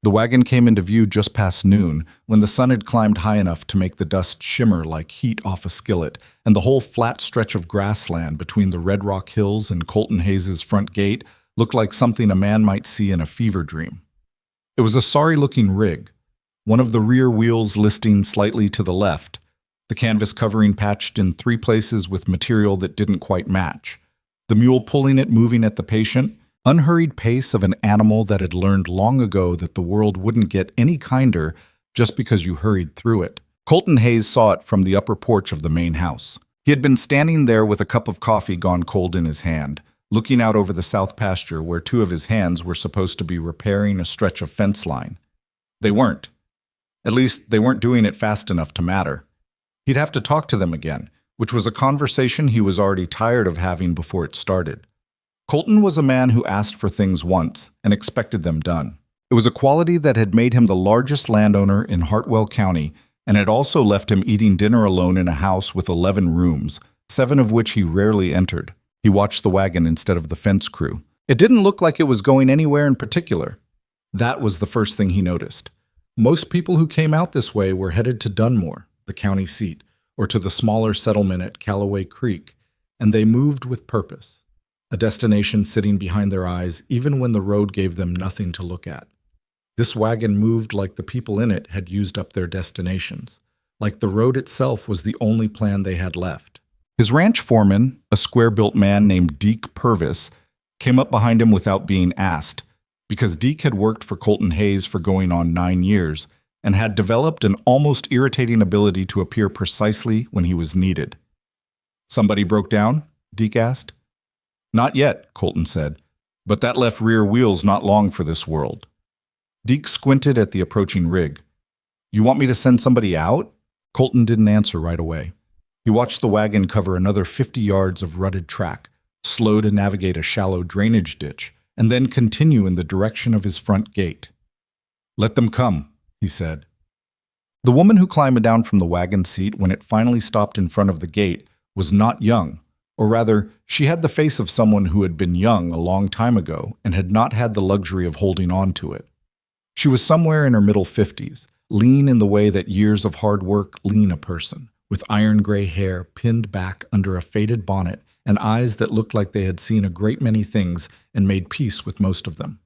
The wagon came into view just past noon, when the sun had climbed high enough to make the dust shimmer like heat off a skillet, and the whole flat stretch of grassland between the Red Rock Hills and Colton Hayes' front gate looked like something a man might see in a fever dream. It was a sorry-looking rig, one of the rear wheels listing slightly to the left, the canvas covering patched in 3 places with material that didn't quite match, the mule pulling it moving at the patient, unhurried pace of an animal that had learned long ago that the world wouldn't get any kinder just because you hurried through it. Colton Hayes saw it from the upper porch of the main house. He had been standing there with a cup of coffee gone cold in his hand, looking out over the south pasture where 2 of his hands were supposed to be repairing a stretch of fence line. They weren't. At least, they weren't doing it fast enough to matter. He'd have to talk to them again, which was a conversation he was already tired of having before it started. Colton was a man who asked for things once and expected them done. It was a quality that had made him the largest landowner in Hartwell County and had also left him eating dinner alone in a house with 11 rooms, 7 of which he rarely entered. He watched the wagon instead of the fence crew. It didn't look like it was going anywhere in particular. That was the first thing he noticed. Most people who came out this way were headed to Dunmore, the county seat, or to the smaller settlement at Callaway Creek, and they moved with purpose. A destination sitting behind their eyes even when the road gave them nothing to look at. This wagon moved like the people in it had used up their destinations, like the road itself was the only plan they had left. His ranch foreman, a square-built man named Deke Purvis, came up behind him without being asked, because Deke had worked for Colton Hayes for going on 9 years and had developed an almost irritating ability to appear precisely when he was needed. "Somebody broke down?" Deke asked. "Not yet," Colton said, "but that left rear wheels not long for this world." Deke squinted at the approaching rig. "You want me to send somebody out?" Colton didn't answer right away. He watched the wagon cover another 50 yards of rutted track, slow to navigate a shallow drainage ditch, and then continue in the direction of his front gate. "Let them come," he said. The woman who climbed down from the wagon seat when it finally stopped in front of the gate was not young. Or rather, she had the face of someone who had been young a long time ago and had not had the luxury of holding on to it. She was somewhere in her middle 50s, lean in the way that years of hard work lean a person, with iron gray hair pinned back under a faded bonnet and eyes that looked like they had seen a great many things and made peace with most of them.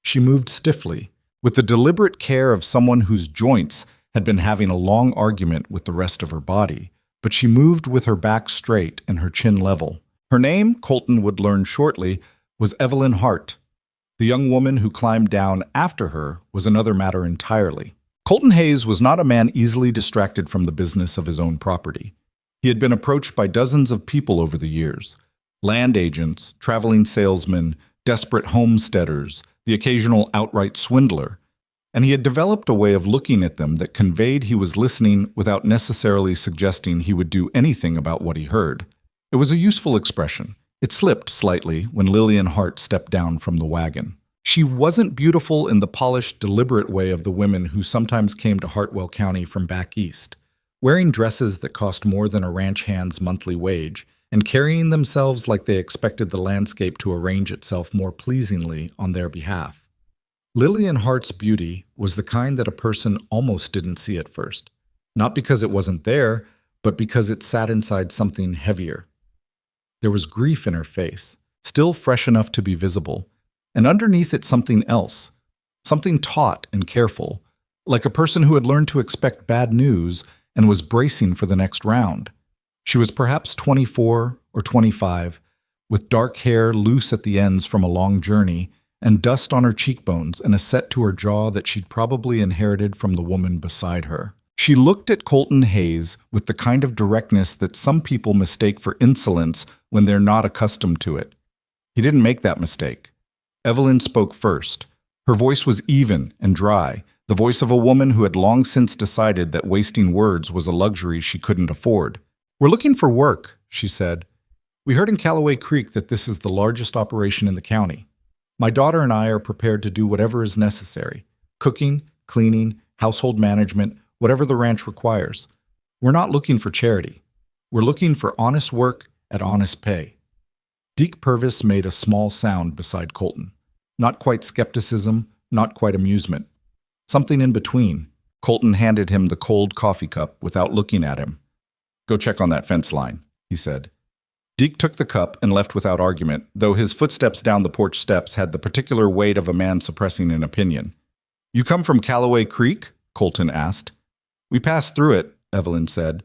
She moved stiffly, with the deliberate care of someone whose joints had been having a long argument with the rest of her body, but she moved with her back straight and her chin level. Her name, Colton would learn shortly, was Evelyn Hart. The young woman who climbed down after her was another matter entirely. Colton Hayes was not a man easily distracted from the business of his own property. He had been approached by dozens of people over the years: land agents, traveling salesmen, desperate homesteaders, the occasional outright swindler, and he had developed a way of looking at them that conveyed he was listening without necessarily suggesting he would do anything about what he heard. It was a useful expression. It slipped slightly when Lillian Hart stepped down from the wagon. She wasn't beautiful in the polished, deliberate way of the women who sometimes came to Hartwell County from back east, wearing dresses that cost more than a ranch hand's monthly wage, and carrying themselves like they expected the landscape to arrange itself more pleasingly on their behalf. Lillian Hart's beauty was the kind that a person almost didn't see at first, not because it wasn't there, but because it sat inside something heavier. There was grief in her face, still fresh enough to be visible, and underneath it something else, something taut and careful, like a person who had learned to expect bad news and was bracing for the next round. She was perhaps 24 or 25, with dark hair loose at the ends from a long journey, and dust on her cheekbones and a set to her jaw that she'd probably inherited from the woman beside her. She looked at Colton Hayes with the kind of directness that some people mistake for insolence when they're not accustomed to it. He didn't make that mistake. Evelyn spoke first. Her voice was even and dry, the voice of a woman who had long since decided that wasting words was a luxury she couldn't afford. "We're looking for work," she said. "We heard in Callaway Creek that this is the largest operation in the county. My daughter and I are prepared to do whatever is necessary: cooking, cleaning, household management, whatever the ranch requires. We're not looking for charity. We're looking for honest work at honest pay." Deke Purvis made a small sound beside Colton. Not quite skepticism, not quite amusement. Something in between. Colton handed him the cold coffee cup without looking at him. Go check on that fence line, he said. Deke took the cup and left without argument, though his footsteps down the porch steps had the particular weight of a man suppressing an opinion. You come from Callaway Creek? Colton asked. We passed through it, Evelyn said.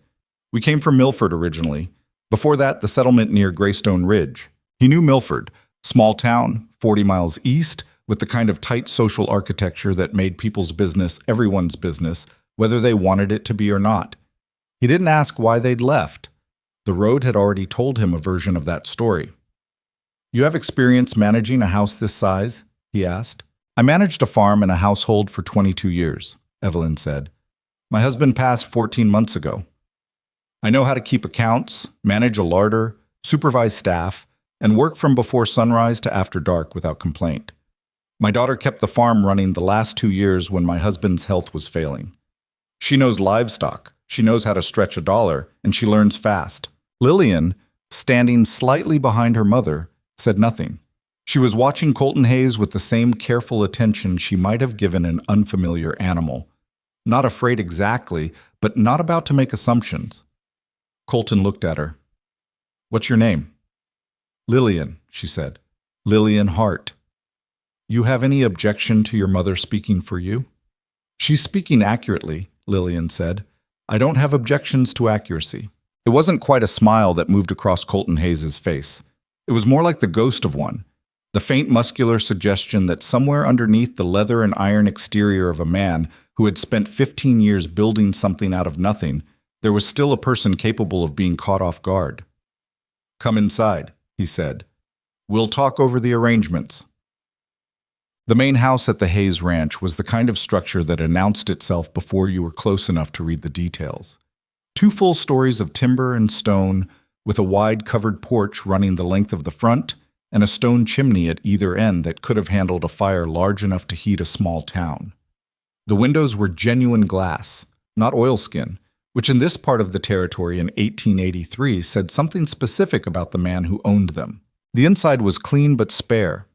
We came from Milford originally. Before that, the settlement near Greystone Ridge. He knew Milford, small town, 40 miles east, with the kind of tight social architecture that made people's business everyone's business, whether they wanted it to be or not. He didn't ask why they'd left. The road had already told him a version of that story. You have experience managing a house this size? He asked. I managed a farm and a household for 22 years, Evelyn said. My husband passed 14 months ago. I know how to keep accounts, manage a larder, supervise staff, and work from before sunrise to after dark without complaint. My daughter kept the farm running the last 2 years when my husband's health was failing. She knows livestock, she knows how to stretch a dollar, and she learns fast. Lillian, standing slightly behind her mother, said nothing. She was watching Colton Hayes with the same careful attention she might have given an unfamiliar animal. Not afraid exactly, but not about to make assumptions. Colton looked at her. What's your name? Lillian, she said. Lillian Hart. You have any objection to your mother speaking for you? She's speaking accurately, Lillian said. I don't have objections to accuracy. It wasn't quite a smile that moved across Colton Hayes' face. It was more like the ghost of one, the faint muscular suggestion that somewhere underneath the leather and iron exterior of a man who had spent 15 years building something out of nothing, there was still a person capable of being caught off guard. Come inside, he said. We'll talk over the arrangements. The main house at the Hayes Ranch was the kind of structure that announced itself before you were close enough to read the details. 2 full stories of timber and stone, with a wide covered porch running the length of the front, and a stone chimney at either end that could have handled a fire large enough to heat a small town. The windows were genuine glass, not oilskin, which in this part of the territory in 1883 said something specific about the man who owned them. The inside was clean but spare,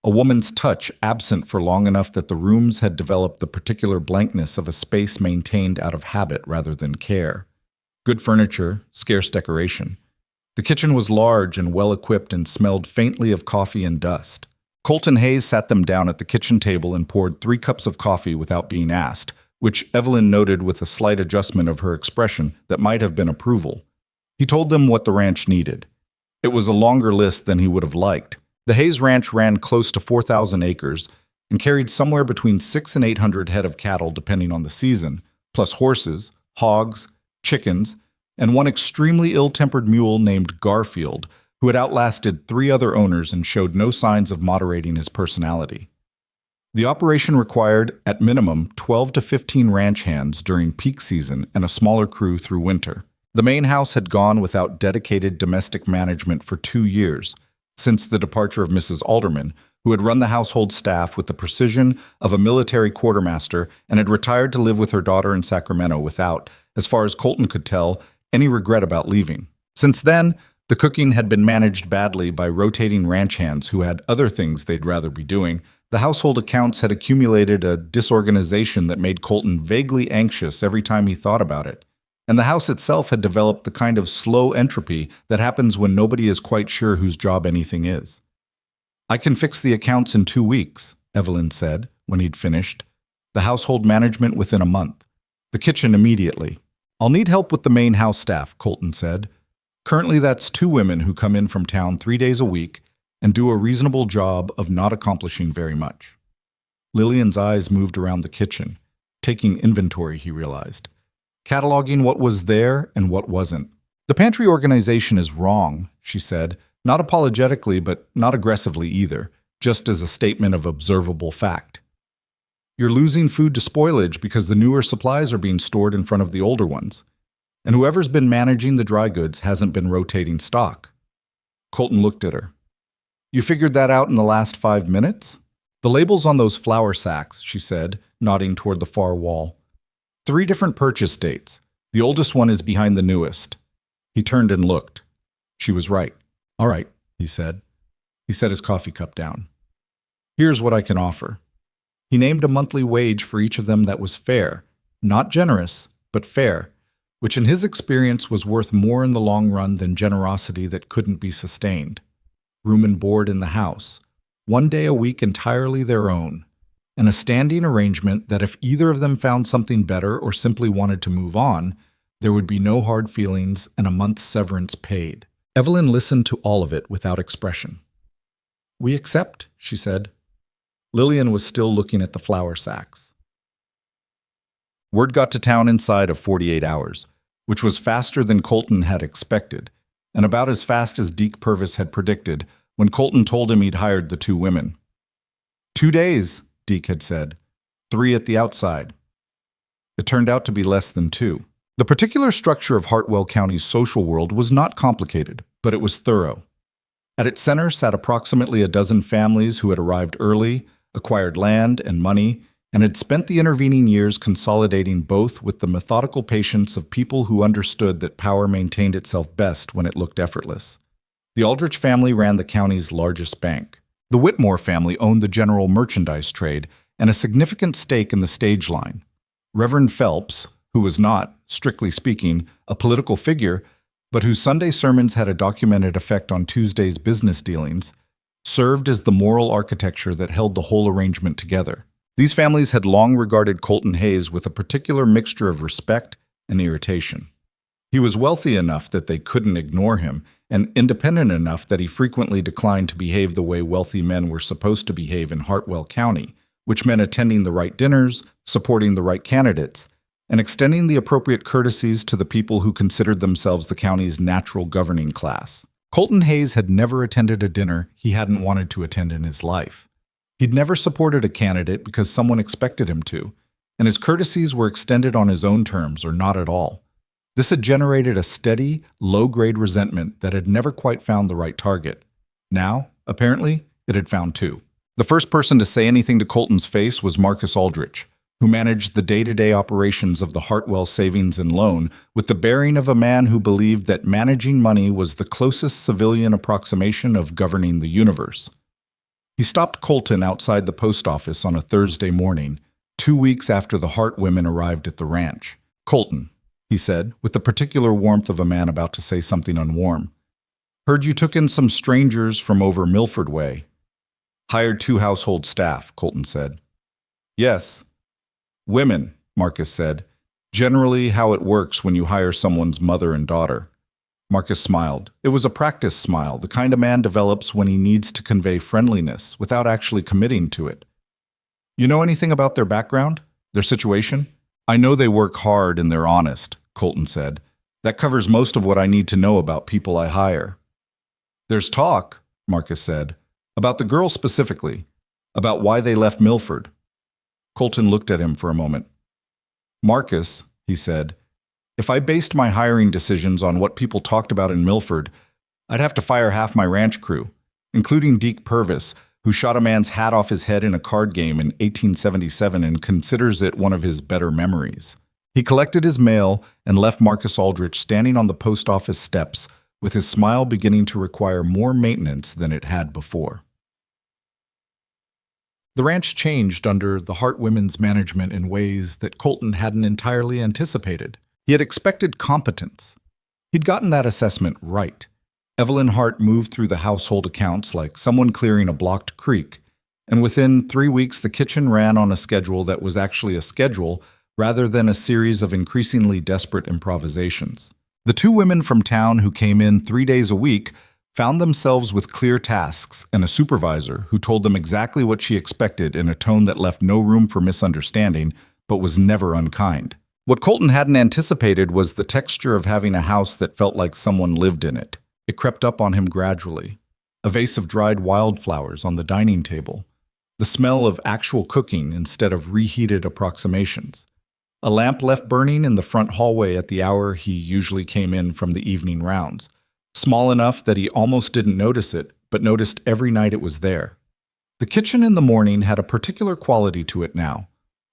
a woman's touch absent for long enough that the rooms had developed the particular blankness of a space maintained out of habit rather than care. Good furniture, scarce decoration. The kitchen was large and well-equipped and smelled faintly of coffee and dust. Colton Hayes sat them down at the kitchen table and poured 3 cups of coffee without being asked, which Evelyn noted with a slight adjustment of her expression that might have been approval. He told them what the ranch needed. It was a longer list than he would have liked. The Hayes Ranch ran close to 4,000 acres and carried somewhere between 600 and 800 head of cattle depending on the season, plus horses, hogs, chickens, and one extremely ill-tempered mule named Garfield, who had outlasted 3 other owners and showed no signs of moderating his personality. The operation required, at minimum, 12 to 15 ranch hands during peak season and a smaller crew through winter. The main house had gone without dedicated domestic management for 2 years, since the departure of Mrs. Alderman, who had run the household staff with the precision of a military quartermaster and had retired to live with her daughter in Sacramento without, as far as Colton could tell, any regret about leaving. Since then, the cooking had been managed badly by rotating ranch hands who had other things they'd rather be doing. The household accounts had accumulated a disorganization that made Colton vaguely anxious every time he thought about it. And the house itself had developed the kind of slow entropy that happens when nobody is quite sure whose job anything is. I can fix the accounts in 2 weeks, Evelyn said, when he'd finished. The household management within a month. The kitchen immediately. I'll need help with the main house staff, Colton said. Currently, that's 2 women who come in from town 3 days a week and do a reasonable job of not accomplishing very much. Lillian's eyes moved around the kitchen, taking inventory, he realized. Cataloging what was there and what wasn't. The pantry organization is wrong, she said, not apologetically but not aggressively either, just as a statement of observable fact. You're losing food to spoilage because the newer supplies are being stored in front of the older ones, and whoever's been managing the dry goods hasn't been rotating stock. Colton looked at her. You figured that out in the last 5 minutes? The labels on those flour sacks, she said, nodding toward the far wall. 3 different purchase dates. The oldest one is behind the newest. He turned and looked. She was right. All right, he said. He set his coffee cup down. Here's what I can offer. He named a monthly wage for each of them that was fair, not generous, but fair, which in his experience was worth more in the long run than generosity that couldn't be sustained. Room and board in the house, 1 day a week entirely their own, and a standing arrangement that if either of them found something better or simply wanted to move on, there would be no hard feelings and a month's severance paid. Evelyn listened to all of it without expression. "We accept," she said. Lillian was still looking at the flour sacks. Word got to town inside of 48 hours, which was faster than Colton had expected, and about as fast as Deke Purvis had predicted when Colton told him he'd hired the 2 women. 2 days, Deke had said. 3 at the outside. It turned out to be less than 2. The particular structure of Hartwell County's social world was not complicated, but it was thorough. At its center sat approximately a dozen families who had arrived early, acquired land and money, and had spent the intervening years consolidating both with the methodical patience of people who understood that power maintained itself best when it looked effortless. The Aldrich family ran the county's largest bank. The Whitmore family owned the general merchandise trade and a significant stake in the stage line. Reverend Phelps, who was not, strictly speaking, a political figure, but whose Sunday sermons had a documented effect on Tuesday's business dealings, served as the moral architecture that held the whole arrangement together. These families had long regarded Colton Hayes with a particular mixture of respect and irritation. He was wealthy enough that they couldn't ignore him, and independent enough that he frequently declined to behave the way wealthy men were supposed to behave in Hartwell County, which meant attending the right dinners, supporting the right candidates, and extending the appropriate courtesies to the people who considered themselves the county's natural governing class. Colton Hayes had never attended a dinner he hadn't wanted to attend in his life. He'd never supported a candidate because someone expected him to, and his courtesies were extended on his own terms or not at all. This had generated a steady, low-grade resentment that had never quite found the right target. Now, apparently, it had found 2. The first person to say anything to Colton's face was Marcus Aldrich, who managed the day-to-day operations of the Hartwell Savings and Loan with the bearing of a man who believed that managing money was the closest civilian approximation of governing the universe. He stopped Colton outside the post office on a Thursday morning, 2 weeks after the Hart women arrived at the ranch. "Colton," he said, with the particular warmth of a man about to say something unwarm. "Heard you took in some strangers from over Milford way." "Hired 2 household staff," Colton said. "Yes." "Women," Marcus said. "Generally how it works when you hire someone's mother and daughter." Marcus smiled. It was a practice smile, the kind a man develops when he needs to convey friendliness without actually committing to it. "You know anything about their background? Their situation?" "I know they work hard and they're honest," Colton said. "That covers most of what I need to know about people I hire." "There's talk," Marcus said, "about the girl specifically, about why they left Milford." Colton looked at him for a moment. "Marcus," he said, "if I based my hiring decisions on what people talked about in Milford, I'd have to fire half my ranch crew, including Deke Purvis, who shot a man's hat off his head in a card game in 1877 and considers it one of his better memories." He collected his mail and left Marcus Aldrich standing on the post office steps, with his smile beginning to require more maintenance than it had before. The ranch changed under the Hart women's management in ways that Colton hadn't entirely anticipated. He had expected competence. He'd gotten that assessment right. Evelyn Hart moved through the household accounts like someone clearing a blocked creek, and within 3 weeks the kitchen ran on a schedule that was actually a schedule rather than a series of increasingly desperate improvisations. The 2 women from town who came in 3 days a week found themselves with clear tasks and a supervisor who told them exactly what she expected in a tone that left no room for misunderstanding, but was never unkind. What Colton hadn't anticipated was the texture of having a house that felt like someone lived in it. It crept up on him gradually. A vase of dried wildflowers on the dining table. The smell of actual cooking instead of reheated approximations. A lamp left burning in the front hallway at the hour he usually came in from the evening rounds. Small enough that he almost didn't notice it, but noticed every night it was there. The kitchen in the morning had a particular quality to it now,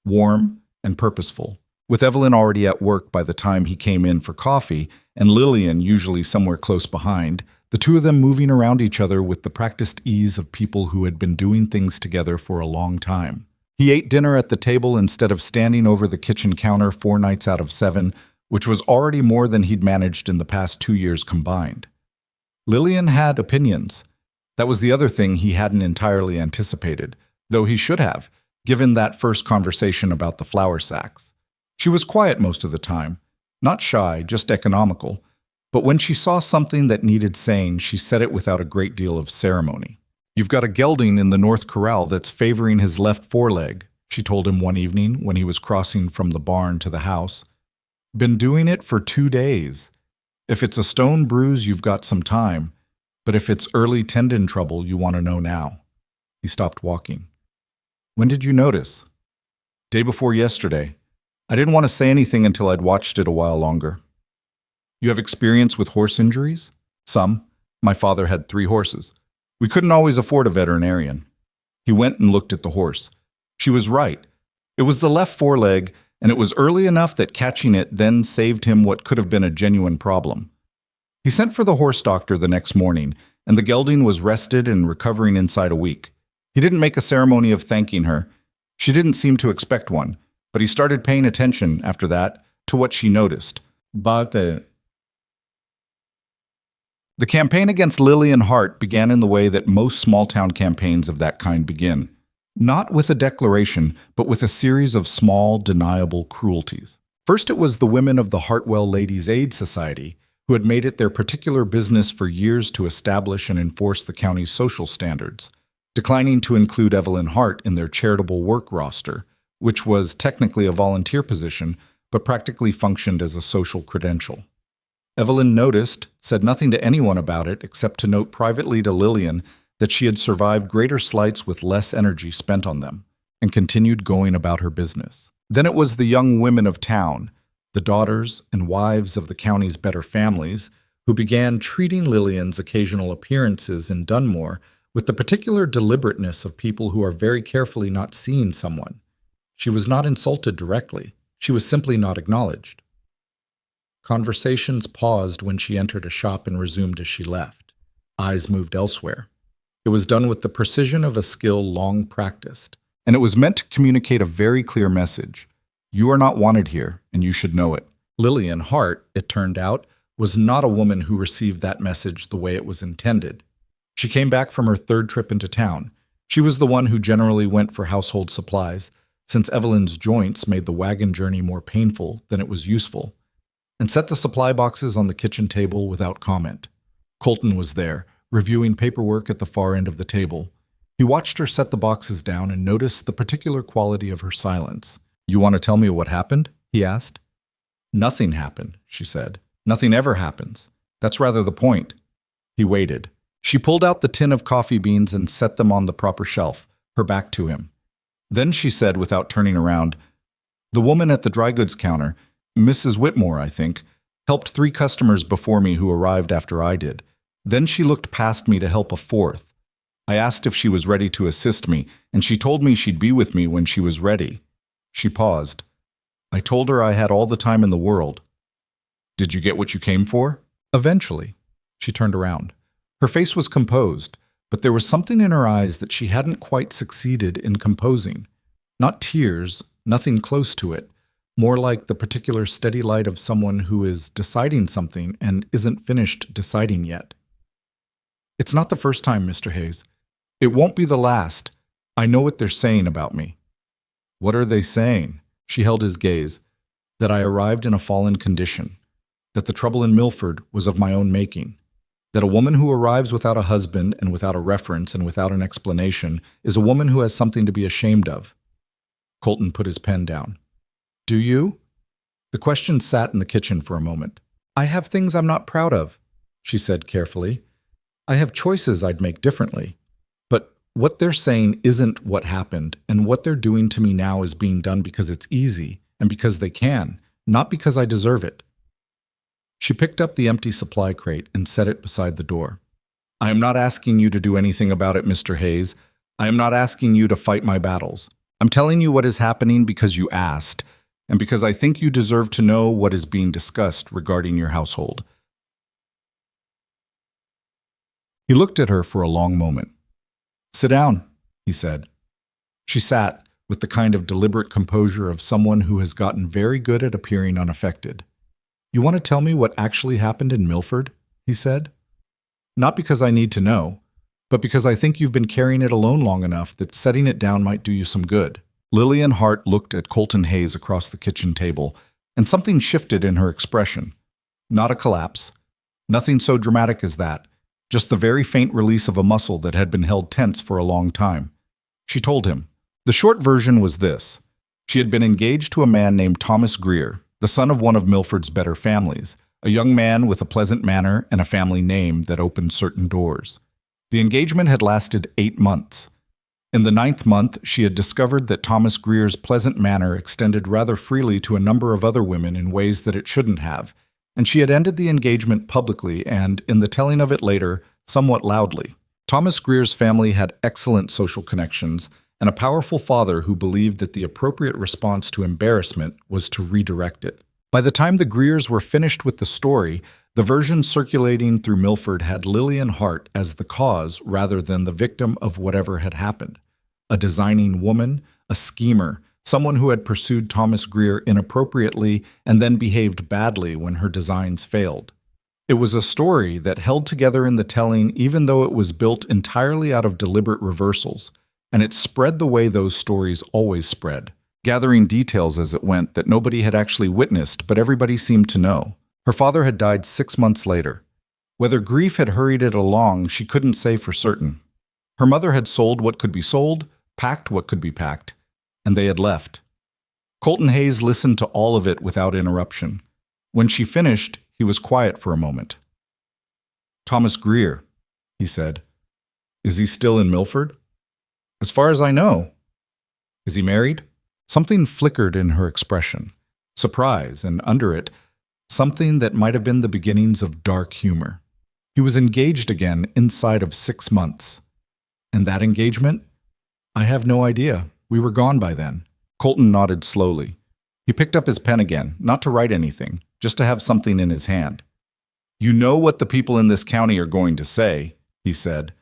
warm and purposeful. With Evelyn already at work by the time he came in for coffee, and Lillian usually somewhere close behind, the 2 of them moving around each other with the practiced ease of people who had been doing things together for a long time. He ate dinner at the table instead of standing over the kitchen counter 4 nights out of 7, which was already more than he'd managed in the past 2 years combined. Lillian had opinions. That was the other thing he hadn't entirely anticipated, though he should have, given that first conversation about the flour sacks. She was quiet most of the time, not shy, just economical, but when she saw something that needed saying, she said it without a great deal of ceremony. "You've got a gelding in the north corral that's favoring his left foreleg," she told him one evening when he was crossing from the barn to the house. "Been doing it for 2 days. If it's a stone bruise, you've got some time, but if it's early tendon trouble, you want to know now." He stopped walking. "When did you notice?" "Day before yesterday. I didn't want to say anything until I'd watched it a while longer." "You have experience with horse injuries?" "Some. My father had 3 horses. We couldn't always afford a veterinarian." He went and looked at the horse. She was right. It was the left foreleg, and it was early enough that catching it then saved him what could have been a genuine problem. He sent for the horse doctor the next morning, and the gelding was rested and recovering inside a week. He didn't make a ceremony of thanking her. She didn't seem to expect one, but he started paying attention after that to what she noticed. The campaign against Lillian Hart began in the way that most small-town campaigns of that kind begin. Not with a declaration, but with a series of small, deniable cruelties. First, it was the women of the Hartwell Ladies' Aid Society, who had made it their particular business for years to establish and enforce the county's social standards, declining to include Evelyn Hart in their charitable work roster, which was technically a volunteer position, but practically functioned as a social credential. Evelyn noticed, said nothing to anyone about it except to note privately to Lillian that she had survived greater slights with less energy spent on them, and continued going about her business. Then it was the young women of town, the daughters and wives of the county's better families, who began treating Lillian's occasional appearances in Dunmore with the particular deliberateness of people who are very carefully not seeing someone. She was not insulted directly. She was simply not acknowledged. Conversations paused when she entered a shop and resumed as she left. Eyes moved elsewhere. It was done with the precision of a skill long practiced, and it was meant to communicate a very clear message. You are not wanted here, and you should know it. Lillian Hart, it turned out, was not a woman who received that message the way it was intended. She came back from her 3rd trip into town. She was the one who generally went for household supplies, since Evelyn's joints made the wagon journey more painful than it was useful, and set the supply boxes on the kitchen table without comment. Colton was there, reviewing paperwork at the far end of the table. He watched her set the boxes down and noticed the particular quality of her silence. "You want to tell me what happened?" he asked. "Nothing happened," she said. "Nothing ever happens. That's rather the point." He waited. She pulled out the tin of coffee beans and set them on the proper shelf, her back to him. Then she said, without turning around, "The woman at the dry goods counter, Mrs. Whitmore, I think, helped 3 customers before me who arrived after I did. Then she looked past me to help a 4th. I asked if she was ready to assist me, and she told me she'd be with me when she was ready." She paused. "I told her I had all the time in the world." "Did you get what you came for?" "Eventually." She turned around. Her face was composed, but there was something in her eyes that she hadn't quite succeeded in composing. Not tears, nothing close to it, more like the particular steady light of someone who is deciding something and isn't finished deciding yet. "It's not the first time, Mr. Hayes. It won't be the last. I know what they're saying about me." "What are they saying?" She held his gaze. "That I arrived in a fallen condition. That the trouble in Milford was of my own making. That a woman who arrives without a husband and without a reference and without an explanation is a woman who has something to be ashamed of." Colton put his pen down. "Do you?" The question sat in the kitchen for a moment. "I have things I'm not proud of," she said carefully. "I have choices I'd make differently. But what they're saying isn't what happened, and what they're doing to me now is being done because it's easy and because they can, not because I deserve it." She picked up the empty supply crate and set it beside the door. "I am not asking you to do anything about it, Mr. Hayes. I am not asking you to fight my battles. I'm telling you what is happening because you asked, and because I think you deserve to know what is being discussed regarding your household." He looked at her for a long moment. "Sit down," he said. She sat, with the kind of deliberate composure of someone who has gotten very good at appearing unaffected. "You want to tell me what actually happened in Milford?" he said. "Not because I need to know, but because I think you've been carrying it alone long enough that setting it down might do you some good." Lillian Hart looked at Colton Hayes across the kitchen table, and something shifted in her expression. Not a collapse. Nothing so dramatic as that. Just the very faint release of a muscle that had been held tense for a long time. She told him. The short version was this. She had been engaged to a man named Thomas Greer, the son of one of Milford's better families, a young man with a pleasant manner and a family name that opened certain doors. The engagement had lasted 8 months. In the 9th month, she had discovered that Thomas Greer's pleasant manner extended rather freely to a number of other women in ways that it shouldn't have, and she had ended the engagement publicly and, in the telling of it later, somewhat loudly. Thomas Greer's family had excellent social connections and a powerful father who believed that the appropriate response to embarrassment was to redirect it. By the time the Greers were finished with the story, the version circulating through Milford had Lillian Hart as the cause rather than the victim of whatever had happened. A designing woman, a schemer, someone who had pursued Thomas Greer inappropriately and then behaved badly when her designs failed. It was a story that held together in the telling even though it was built entirely out of deliberate reversals, and it spread the way those stories always spread, gathering details as it went that nobody had actually witnessed but everybody seemed to know. Her father had died 6 months later. Whether grief had hurried it along, she couldn't say for certain. Her mother had sold what could be sold, packed what could be packed, and they had left. Colton Hayes listened to all of it without interruption. When she finished, he was quiet for a moment. "Thomas Greer," he said. "Is he still in Milford?" "As far as I know." "Is he married?" Something flickered in her expression. Surprise, and under it, something that might have been the beginnings of dark humor. "He was engaged again inside of 6 months. And that engagement? I have no idea. We were gone by then." Colton nodded slowly. He picked up his pen again, not to write anything, just to have something in his hand. "You know what the people in this county are going to say," he said.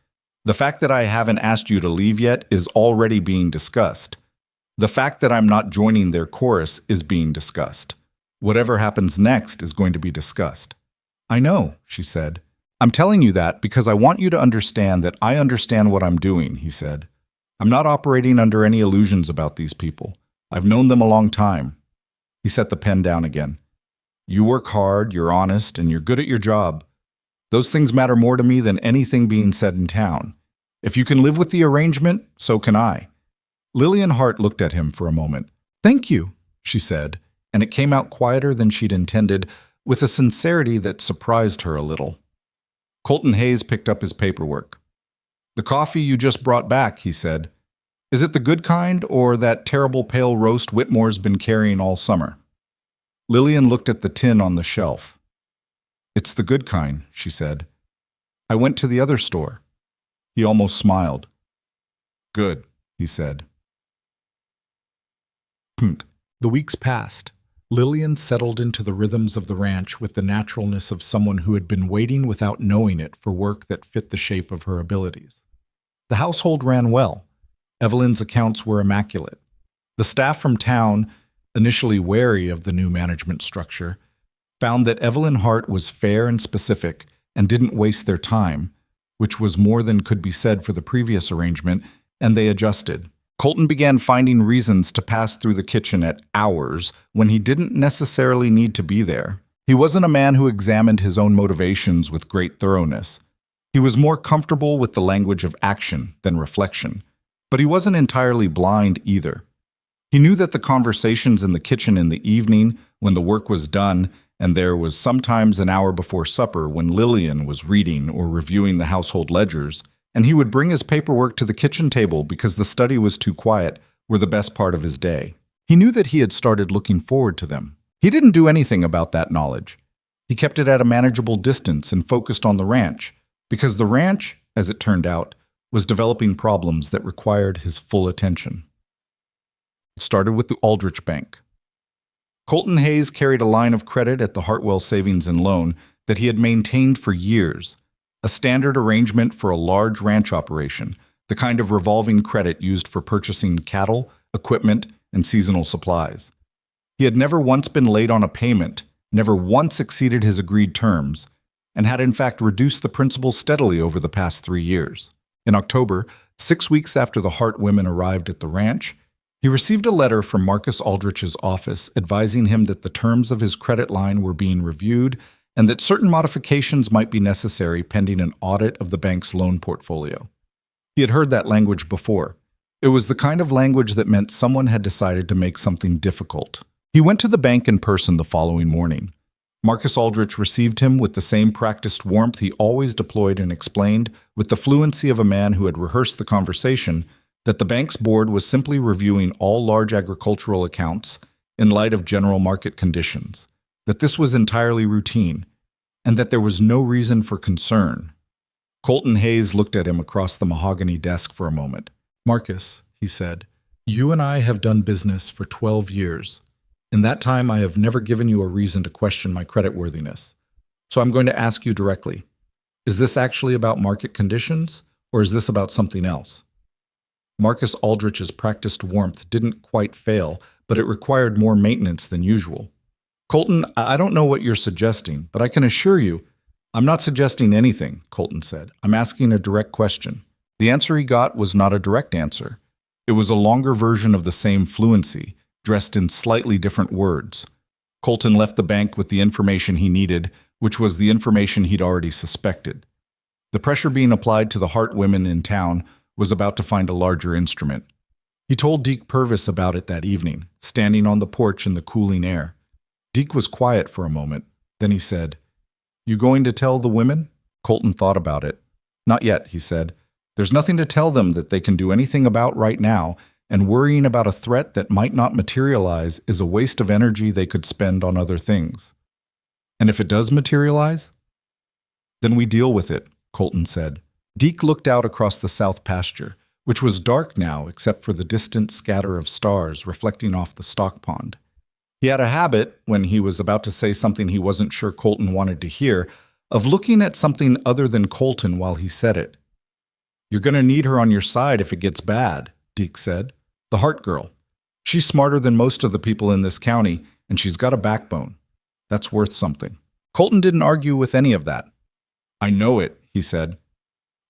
"The fact that I haven't asked you to leave yet is already being discussed. The fact that I'm not joining their chorus is being discussed. Whatever happens next is going to be discussed." "I know," she said. "I'm telling you that because I want you to understand that I understand what I'm doing," he said. "I'm not operating under any illusions about these people. I've known them a long time." He set the pen down again. "You work hard, you're honest, and you're good at your job. Those things matter more to me than anything being said in town. If you can live with the arrangement, so can I." Lillian Hart looked at him for a moment. "Thank you," she said, and it came out quieter than she'd intended, with a sincerity that surprised her a little. Colton Hayes picked up his paperwork. "The coffee you just brought back," he said. "Is it the good kind, or that terrible pale roast Whitmore's been carrying all summer?" Lillian looked at the tin on the shelf. "It's the good kind," she said. "I went to the other store." He almost smiled. "Good," he said. The weeks passed. Lillian settled into the rhythms of the ranch with the naturalness of someone who had been waiting without knowing it for work that fit the shape of her abilities. The household ran well. Evelyn's accounts were immaculate. The staff from town, initially wary of the new management structure, found that Evelyn Hart was fair and specific and didn't waste their time, which was more than could be said for the previous arrangement, and they adjusted. Colton began finding reasons to pass through the kitchen at hours when he didn't necessarily need to be there. He wasn't a man who examined his own motivations with great thoroughness. He was more comfortable with the language of action than reflection, but he wasn't entirely blind either. He knew that the conversations in the kitchen in the evening, when the work was done, and there was sometimes an hour before supper when Lillian was reading or reviewing the household ledgers, and he would bring his paperwork to the kitchen table because the study was too quiet, were the best part of his day. He knew that he had started looking forward to them. He didn't do anything about that knowledge. He kept it at a manageable distance and focused on the ranch, because the ranch, as it turned out, was developing problems that required his full attention. It started with the Aldrich Bank. Colton Hayes carried a line of credit at the Hartwell Savings and Loan that he had maintained for years, a standard arrangement for a large ranch operation, the kind of revolving credit used for purchasing cattle, equipment, and seasonal supplies. He had never once been late on a payment, never once exceeded his agreed terms, and had in fact reduced the principal steadily over the past 3 years. In October, 6 weeks after the Hart women arrived at the ranch, he received a letter from Marcus Aldrich's office advising him that the terms of his credit line were being reviewed and that certain modifications might be necessary pending an audit of the bank's loan portfolio. He had heard that language before. It was the kind of language that meant someone had decided to make something difficult. He went to the bank in person the following morning. Marcus Aldrich received him with the same practiced warmth he always deployed and explained, with the fluency of a man who had rehearsed the conversation, that the bank's board was simply reviewing all large agricultural accounts in light of general market conditions, that this was entirely routine, and that there was no reason for concern. Colton Hayes looked at him across the mahogany desk for a moment. "Marcus," he said, "you and I have done business for 12 years. In that time, I have never given you a reason to question my creditworthiness. So I'm going to ask you directly, is this actually about market conditions, or is this about something else?" Marcus Aldrich's practiced warmth didn't quite fail, but it required more maintenance than usual. "Colton, I don't know what you're suggesting, but I can assure you, I'm not suggesting anything," Colton said. "I'm asking a direct question." The answer he got was not a direct answer. It was a longer version of the same fluency, dressed in slightly different words. Colton left the bank with the information he needed, which was the information he'd already suspected. The pressure being applied to the Hart women in town was about to find a larger instrument. He told Deke Purvis about it that evening, standing on the porch in the cooling air. Deke was quiet for a moment. Then he said, "You going to tell the women?" Colton thought about it. "Not yet," he said. "There's nothing to tell them that they can do anything about right now, and worrying about a threat that might not materialize is a waste of energy they could spend on other things." "And if it does materialize?" "Then we deal with it," Colton said. Deke looked out across the south pasture, which was dark now except for the distant scatter of stars reflecting off the stock pond. He had a habit, when he was about to say something he wasn't sure Colton wanted to hear, of looking at something other than Colton while he said it. "You're going to need her on your side if it gets bad," Deke said. "The Hart girl. She's smarter than most of the people in this county, and she's got a backbone. That's worth something." Colton didn't argue with any of that. "I know it," he said.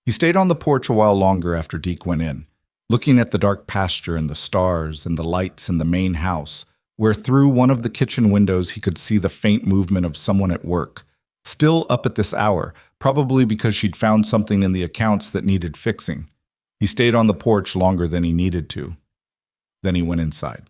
He stayed on the porch a while longer after Deke went in, looking at the dark pasture and the stars and the lights in the main house, where through one of the kitchen windows he could see the faint movement of someone at work, still up at this hour, probably because she'd found something in the accounts that needed fixing. He stayed on the porch longer than he needed to. Then he went inside.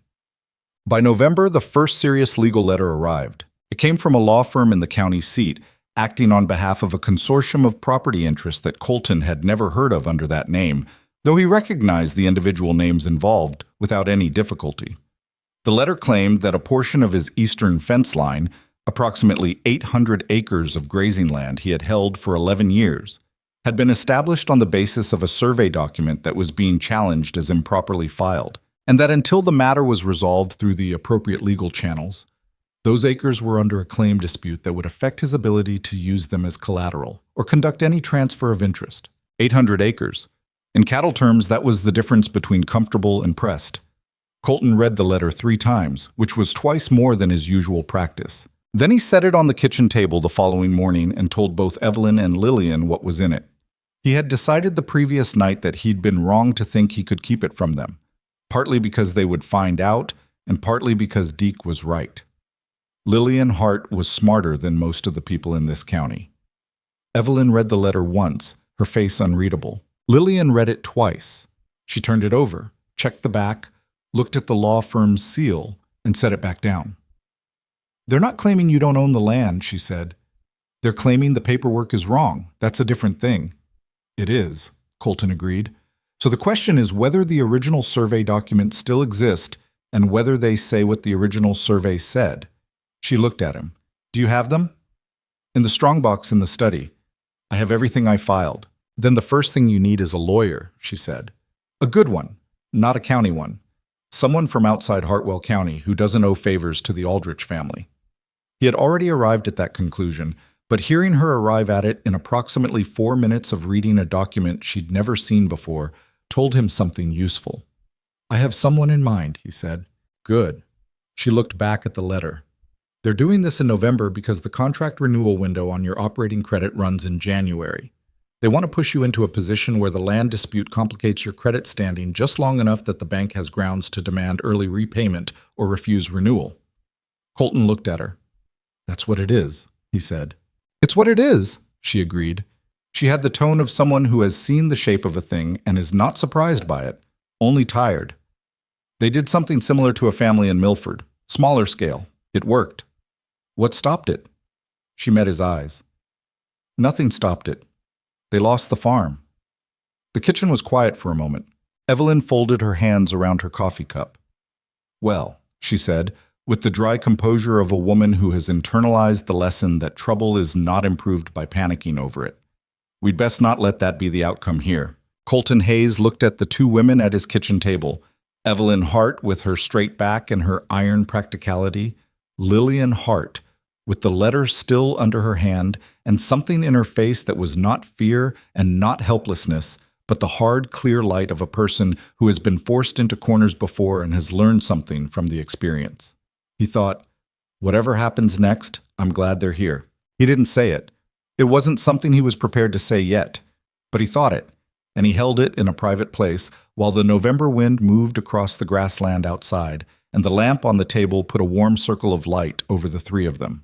By November, the first serious legal letter arrived. It came from a law firm in the county seat, acting on behalf of a consortium of property interests that Colton had never heard of under that name, though he recognized the individual names involved without any difficulty. The letter claimed that a portion of his eastern fence line, approximately 800 acres of grazing land he had held for 11 years, had been established on the basis of a survey document that was being challenged as improperly filed, and that until the matter was resolved through the appropriate legal channels, those acres were under a claim dispute that would affect his ability to use them as collateral or conduct any transfer of interest. 800 acres. In cattle terms, that was the difference between comfortable and pressed. Colton read the letter 3 times, which was twice more than his usual practice. Then he set it on the kitchen table the following morning and told both Evelyn and Lillian what was in it. He had decided the previous night that he'd been wrong to think he could keep it from them, partly because they would find out, and partly because Deke was right. Lillian Hart was smarter than most of the people in this county. Evelyn read the letter once, her face unreadable. Lillian read it twice. She turned it over, checked the back, looked at the law firm's seal, and set it back down. "They're not claiming you don't own the land," she said. "They're claiming the paperwork is wrong. That's a different thing." "It is," Colton agreed. "So the question is whether the original survey documents still exist and whether they say what the original survey said." She looked at him. "Do you have them?" "In the strongbox in the study. I have everything I filed." "Then the first thing you need is a lawyer," she said. "A good one, not a county one. Someone from outside Hartwell County who doesn't owe favors to the Aldrich family." He had already arrived at that conclusion, but hearing her arrive at it in approximately 4 minutes of reading a document she'd never seen before told him something useful. I have someone in mind, he said. Good. She looked back at the letter. They're doing this in November because the contract renewal window on your operating credit runs in January. They want to push you into a position where the land dispute complicates your credit standing just long enough that the bank has grounds to demand early repayment or refuse renewal. Colton looked at her. That's what it is, he said. It's what it is, she agreed. She had the tone of someone who has seen the shape of a thing and is not surprised by it, only tired. They did something similar to a family in Milford, smaller scale. It worked. What stopped it? She met his eyes. Nothing stopped it. They lost the farm. The kitchen was quiet for a moment. Evelyn folded her hands around her coffee cup. Well, she said, with the dry composure of a woman who has internalized the lesson that trouble is not improved by panicking over it. We'd best not let that be the outcome here. Colton Hayes looked at the two women at his kitchen table. Evelyn Hart with her straight back and her iron practicality. Lillian Hart with the letter still under her hand and something in her face that was not fear and not helplessness, but the hard, clear light of a person who has been forced into corners before and has learned something from the experience. He thought, whatever happens next, I'm glad they're here. He didn't say it. It wasn't something he was prepared to say yet, but he thought it, and he held it in a private place while the November wind moved across the grassland outside, and the lamp on the table put a warm circle of light over the three of them.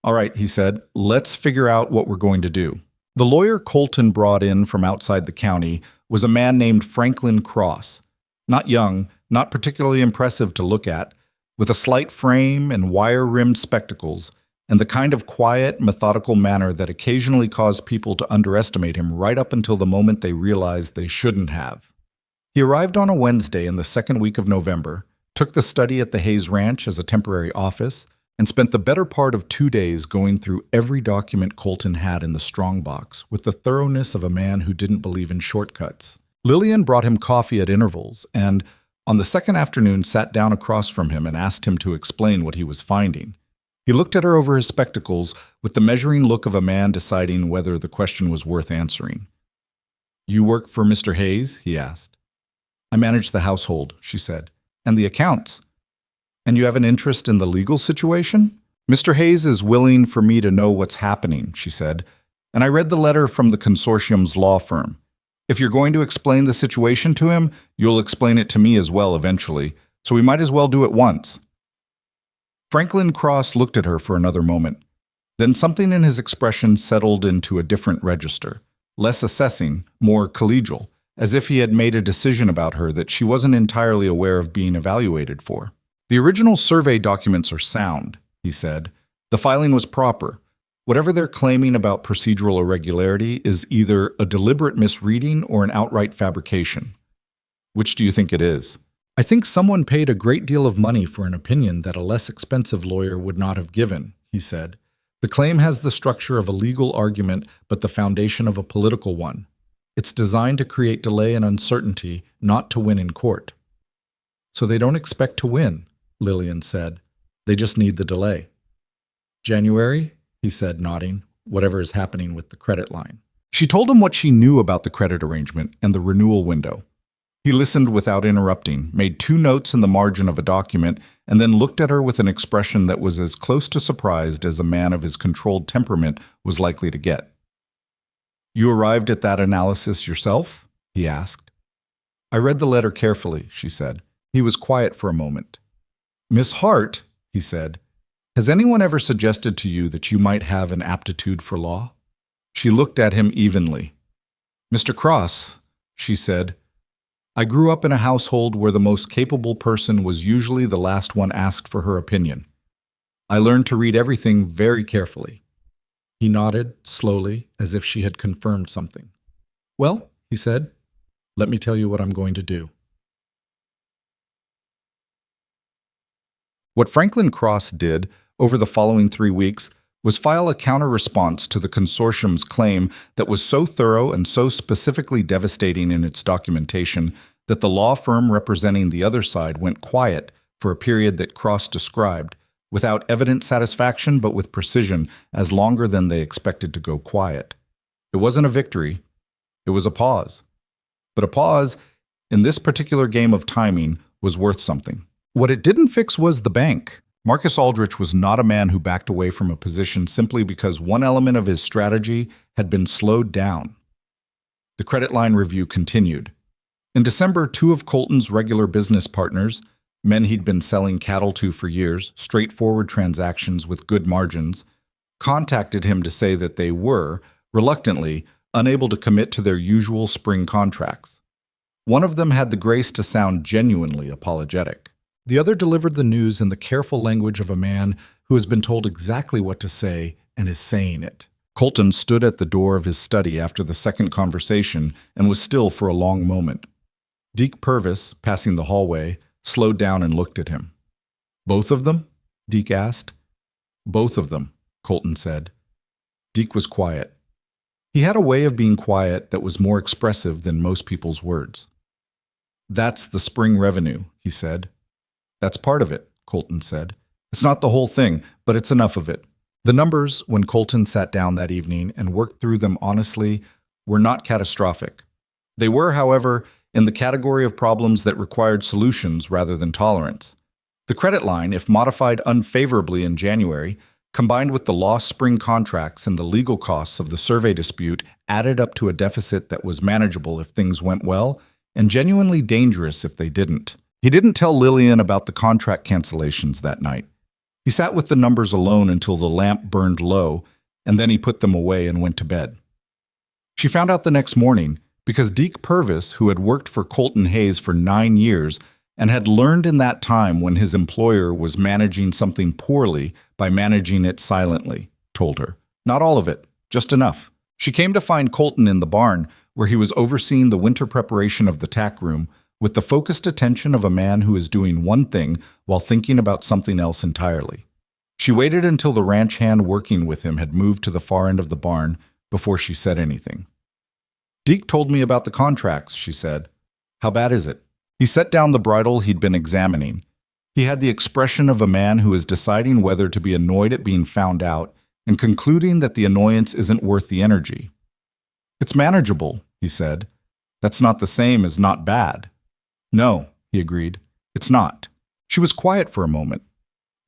All right, he said, let's figure out what we're going to do. The lawyer Colton brought in from outside the county was a man named Franklin Cross. Not young, not particularly impressive to look at, with a slight frame and wire-rimmed spectacles, and the kind of quiet, methodical manner that occasionally caused people to underestimate him right up until the moment they realized they shouldn't have. He arrived on a Wednesday in the second week of November, took the study at the Hayes Ranch as a temporary office, and spent the better part of 2 days going through every document Colton had in the strongbox with the thoroughness of a man who didn't believe in shortcuts. Lillian brought him coffee at intervals and, on the second afternoon, sat down across from him and asked him to explain what he was finding. He looked at her over his spectacles with the measuring look of a man deciding whether the question was worth answering. You work for Mr. Hayes? He asked. I manage the household, she said. And the accounts. And you have an interest in the legal situation? Mr. Hayes is willing for me to know what's happening, she said, and I read the letter from the consortium's law firm. If you're going to explain the situation to him, you'll explain it to me as well eventually, so we might as well do it once. Franklin Cross looked at her for another moment. Then something in his expression settled into a different register, less assessing, more collegial, as if he had made a decision about her that she wasn't entirely aware of being evaluated for. The original survey documents are sound, he said. The filing was proper. Whatever they're claiming about procedural irregularity is either a deliberate misreading or an outright fabrication. Which do you think it is? I think someone paid a great deal of money for an opinion that a less expensive lawyer would not have given, he said. The claim has the structure of a legal argument, but the foundation of a political one. It's designed to create delay and uncertainty, not to win in court. So they don't expect to win, Lillian said. They just need the delay. January? He said, nodding, whatever is happening with the credit line. She told him what she knew about the credit arrangement and the renewal window. He listened without interrupting, made 2 notes in the margin of a document, and then looked at her with an expression that was as close to surprised as a man of his controlled temperament was likely to get. You arrived at that analysis yourself? He asked. I read the letter carefully, she said. He was quiet for a moment. Miss Hart, he said, has anyone ever suggested to you that you might have an aptitude for law? She looked at him evenly. Mr. Cross, she said, I grew up in a household where the most capable person was usually the last one asked for her opinion. I learned to read everything very carefully. He nodded, slowly, as if she had confirmed something. Well, he said, let me tell you what I'm going to do. What Franklin Cross did over the following 3 weeks was file a counter-response to the consortium's claim that was so thorough and so specifically devastating in its documentation that the law firm representing the other side went quiet for a period that Cross described, without evident satisfaction but with precision, as longer than they expected to go quiet. It wasn't a victory. It was a pause. But a pause, in this particular game of timing, was worth something. What it didn't fix was the bank. Marcus Aldrich was not a man who backed away from a position simply because one element of his strategy had been slowed down. The credit line review continued. In December, two of Colton's regular business partners, men he'd been selling cattle to for years, straightforward transactions with good margins, contacted him to say that they were, reluctantly, unable to commit to their usual spring contracts. One of them had the grace to sound genuinely apologetic. The other delivered the news in the careful language of a man who has been told exactly what to say and is saying it. Colton stood at the door of his study after the second conversation and was still for a long moment. Deke Purvis, passing the hallway, slowed down and looked at him. "Both of them?" Deke asked. "Both of them," Colton said. Deke was quiet. He had a way of being quiet that was more expressive than most people's words. "That's the spring revenue," he said. "That's part of it," Colton said. "It's not the whole thing, but it's enough of it." The numbers, when Colton sat down that evening and worked through them honestly, were not catastrophic. They were, however, in the category of problems that required solutions rather than tolerance. The credit line, if modified unfavorably in January, combined with the lost spring contracts and the legal costs of the survey dispute, added up to a deficit that was manageable if things went well and genuinely dangerous if they didn't. He didn't tell Lillian about the contract cancellations that night. He sat with the numbers alone until the lamp burned low, and then he put them away and went to bed. She found out the next morning because Deke Purvis, who had worked for Colton Hayes for 9 years and had learned in that time when his employer was managing something poorly by managing it silently, told her. Not all of it, just enough. She came to find Colton in the barn, where he was overseeing the winter preparation of the tack room, with the focused attention of a man who is doing one thing while thinking about something else entirely. She waited until the ranch hand working with him had moved to the far end of the barn before she said anything. "Deke told me about the contracts," she said. "How bad is it?" He set down the bridle he'd been examining. He had the expression of a man who is deciding whether to be annoyed at being found out and concluding that the annoyance isn't worth the energy. "It's manageable," he said. "That's not the same as not bad." "No," he agreed. "It's not." She was quiet for a moment.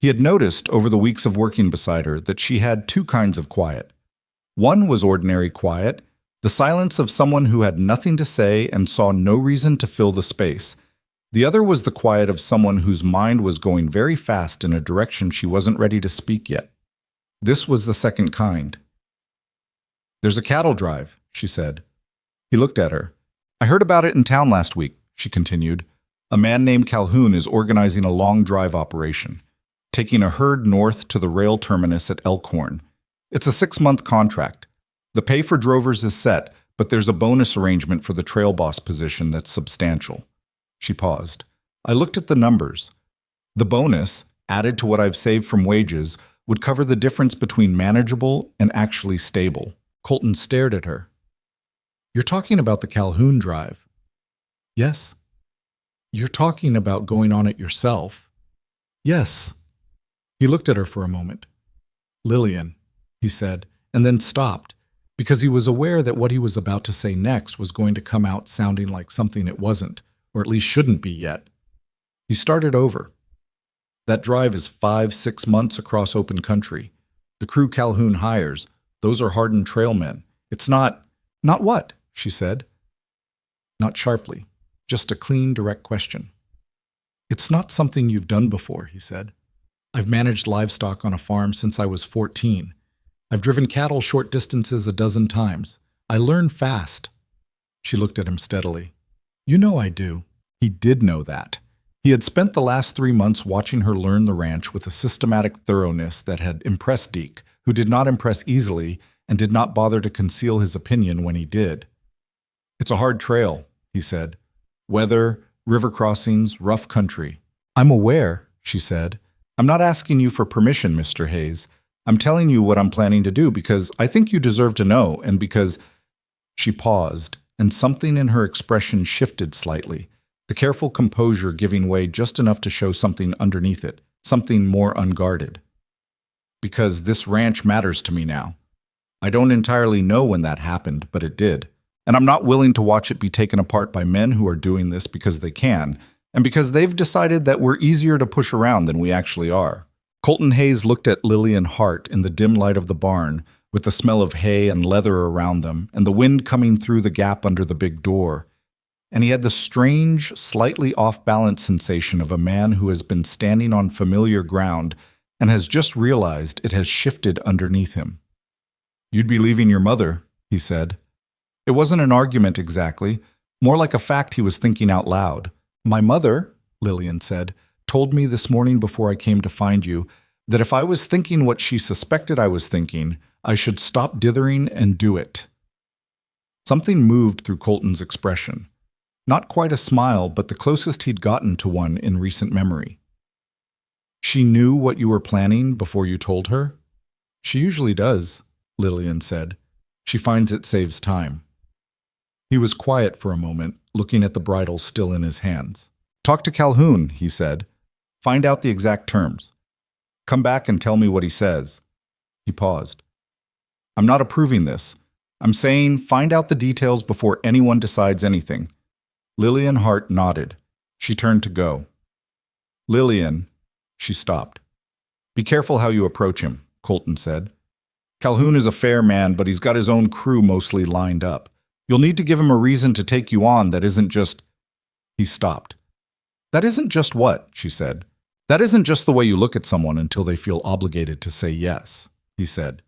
He had noticed over the weeks of working beside her that she had two kinds of quiet. One was ordinary quiet, the silence of someone who had nothing to say and saw no reason to fill the space. The other was the quiet of someone whose mind was going very fast in a direction she wasn't ready to speak yet. This was the second kind. "There's a cattle drive," she said. He looked at her. "I heard about it in town last week," she continued. "A man named Calhoun is organizing a long drive operation, taking a herd north to the rail terminus at Elkhorn. It's a 6-month contract. The pay for drovers is set, but there's a bonus arrangement for the trail boss position that's substantial." She paused. I looked at the numbers. The bonus, added to what I've saved from wages, would cover the difference between manageable and actually stable. Colton stared at her. "You're talking about the Calhoun drive?" "Yes." "You're talking about going on it yourself?" "Yes." He looked at her for a moment. "Lillian," he said, and then stopped, because he was aware that what he was about to say next was going to come out sounding like something it wasn't, or at least shouldn't be yet. He started over. "That drive is 5-6 months across open country. The crew Calhoun hires, those are hardened trailmen. It's not—" "Not what?" she said. Not sharply, just a clean, direct question. "It's not something you've done before," he said. "I've managed livestock on a farm since I was 14. I've driven cattle short distances a dozen times. I learn fast." She looked at him steadily. "You know I do." He did know that. He had spent the last 3 months watching her learn the ranch with a systematic thoroughness that had impressed Deke, who did not impress easily and did not bother to conceal his opinion when he did. "It's a hard trail," he said. "Weather, river crossings, rough country." "I'm aware," she said. "I'm not asking you for permission, Mr. Hayes. I'm telling you what I'm planning to do because I think you deserve to know and because—" She paused, and something in her expression shifted slightly, the careful composure giving way just enough to show something underneath it, something more unguarded. "Because this ranch matters to me now. I don't entirely know when that happened, but it did. And I'm not willing to watch it be taken apart by men who are doing this because they can, and because they've decided that we're easier to push around than we actually are. Colton Hayes looked at Lillian Hart in the dim light of the barn, with the smell of hay and leather around them, and the wind coming through the gap under the big door. And he had the strange, slightly off-balance sensation of a man who has been standing on familiar ground and has just realized it has shifted underneath him. "You'd be leaving your mother," he said. It wasn't an argument exactly, more like a fact he was thinking out loud. "My mother," Lillian said, "told me this morning before I came to find you that if I was thinking what she suspected I was thinking, I should stop dithering and do it." Something moved through Colton's expression. Not quite a smile, but the closest he'd gotten to one in recent memory. "She knew what you were planning before you told her?" "She usually does," Lillian said. "She finds it saves time." He was quiet for a moment, looking at the bridle still in his hands. "Talk to Calhoun," he said. "Find out the exact terms. Come back and tell me what he says." He paused. "I'm not approving this. I'm saying find out the details before anyone decides anything." Lillian Hart nodded. She turned to go. "Lillian," she stopped. "Be careful how you approach him," Colton said. "Calhoun is a fair man, but he's got his own crew mostly lined up. You'll need to give him a reason to take you on that isn't just—" He stopped. "That isn't just what?" she said. "That isn't just the way you look at someone until they feel obligated to say yes," he said.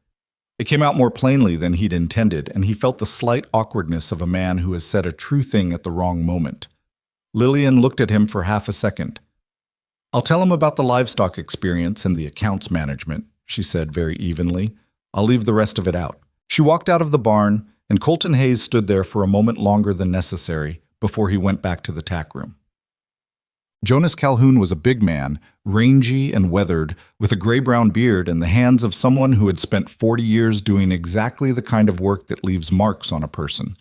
It came out more plainly than he'd intended, and he felt the slight awkwardness of a man who has said a true thing at the wrong moment. Lillian looked at him for half a second. "I'll tell him about the livestock experience and the accounts management," she said very evenly. "I'll leave the rest of it out." She walked out of the barn, and Colton Hayes stood there for a moment longer than necessary before he went back to the tack room. Jonas Calhoun was a big man, rangy and weathered, with a gray-brown beard and the hands of someone who had spent 40 years doing exactly the kind of work that leaves marks on a person.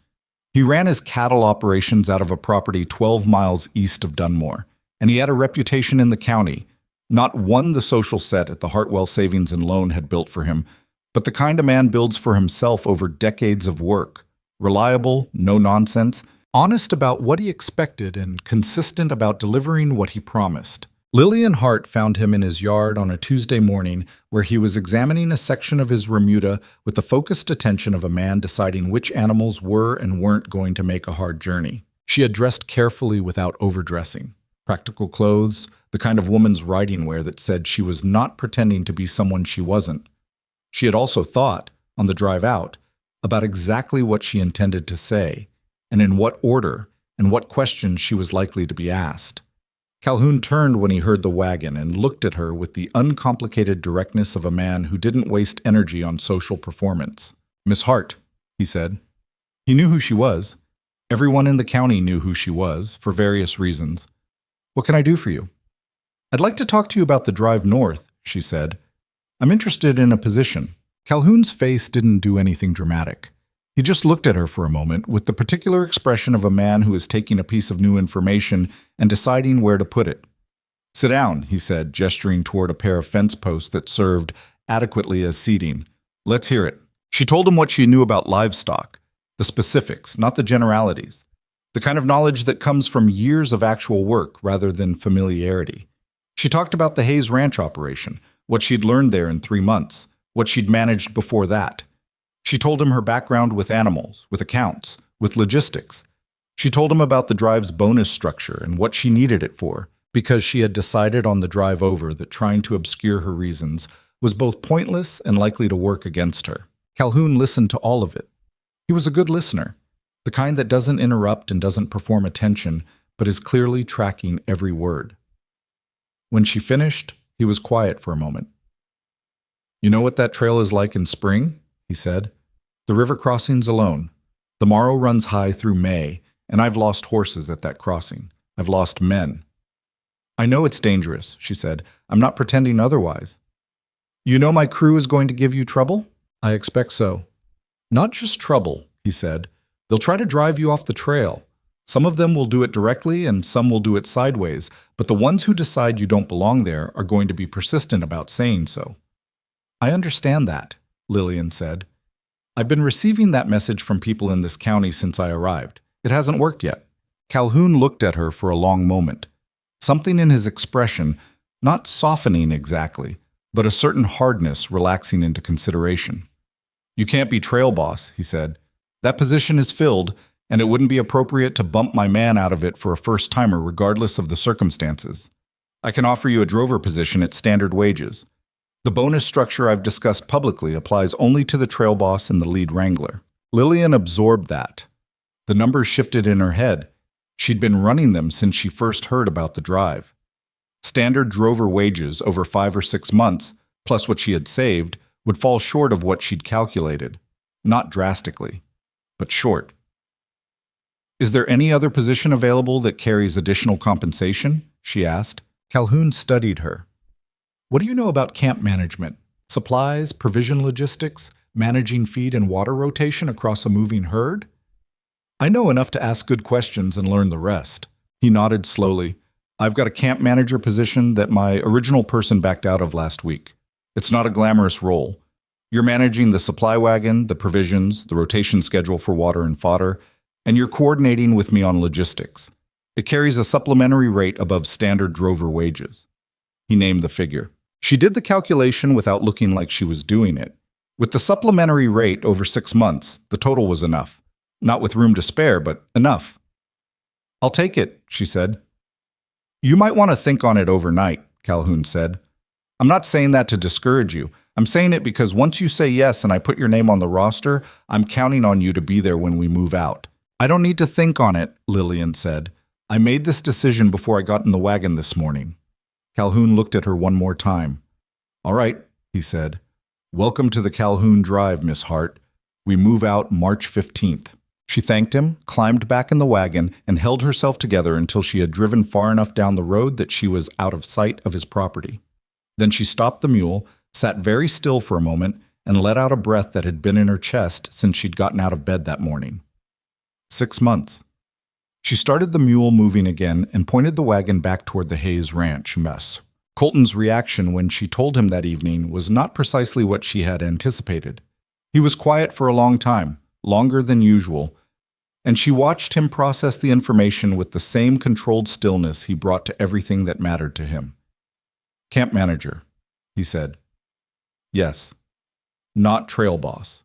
He ran his cattle operations out of a property 12 miles east of Dunmore, and he had a reputation in the county, not one the social set at the Hartwell Savings and Loan had built for him, but the kind a man builds for himself over decades of work. Reliable, no nonsense, honest about what he expected and consistent about delivering what he promised. Lillian Hart found him in his yard on a Tuesday morning where he was examining a section of his remuda with the focused attention of a man deciding which animals were and weren't going to make a hard journey. She had dressed carefully without overdressing. Practical clothes, the kind of woman's riding wear that said she was not pretending to be someone she wasn't. She had also thought, on the drive out, about exactly what she intended to say, and in what order, and what questions she was likely to be asked. Calhoun turned when he heard the wagon and looked at her with the uncomplicated directness of a man who didn't waste energy on social performance. "Miss Hart," he said. He knew who she was. Everyone in the county knew who she was, for various reasons. "What can I do for you?" "I'd like to talk to you about the drive north," she said. "I'm interested in a position." Calhoun's face didn't do anything dramatic. He just looked at her for a moment with the particular expression of a man who is taking a piece of new information and deciding where to put it. "Sit down," he said, gesturing toward a pair of fence posts that served adequately as seating. "Let's hear it." She told him what she knew about livestock, the specifics, not the generalities, the kind of knowledge that comes from years of actual work rather than familiarity. She talked about the Hayes Ranch operation, what she'd learned there in 3 months, what she'd managed before that. She told him her background with animals, with accounts, with logistics. She told him about the drive's bonus structure and what she needed it for, because she had decided on the drive over that trying to obscure her reasons was both pointless and likely to work against her. Calhoun listened to all of it. He was a good listener, the kind that doesn't interrupt and doesn't perform attention, but is clearly tracking every word. When she finished, he was quiet for a moment. "You know what that trail is like in spring?" he said. "The river crossings alone. The Morrow runs high through May, and I've lost horses at that crossing. I've lost men." "I know it's dangerous," she said. "I'm not pretending otherwise." "You know my crew is going to give you trouble?" "I expect so." "Not just trouble," he said. "They'll try to drive you off the trail. Some of them will do it directly and some will do it sideways, but the ones who decide you don't belong there are going to be persistent about saying so." "I understand that," Lillian said. I've been receiving that message from people in this county since I arrived. It hasn't worked yet. Calhoun looked at her for a long moment. Something in his expression, not softening exactly, but a certain hardness relaxing into consideration. You can't be trail boss, he said. That position is filled, and it wouldn't be appropriate to bump my man out of it for a first-timer regardless of the circumstances. I can offer you a drover position at standard wages. The bonus structure I've discussed publicly applies only to the trail boss and the lead wrangler. Lillian absorbed that. The numbers shifted in her head. She'd been running them since she first heard about the drive. Standard drover wages over 5 or 6 months, plus what she had saved, would fall short of what she'd calculated. Not drastically, but short. Is there any other position available that carries additional compensation? She asked. Calhoun studied her. What do you know about camp management? Supplies, provision logistics, managing feed and water rotation across a moving herd? I know enough to ask good questions and learn the rest. He nodded slowly. I've got a camp manager position that my original person backed out of last week. It's not a glamorous role. You're managing the supply wagon, the provisions, the rotation schedule for water and fodder, and you're coordinating with me on logistics. It carries a supplementary rate above standard drover wages. He named the figure. She did the calculation without looking like she was doing it. With the supplementary rate over 6 months, the total was enough. Not with room to spare, but enough. I'll take it, she said. You might want to think on it overnight, Calhoun said. I'm not saying that to discourage you. I'm saying it because once you say yes and I put your name on the roster, I'm counting on you to be there when we move out. I don't need to think on it, Lillian said. I made this decision before I got in the wagon this morning. Calhoun looked at her one more time. All right, he said. Welcome to the Calhoun Drive, Miss Hart. We move out March 15th. She thanked him, climbed back in the wagon, and held herself together until she had driven far enough down the road that she was out of sight of his property. Then she stopped the mule, sat very still for a moment, and let out a breath that had been in her chest since she'd gotten out of bed that morning. 6 months. She started the mule moving again and pointed the wagon back toward the Hayes Ranch mess. Colton's reaction when she told him that evening was not precisely what she had anticipated. He was quiet for a long time, longer than usual, and she watched him process the information with the same controlled stillness he brought to everything that mattered to him. Camp manager, he said. Yes. Not trail boss.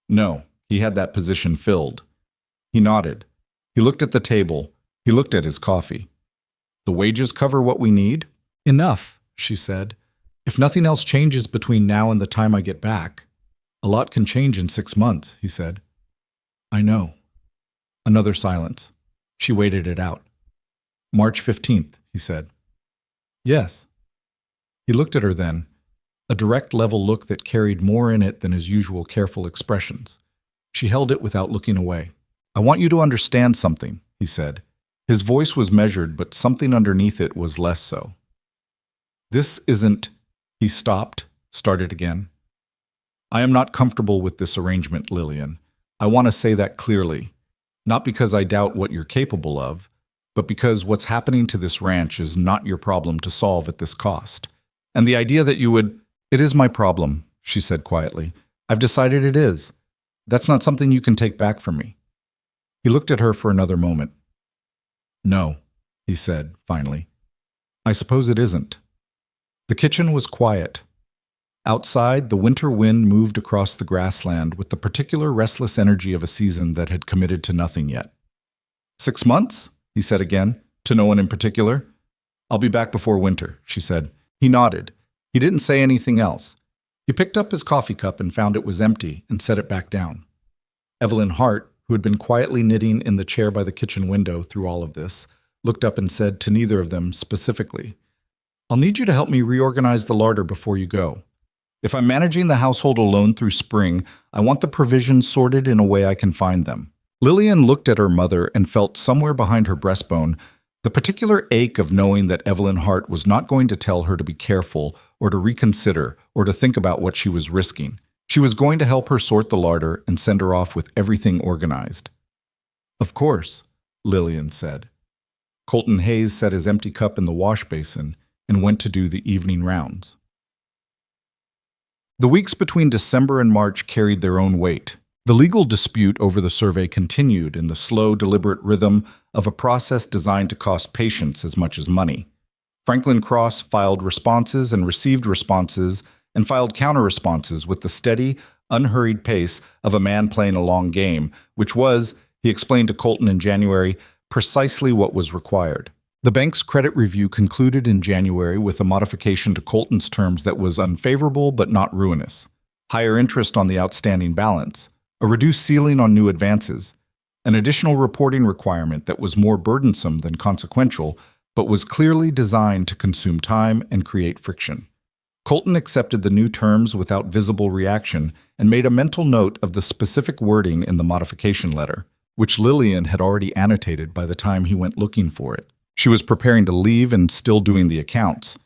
No, he had that position filled. He nodded. He looked at the table. He looked at his coffee. The wages cover what we need? Enough, she said. If nothing else changes between now and the time I get back. A lot can change in 6 months, he said. I know. Another silence. She waited it out. March 15th, he said. Yes. He looked at her then, a direct level look that carried more in it than his usual careful expressions. She held it without looking away. I want you to understand something, he said. His voice was measured, but something underneath it was less so. This isn't... He stopped, started again. I am not comfortable with this arrangement, Lillian. I want to say that clearly. Not because I doubt what you're capable of, but because what's happening to this ranch is not your problem to solve at this cost. And the idea that you would... It is my problem, she said quietly. I've decided it is. That's not something you can take back from me. He looked at her for another moment. No, he said, finally. I suppose it isn't. The kitchen was quiet. Outside, the winter wind moved across the grassland with the particular restless energy of a season that had committed to nothing yet. 6 months? He said again, to no one in particular. I'll be back before winter, she said. He nodded. He didn't say anything else. He picked up his coffee cup and found it was empty and set it back down. Evelyn Hart, who had been quietly knitting in the chair by the kitchen window through all of this, looked up and said to neither of them specifically, I'll need you to help me reorganize the larder before you go. If I'm managing the household alone through spring, I want the provisions sorted in a way I can find them. Lillian looked at her mother and felt somewhere behind her breastbone the particular ache of knowing that Evelyn Hart was not going to tell her to be careful or to reconsider or to think about what she was risking. She was going to help her sort the larder and send her off with everything organized. Of course, Lillian said. Colton Hayes set his empty cup in the wash basin and went to do the evening rounds. The weeks between December and March carried their own weight. The legal dispute over the survey continued in the slow, deliberate rhythm of a process designed to cost patience as much as money. Franklin Cross filed responses and received responses and filed counter-responses with the steady, unhurried pace of a man playing a long game, which was, he explained to Colton in January, precisely what was required. The bank's credit review concluded in January with a modification to Colton's terms that was unfavorable but not ruinous. Higher interest on the outstanding balance, a reduced ceiling on new advances, an additional reporting requirement that was more burdensome than consequential, but was clearly designed to consume time and create friction. Colton accepted the new terms without visible reaction and made a mental note of the specific wording in the modification letter, which Lillian had already annotated by the time he went looking for it. She was preparing to leave and still doing the accounts.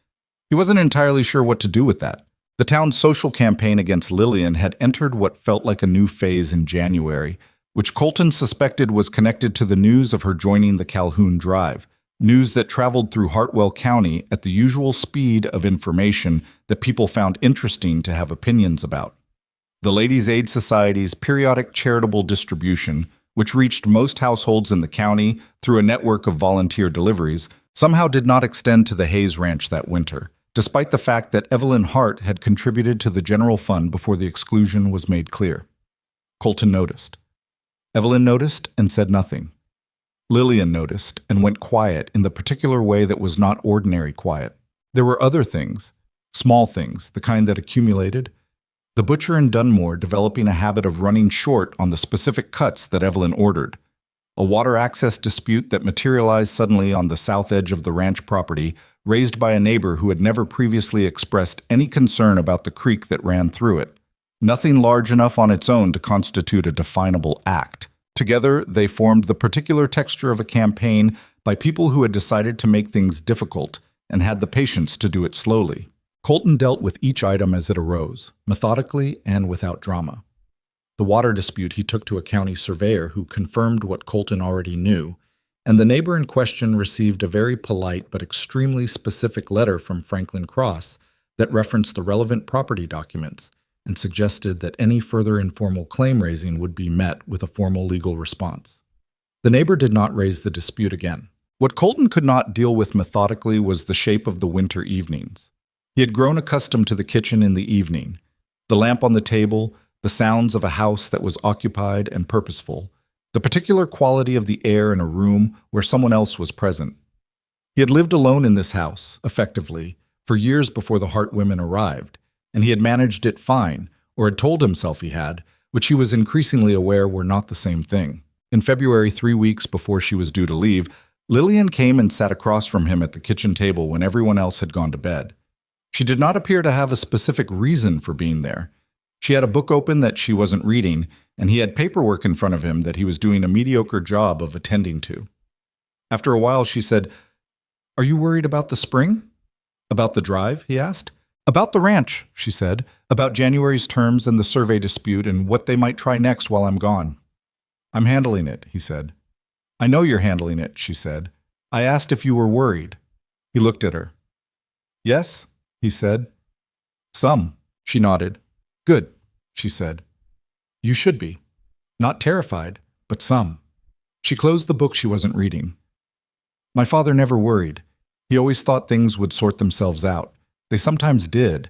He wasn't entirely sure what to do with that. The town's social campaign against Lillian had entered what felt like a new phase in January, which Colton suspected was connected to the news of her joining the Calhoun Drive, news that traveled through Hartwell County at the usual speed of information that people found interesting to have opinions about. The Ladies' Aid Society's periodic charitable distribution, which reached most households in the county through a network of volunteer deliveries, somehow did not extend to the Hayes Ranch that winter, despite the fact that Evelyn Hart had contributed to the general fund before the exclusion was made clear. Colton noticed. Evelyn noticed and said nothing. Lillian noticed and went quiet in the particular way that was not ordinary quiet. There were other things, small things, the kind that accumulated. The butcher in Dunmore developing a habit of running short on the specific cuts that Evelyn ordered. A water access dispute that materialized suddenly on the south edge of the ranch property, raised by a neighbor who had never previously expressed any concern about the creek that ran through it. Nothing large enough on its own to constitute a definable act. Together, they formed the particular texture of a campaign by people who had decided to make things difficult and had the patience to do it slowly. Colton dealt with each item as it arose, methodically and without drama. The water dispute he took to a county surveyor who confirmed what Colton already knew, and the neighbor in question received a very polite but extremely specific letter from Franklin Cross that referenced the relevant property documents and suggested that any further informal claim raising would be met with a formal legal response. The neighbor did not raise the dispute again. What Colton could not deal with methodically was the shape of the winter evenings. He had grown accustomed to the kitchen in the evening, the lamp on the table, the sounds of a house that was occupied and purposeful, the particular quality of the air in a room where someone else was present. He had lived alone in this house, effectively, for years before the Hart women arrived, and he had managed it fine, or had told himself he had, which he was increasingly aware were not the same thing. In February, 3 weeks before she was due to leave, Lillian came and sat across from him at the kitchen table when everyone else had gone to bed. She did not appear to have a specific reason for being there. She had a book open that she wasn't reading, and he had paperwork in front of him that he was doing a mediocre job of attending to. After a while, she said, "Are you worried about the spring?" "About the drive?" he asked. "About the ranch," she said, "about January's terms and the survey dispute and what they might try next while I'm gone." "I'm handling it," he said. "I know you're handling it," she said. "I asked if you were worried." He looked at her. "Yes," he said. "Some," she nodded. "Good," she said. "You should be. Not terrified, but some." She closed the book she wasn't reading. "My father never worried. He always thought things would sort themselves out. They sometimes did.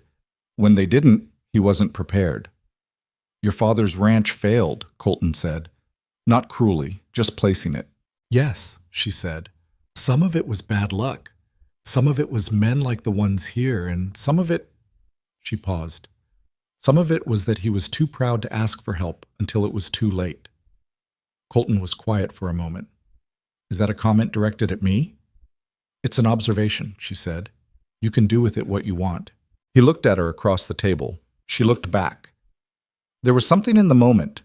When they didn't, he wasn't prepared." "Your father's ranch failed," Colton said. "Not cruelly, just placing it." "Yes," she said. "Some of it was bad luck. Some of it was men like the ones here, and some of it—" She paused. "Some of it was that he was too proud to ask for help until it was too late." Colton was quiet for a moment. "Is that a comment directed at me?" "It's an observation," she said. "You can do with it what you want." He looked at her across the table. She looked back. There was something in the moment,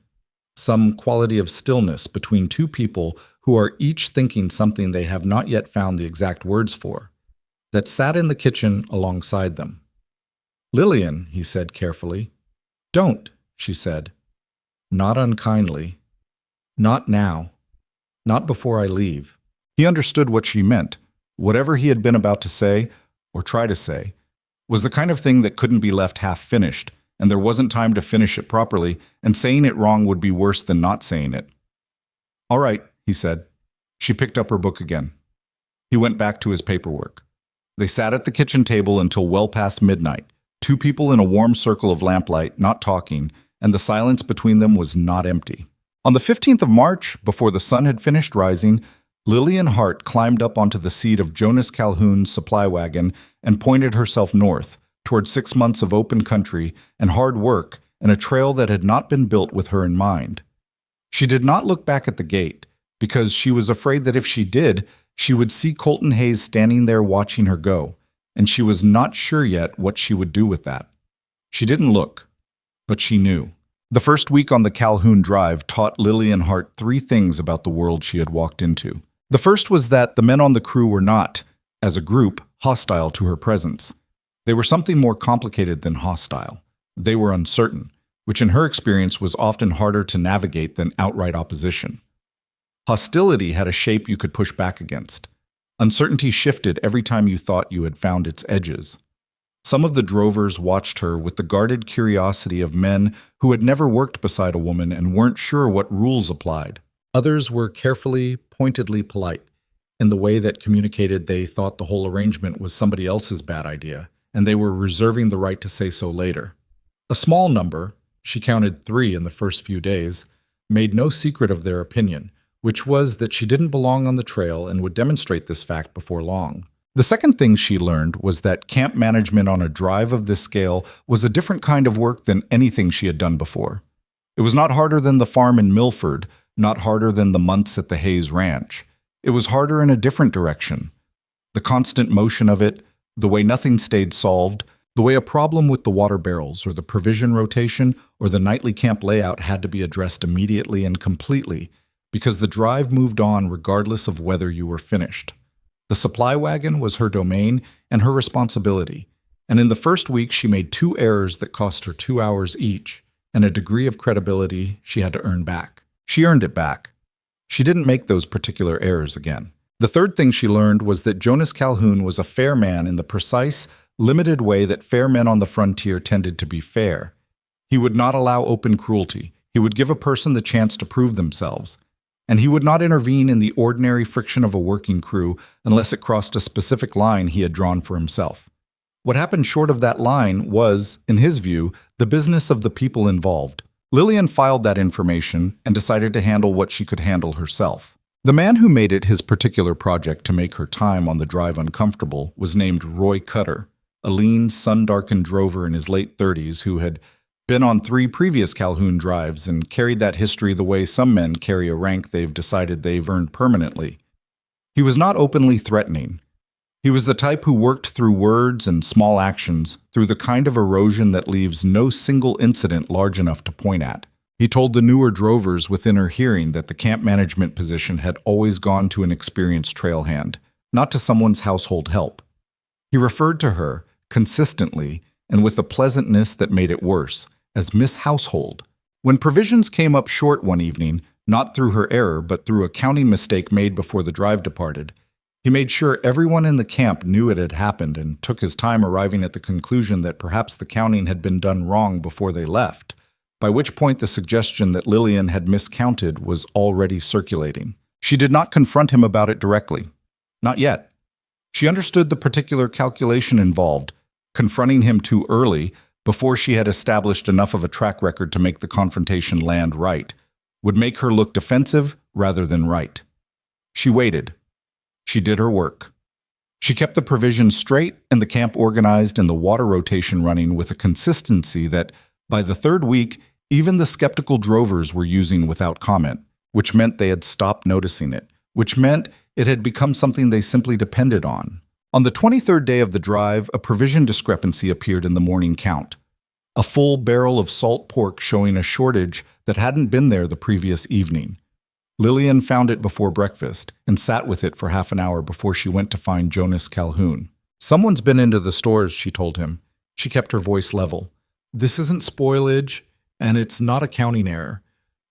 some quality of stillness between two people who are each thinking something they have not yet found the exact words for, that sat in the kitchen alongside them. "Lillian," he said carefully. "Don't," she said. "Not unkindly. Not now. Not before I leave." He understood what she meant. Whatever he had been about to say, or try to say, was the kind of thing that couldn't be left half-finished, and there wasn't time to finish it properly, and saying it wrong would be worse than not saying it. "All right," he said. She picked up her book again. He went back to his paperwork. They sat at the kitchen table until well past midnight, two people in a warm circle of lamplight, not talking, and the silence between them was not empty. On the 15th of March, before the sun had finished rising, Lillian Hart climbed up onto the seat of Jonas Calhoun's supply wagon and pointed herself north, toward 6 months of open country and hard work and a trail that had not been built with her in mind. She did not look back at the gate, because she was afraid that if she did, she would see Colton Hayes standing there watching her go, and she was not sure yet what she would do with that. She didn't look, but she knew. The first week on the Calhoun Drive taught Lillian Hart 3 things about the world she had walked into. The first was that the men on the crew were not, as a group, hostile to her presence. They were something more complicated than hostile. They were uncertain, which in her experience was often harder to navigate than outright opposition. Hostility had a shape you could push back against. Uncertainty shifted every time you thought you had found its edges. Some of the drovers watched her with the guarded curiosity of men who had never worked beside a woman and weren't sure what rules applied. Others were carefully, pointedly polite, in the way that communicated they thought the whole arrangement was somebody else's bad idea, and they were reserving the right to say so later. A small number, she counted 3 in the first few days, made no secret of their opinion, which was that she didn't belong on the trail and would demonstrate this fact before long. The second thing she learned was that camp management on a drive of this scale was a different kind of work than anything she had done before. It was not harder than the farm in Milford, not harder than the months at the Hayes Ranch. It was harder in a different direction. The constant motion of it, the way nothing stayed solved, the way a problem with the water barrels or the provision rotation or the nightly camp layout had to be addressed immediately and completely, because the drive moved on regardless of whether you were finished. The supply wagon was her domain and her responsibility, and in the first week she made 2 errors that cost her 2 hours each, and a degree of credibility she had to earn back. She earned it back. She didn't make those particular errors again. The third thing she learned was that Jonas Calhoun was a fair man in the precise, limited way that fair men on the frontier tended to be fair. He would not allow open cruelty. He would give a person the chance to prove themselves. And he would not intervene in the ordinary friction of a working crew unless it crossed a specific line he had drawn for himself. What happened short of that line was, in his view, the business of the people involved. Lillian filed that information and decided to handle what she could handle herself. The man who made it his particular project to make her time on the drive uncomfortable was named Roy Cutter, a lean, sun-darkened drover in his late 30s who had been on 3 previous Calhoun drives and carried that history the way some men carry a rank they've decided they've earned permanently. He was not openly threatening. He was the type who worked through words and small actions, through the kind of erosion that leaves no single incident large enough to point at. He told the newer drovers within her hearing that the camp management position had always gone to an experienced trail hand, not to someone's household help. He referred to her, consistently, and with a pleasantness that made it worse, as Miss Household. When provisions came up short one evening, not through her error but through a counting mistake made before the drive departed, he made sure everyone in the camp knew it had happened and took his time arriving at the conclusion that perhaps the counting had been done wrong before they left, by which point the suggestion that Lillian had miscounted was already circulating. She did not confront him about it directly. Not yet. She understood the particular calculation involved. Confronting him too early, before she had established enough of a track record to make the confrontation land right, would make her look defensive rather than right. She waited. She did her work. She kept the provisions straight and the camp organized and the water rotation running with a consistency that, by the 3rd week, even the skeptical drovers were using without comment, which meant they had stopped noticing it, which meant it had become something they simply depended on. On the 23rd day of the drive, a provision discrepancy appeared in the morning count. A full barrel of salt pork showing a shortage that hadn't been there the previous evening. Lillian found it before breakfast and sat with it for half an hour before she went to find Jonas Calhoun. "Someone's been into the stores," she told him. She kept her voice level. "This isn't spoilage, and it's not a counting error.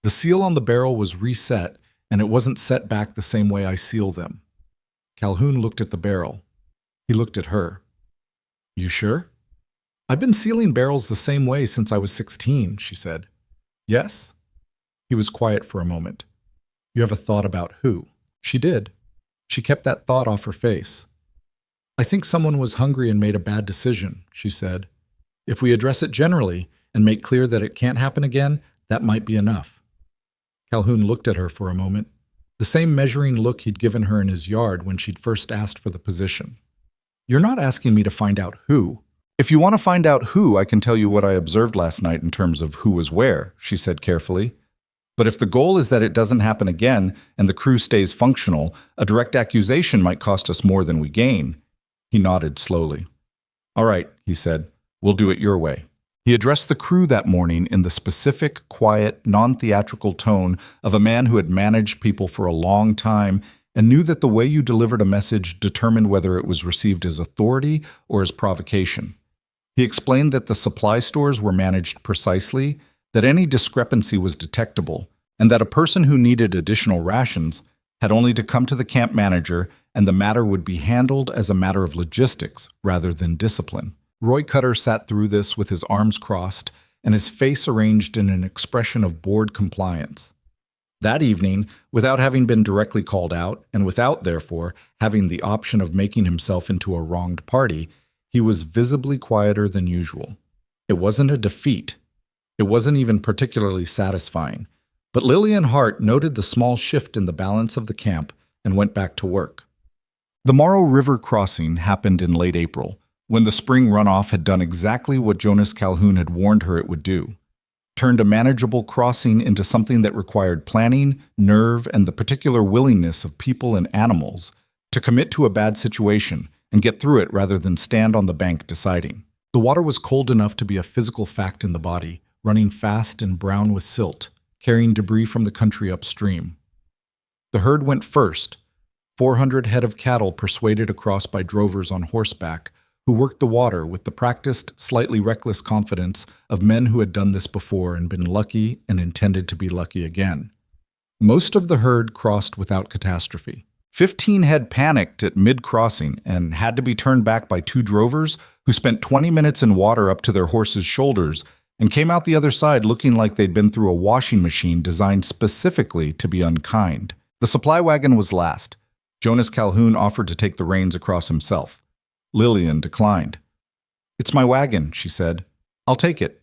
The seal on the barrel was reset, and it wasn't set back the same way I seal them." Calhoun looked at the barrel. He looked at her. "You sure?" I've been sealing barrels the same way since I was 16, she said. Yes? He was quiet for a moment. You have a thought about who? She did. She kept that thought off her face. I think someone was hungry and made a bad decision, she said. If we address it generally and make clear that it can't happen again, that might be enough. Calhoun looked at her for a moment, the same measuring look he'd given her in his yard when she'd first asked for the position. You're not asking me to find out who. If you want to find out who, I can tell you what I observed last night in terms of who was where, she said carefully. But if the goal is that it doesn't happen again and the crew stays functional, a direct accusation might cost us more than we gain. He nodded slowly. All right, he said, we'll do it your way. He addressed the crew that morning in the specific, quiet, non-theatrical tone of a man who had managed people for a long time and knew that the way you delivered a message determined whether it was received as authority or as provocation. He explained that the supply stores were managed precisely, that any discrepancy was detectable, and that a person who needed additional rations had only to come to the camp manager and the matter would be handled as a matter of logistics rather than discipline. Roy Cutter sat through this with his arms crossed and his face arranged in an expression of bored compliance. That evening, without having been directly called out, and without, therefore, having the option of making himself into a wronged party, he was visibly quieter than usual. It wasn't a defeat. It wasn't even particularly satisfying. But Lillian Hart noted the small shift in the balance of the camp and went back to work. The Morrow River crossing happened in late April, when the spring runoff had done exactly what Jonas Calhoun had warned her it would do. Turned a manageable crossing into something that required planning, nerve, and the particular willingness of people and animals to commit to a bad situation and get through it rather than stand on the bank deciding. The water was cold enough to be a physical fact in the body, running fast and brown with silt, carrying debris from the country upstream. The herd went first, 400 head of cattle persuaded across by drovers on horseback, who worked the water with the practiced, slightly reckless confidence of men who had done this before and been lucky and intended to be lucky again. Most of the herd crossed without catastrophe. 15 head panicked at mid-crossing and had to be turned back by 2 drovers who spent 20 minutes in water up to their horses' shoulders and came out the other side looking like they'd been through a washing machine designed specifically to be unkind. The supply wagon was last. Jonas Calhoun offered to take the reins across himself. Lillian declined. It's my wagon, she said. I'll take it.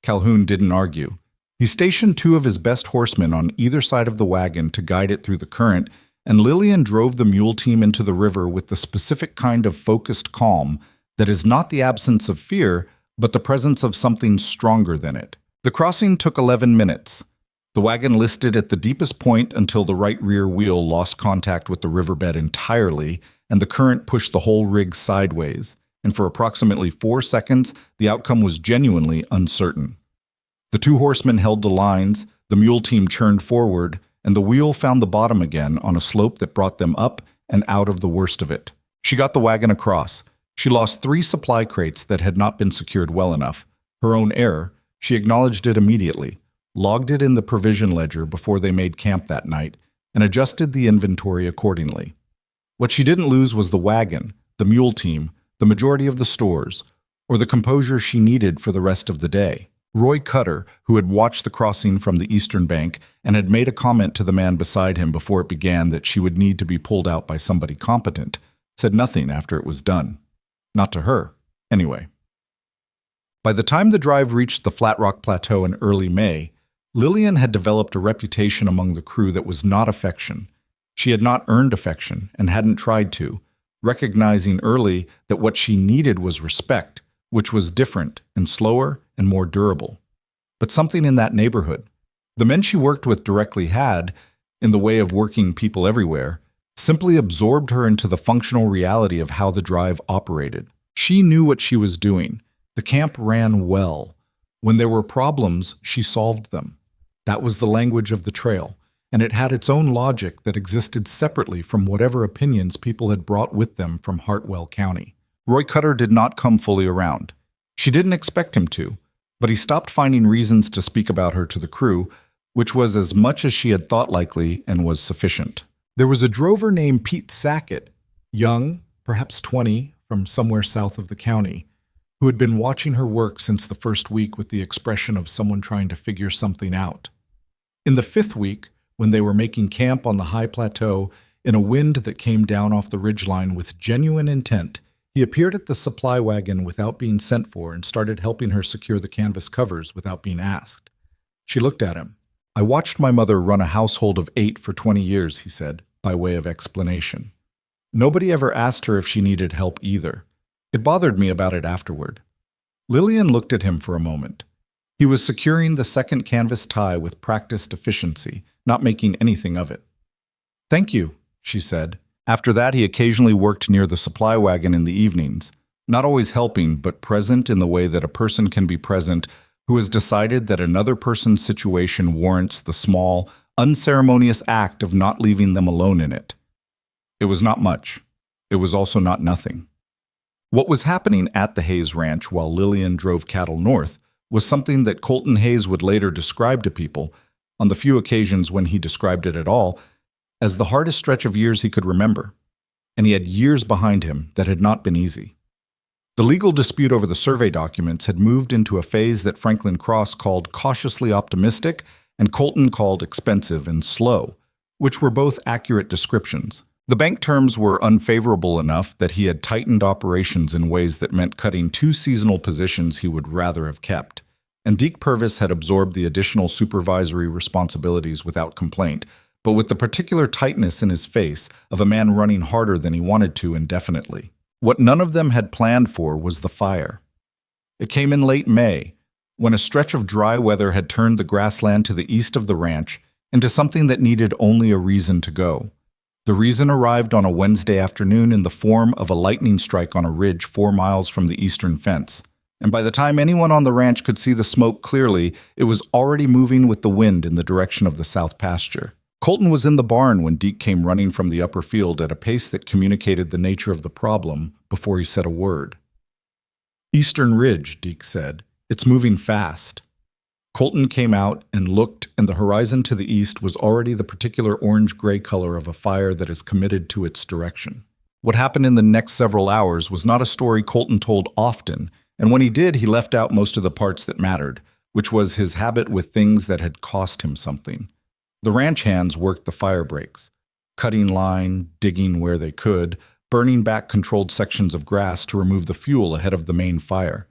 Calhoun didn't argue. He stationed 2 of his best horsemen on either side of the wagon to guide it through the current, and Lillian drove the mule team into the river with the specific kind of focused calm that is not the absence of fear, but the presence of something stronger than it. The crossing took 11 minutes. The wagon listed at the deepest point until the right rear wheel lost contact with the riverbed entirely, and the current pushed the whole rig sideways, and for approximately 4 seconds, the outcome was genuinely uncertain. The 2 horsemen held the lines, the mule team churned forward, and the wheel found the bottom again on a slope that brought them up and out of the worst of it. She got the wagon across. She lost 3 supply crates that had not been secured well enough. Her own error, she acknowledged it immediately, logged it in the provision ledger before they made camp that night, and adjusted the inventory accordingly. What she didn't lose was the wagon, the mule team, the majority of the stores, or the composure she needed for the rest of the day. Roy Cutter, who had watched the crossing from the eastern bank and had made a comment to the man beside him before it began that she would need to be pulled out by somebody competent, said nothing after it was done. Not to her, anyway. By the time the drive reached the Flat Rock Plateau in early May, Lillian had developed a reputation among the crew that was not affection. She had not earned affection and hadn't tried to, recognizing early that what she needed was respect, which was different and slower and more durable. But something in that neighborhood, the men she worked with directly had, in the way of working people everywhere, simply absorbed her into the functional reality of how the drive operated. She knew what she was doing. The camp ran well. When there were problems, she solved them. That was the language of the trail, and it had its own logic that existed separately from whatever opinions people had brought with them from Hartwell County. Roy Cutter did not come fully around. She didn't expect him to, but he stopped finding reasons to speak about her to the crew, which was as much as she had thought likely and was sufficient. There was a drover named Pete Sackett, young, perhaps 20, from somewhere south of the county, who had been watching her work since the first week with the expression of someone trying to figure something out. In the fifth week, when they were making camp on the high plateau, in a wind that came down off the ridgeline with genuine intent, he appeared at the supply wagon without being sent for and started helping her secure the canvas covers without being asked. She looked at him. "I watched my mother run a household of 8 for 20 years, he said, by way of explanation. Nobody ever asked her if she needed help either. It bothered me about it afterward. Lillian looked at him for a moment. He was securing the second canvas tie with practiced efficiency, not making anything of it. "Thank you," she said. After that, he occasionally worked near the supply wagon in the evenings, not always helping, but present in the way that a person can be present who has decided that another person's situation warrants the small, unceremonious act of not leaving them alone in it. It was not much. It was also not nothing. What was happening at the Hayes Ranch while Lillian drove cattle north was something that Colton Hayes would later describe to people, on the few occasions when he described it at all, as the hardest stretch of years he could remember. And he had years behind him that had not been easy. The legal dispute over the survey documents had moved into a phase that Franklin Cross called cautiously optimistic and Colton called expensive and slow, which were both accurate descriptions. The bank terms were unfavorable enough that he had tightened operations in ways that meant cutting 2 seasonal positions he would rather have kept. And Deke Purvis had absorbed the additional supervisory responsibilities without complaint, but with the particular tightness in his face of a man running harder than he wanted to indefinitely. What none of them had planned for was the fire. It came in late May, when a stretch of dry weather had turned the grassland to the east of the ranch into something that needed only a reason to go. The reason arrived on a Wednesday afternoon in the form of a lightning strike on a ridge 4 miles from the eastern fence. And by the time anyone on the ranch could see the smoke clearly, it was already moving with the wind in the direction of the south pasture. Colton was in the barn when Deke came running from the upper field at a pace that communicated the nature of the problem before he said a word. "Eastern Ridge," Deke said. "It's moving fast." Colton came out and looked, and the horizon to the east was already the particular orange-gray color of a fire that is committed to its direction. What happened in the next several hours was not a story Colton told often, and when he did, he left out most of the parts that mattered, which was his habit with things that had cost him something. The ranch hands worked the fire breaks, cutting line, digging where they could, burning back controlled sections of grass to remove the fuel ahead of the main fire,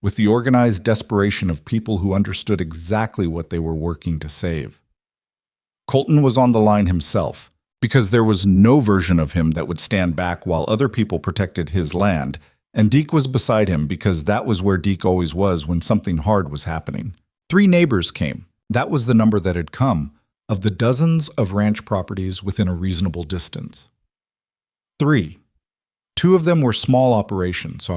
with the organized desperation of people who understood exactly what they were working to save. Colton was on the line himself, because there was no version of him that would stand back while other people protected his land, and Deke was beside him because that was where Deke always was when something hard was happening. 3 neighbors came. That was the number that had come, of the dozens of ranch properties within a reasonable distance. 3. 2 of them were small operations,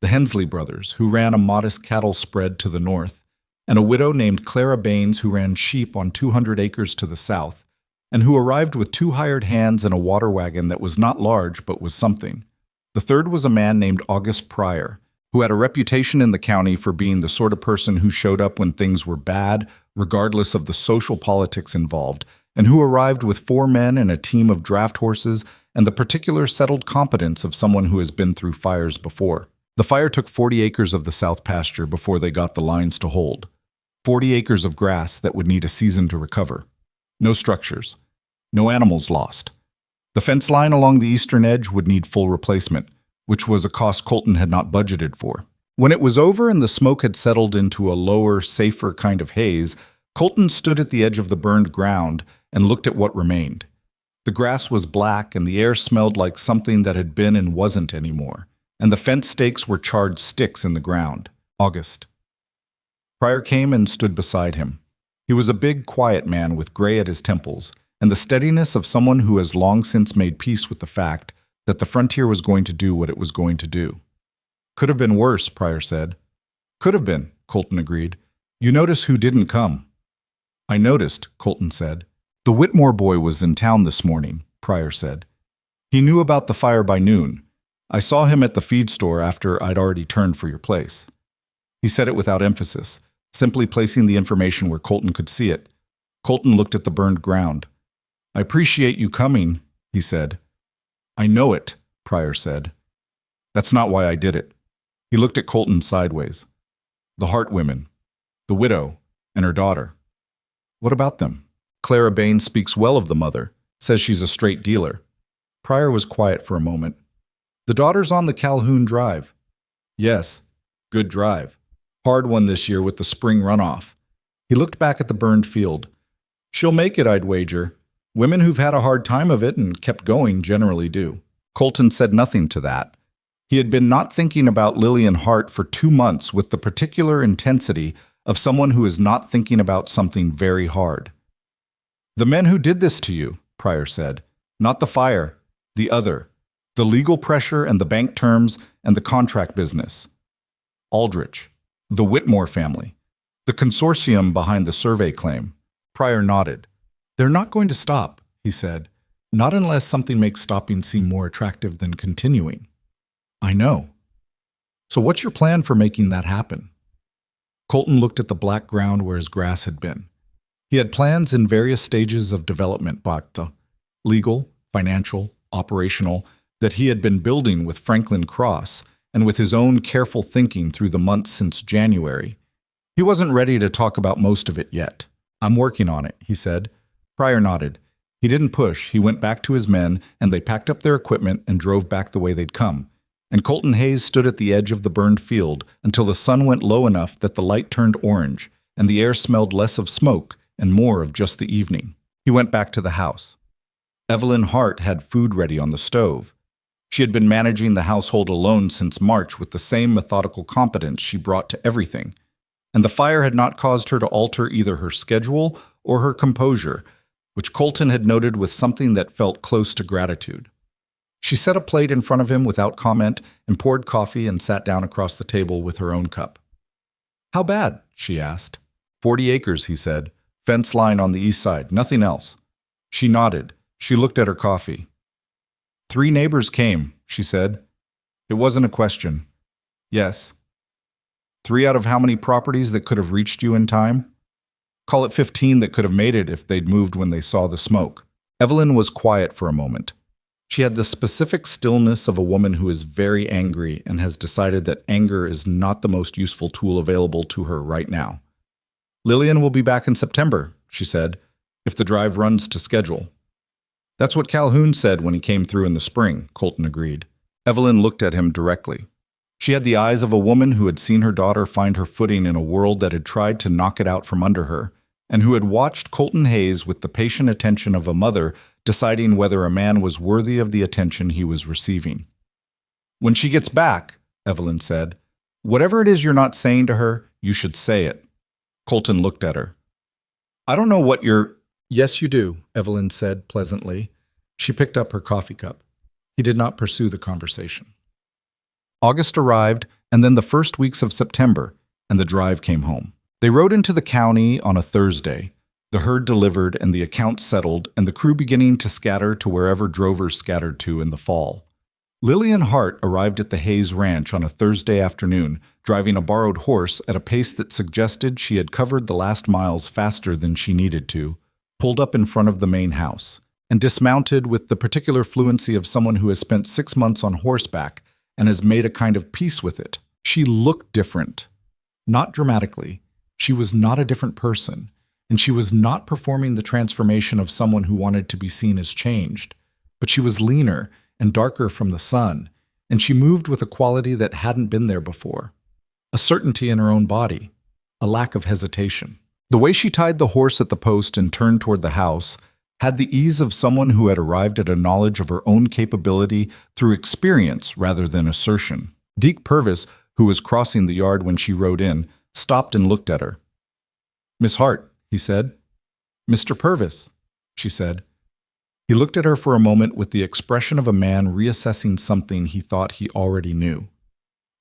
the Hensley brothers, who ran a modest cattle spread to the north, and a widow named Clara Baines who ran sheep on 200 acres to the south, and who arrived with 2 hired hands and a water wagon that was not large but was something. The third was a man named August Pryor, who had a reputation in the county for being the sort of person who showed up when things were bad, regardless of the social politics involved, and who arrived with 4 men and a team of draft horses and the particular settled competence of someone who has been through fires before. The fire took 40 acres of the south pasture before they got the lines to hold. 40 acres of grass that would need a season to recover. No structures. No animals lost. The fence line along the eastern edge would need full replacement, which was a cost Colton had not budgeted for. When it was over and the smoke had settled into a lower, safer kind of haze, Colton stood at the edge of the burned ground and looked at what remained. The grass was black and the air smelled like something that had been and wasn't anymore, and the fence stakes were charred sticks in the ground. August. Pryor came and stood beside him. He was a big, quiet man with gray at his temples, and the steadiness of someone who has long since made peace with the fact that the frontier was going to do what it was going to do. "Could have been worse," Pryor said. "Could have been," Colton agreed. "You notice who didn't come?" "I noticed," Colton said. "The Whitmore boy was in town this morning," Pryor said. "He knew about the fire by noon. I saw him at the feed store after I'd already turned for your place." He said it without emphasis, simply placing the information where Colton could see it. Colton looked at the burned ground. "I appreciate you coming," he said. "I know it," Pryor said. "That's not why I did it." He looked at Colton sideways. The Hart women, the widow, and her daughter. What about them? Clara Bain speaks well of the mother, says she's a straight dealer. Pryor was quiet for a moment. The daughter's on the Calhoun Drive. Yes, good drive. Hard one this year with the spring runoff. He looked back at the burned field. She'll make it, I'd wager. Women who've had a hard time of it and kept going generally do. Colton said nothing to that. He had been not thinking about Lillian Hart for 2 months with the particular intensity of someone who is not thinking about something very hard. The men who did this to you, Pryor said. Not the fire, the other. The legal pressure and the bank terms and the contract business. Aldrich. The Whitmore family. The consortium behind the survey claim. Pryor nodded. They're not going to stop, he said. Not unless something makes stopping seem more attractive than continuing. I know. So what's your plan for making that happen? Colton looked at the black ground where his grass had been. He had plans in various stages of development, legal, financial, operational, that he had been building with Franklin Cross and with his own careful thinking through the months since January. He wasn't ready to talk about most of it yet. I'm working on it, he said. Pryor nodded. He didn't push. He went back to his men, and they packed up their equipment and drove back the way they'd come. And Colton Hayes stood at the edge of the burned field until the sun went low enough that the light turned orange, and the air smelled less of smoke and more of just the evening. He went back to the house. Evelyn Hart had food ready on the stove. She had been managing the household alone since March with the same methodical competence she brought to everything, and the fire had not caused her to alter either her schedule or her composure, which Colton had noted with something that felt close to gratitude. She set a plate in front of him without comment and poured coffee and sat down across the table with her own cup. How bad? She asked. 40 acres, he said. Fence line on the east side, nothing else. She nodded. She looked at her coffee. 3 neighbors came, she said. It wasn't a question. Yes. 3 out of how many properties that could have reached you in time? Call it 15 that could have made it if they'd moved when they saw the smoke. Evelyn was quiet for a moment. She had the specific stillness of a woman who is very angry and has decided that anger is not the most useful tool available to her right now. Lillian will be back in September, she said, if the drive runs to schedule. That's what Calhoun said when he came through in the spring, Colton agreed. Evelyn looked at him directly. She had the eyes of a woman who had seen her daughter find her footing in a world that had tried to knock it out from under her, and who had watched Colton Hayes with the patient attention of a mother deciding whether a man was worthy of the attention he was receiving. When she gets back, Evelyn said, whatever it is you're not saying to her, you should say it. Colton looked at her. I don't know what you're... Yes, you do, Evelyn said pleasantly. She picked up her coffee cup. He did not pursue the conversation. August arrived, and then the first weeks of September, and the drive came home. They rode into the county on a Thursday, the herd delivered and the accounts settled, and the crew beginning to scatter to wherever drovers scattered to in the fall. Lillian Hart arrived at the Hayes Ranch on a Thursday afternoon, driving a borrowed horse at a pace that suggested she had covered the last miles faster than she needed to, pulled up in front of the main house, and dismounted with the particular fluency of someone who has spent 6 months on horseback and has made a kind of peace with it. She looked different. Not dramatically. She was not a different person, and she was not performing the transformation of someone who wanted to be seen as changed, but she was leaner and darker from the sun, and she moved with a quality that hadn't been there before. A certainty in her own body, a lack of hesitation. The way she tied the horse at the post and turned toward the house had the ease of someone who had arrived at a knowledge of her own capability through experience rather than assertion. Deke Purvis, who was crossing the yard when she rode in, stopped and looked at her. Miss Hart, he said. Mr. Purvis, she said. He looked at her for a moment with the expression of a man reassessing something he thought he already knew.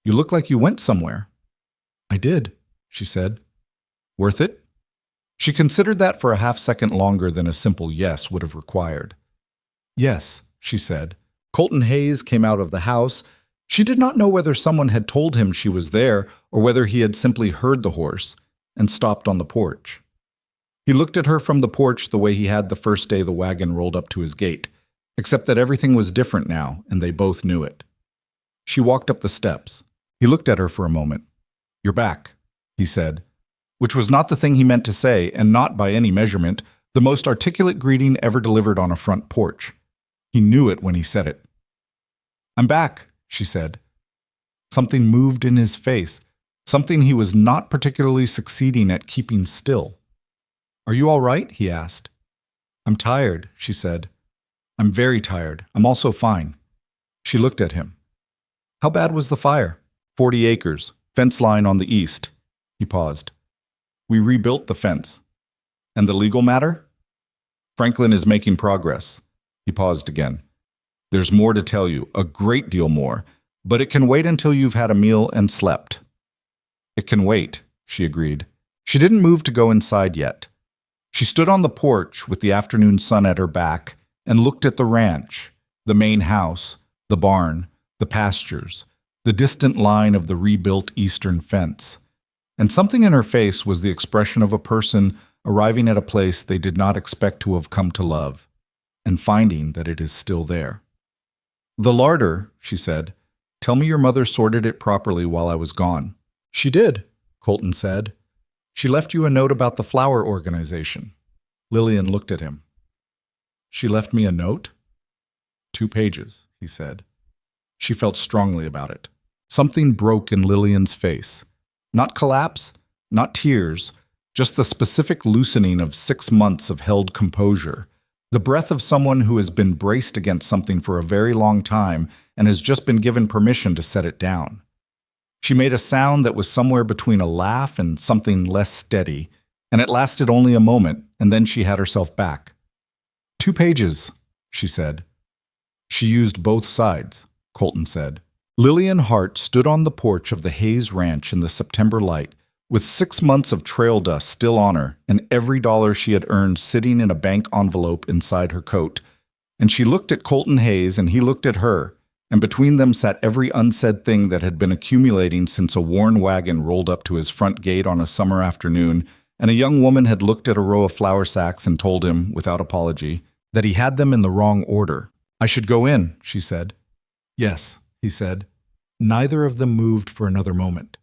You look like you went somewhere. I did, she said. Worth it? She considered that for a half-second longer than a simple yes would have required. Yes, she said. Colton Hayes came out of the house. She did not know whether someone had told him she was there or whether he had simply heard the horse, and stopped on the porch. He looked at her from the porch the way he had the first day the wagon rolled up to his gate, except that everything was different now, and they both knew it. She walked up the steps. He looked at her for a moment. "You're back," he said, which was not the thing he meant to say, and not by any measurement, the most articulate greeting ever delivered on a front porch. He knew it when he said it. "I'm back," she said. Something moved in his face, something he was not particularly succeeding at keeping still. "Are you all right?" he asked. "I'm tired," she said. "I'm very tired. I'm also fine." She looked at him. "How bad was the fire?" 40 acres, fence line on the east. He paused. "We rebuilt the fence." "And the legal matter?" "Franklin is making progress." He paused again. "There's more to tell you, a great deal more, but it can wait until you've had a meal and slept." "It can wait," she agreed. She didn't move to go inside yet. She stood on the porch with the afternoon sun at her back and looked at the ranch, the main house, the barn, the pastures, the distant line of the rebuilt eastern fence. And something in her face was the expression of a person arriving at a place they did not expect to have come to love, and finding that it is still there. "The larder," she said. "Tell me your mother sorted it properly while I was gone." "She did," Colton said. "She left you a note about the flower organization." Lillian looked at him. "She left me a note?" 2 pages, he said. She felt strongly about it. Something broke in Lillian's face. Not collapse, not tears, just the specific loosening of 6 months of held composure. The breath of someone who has been braced against something for a very long time and has just been given permission to set it down. She made a sound that was somewhere between a laugh and something less steady, and it lasted only a moment, and then she had herself back. 2 pages, she said. She used both sides, Colton said. Lillian Hart stood on the porch of the Hayes Ranch in the September light, with 6 months of trail dust still on her and every dollar she had earned sitting in a bank envelope inside her coat. And she looked at Colton Hayes and he looked at her, and between them sat every unsaid thing that had been accumulating since a worn wagon rolled up to his front gate on a summer afternoon, and a young woman had looked at a row of flour sacks and told him, without apology, that he had them in the wrong order. "I should go in," she said. "Yes," he said. Neither of them moved for another moment.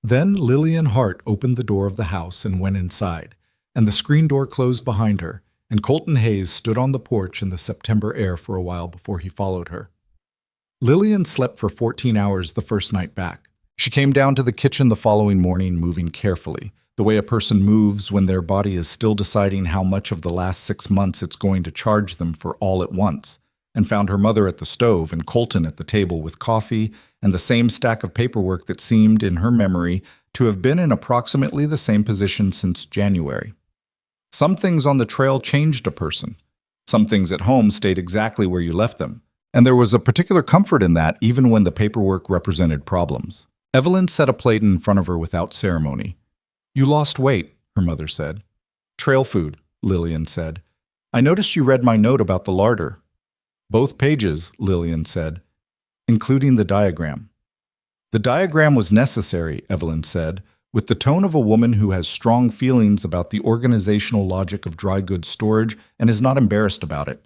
Then Lillian Hart opened the door of the house and went inside, and the screen door closed behind her, and Colton Hayes stood on the porch in the September air for a while before he followed her. Lillian slept for 14 hours the first night back. She came down to the kitchen the following morning moving carefully, the way a person moves when their body is still deciding how much of the last 6 months it's going to charge them for all at once, and found her mother at the stove and Colton at the table with coffee and the same stack of paperwork that seemed, in her memory, to have been in approximately the same position since January. Some things on the trail changed a person. Some things at home stayed exactly where you left them. And there was a particular comfort in that, even when the paperwork represented problems. Evelyn set a plate in front of her without ceremony. "You lost weight," her mother said. "Trail food," Lillian said. "I noticed you read my note about the larder." "Both pages," Lillian said, "including the diagram." "The diagram was necessary," Evelyn said, with the tone of a woman who has strong feelings about the organizational logic of dry goods storage and is not embarrassed about it.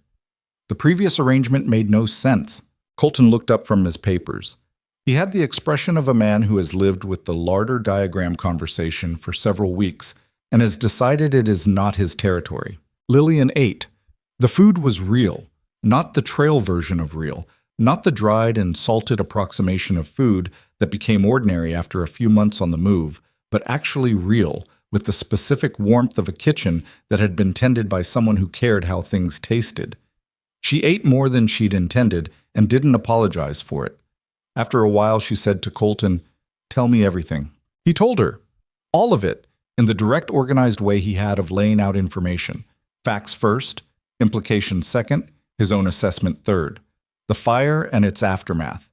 "The previous arrangement made no sense." Colton looked up from his papers. He had the expression of a man who has lived with the larder diagram conversation for several weeks and has decided it is not his territory. Lillian ate. The food was real, not the trail version of real, not the dried and salted approximation of food that became ordinary after a few months on the move, but actually real, with the specific warmth of a kitchen that had been tended by someone who cared how things tasted. She ate more than she'd intended and didn't apologize for it. After a while, she said to Colton, "Tell me everything." He told her, all of it, in the direct, organized way he had of laying out information. Facts first, implications second, his own assessment third. The fire and its aftermath.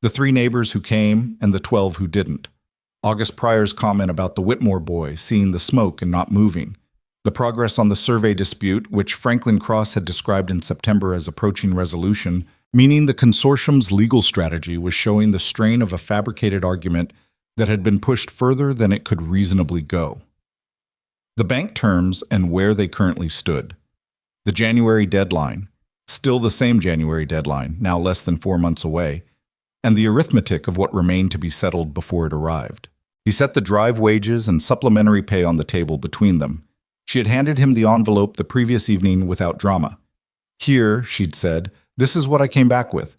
The 3 neighbors who came and the 12 who didn't. August Pryor's comment about the Whitmore boy seeing the smoke and not moving. The progress on the survey dispute, which Franklin Cross had described in September as approaching resolution, meaning the consortium's legal strategy was showing the strain of a fabricated argument that had been pushed further than it could reasonably go. The bank terms and where they currently stood. The January deadline, still the same January deadline, now less than 4 months away, and the arithmetic of what remained to be settled before it arrived. He set the drive wages and supplementary pay on the table between them. She had handed him the envelope the previous evening without drama. "Here," she'd said, "this is what I came back with."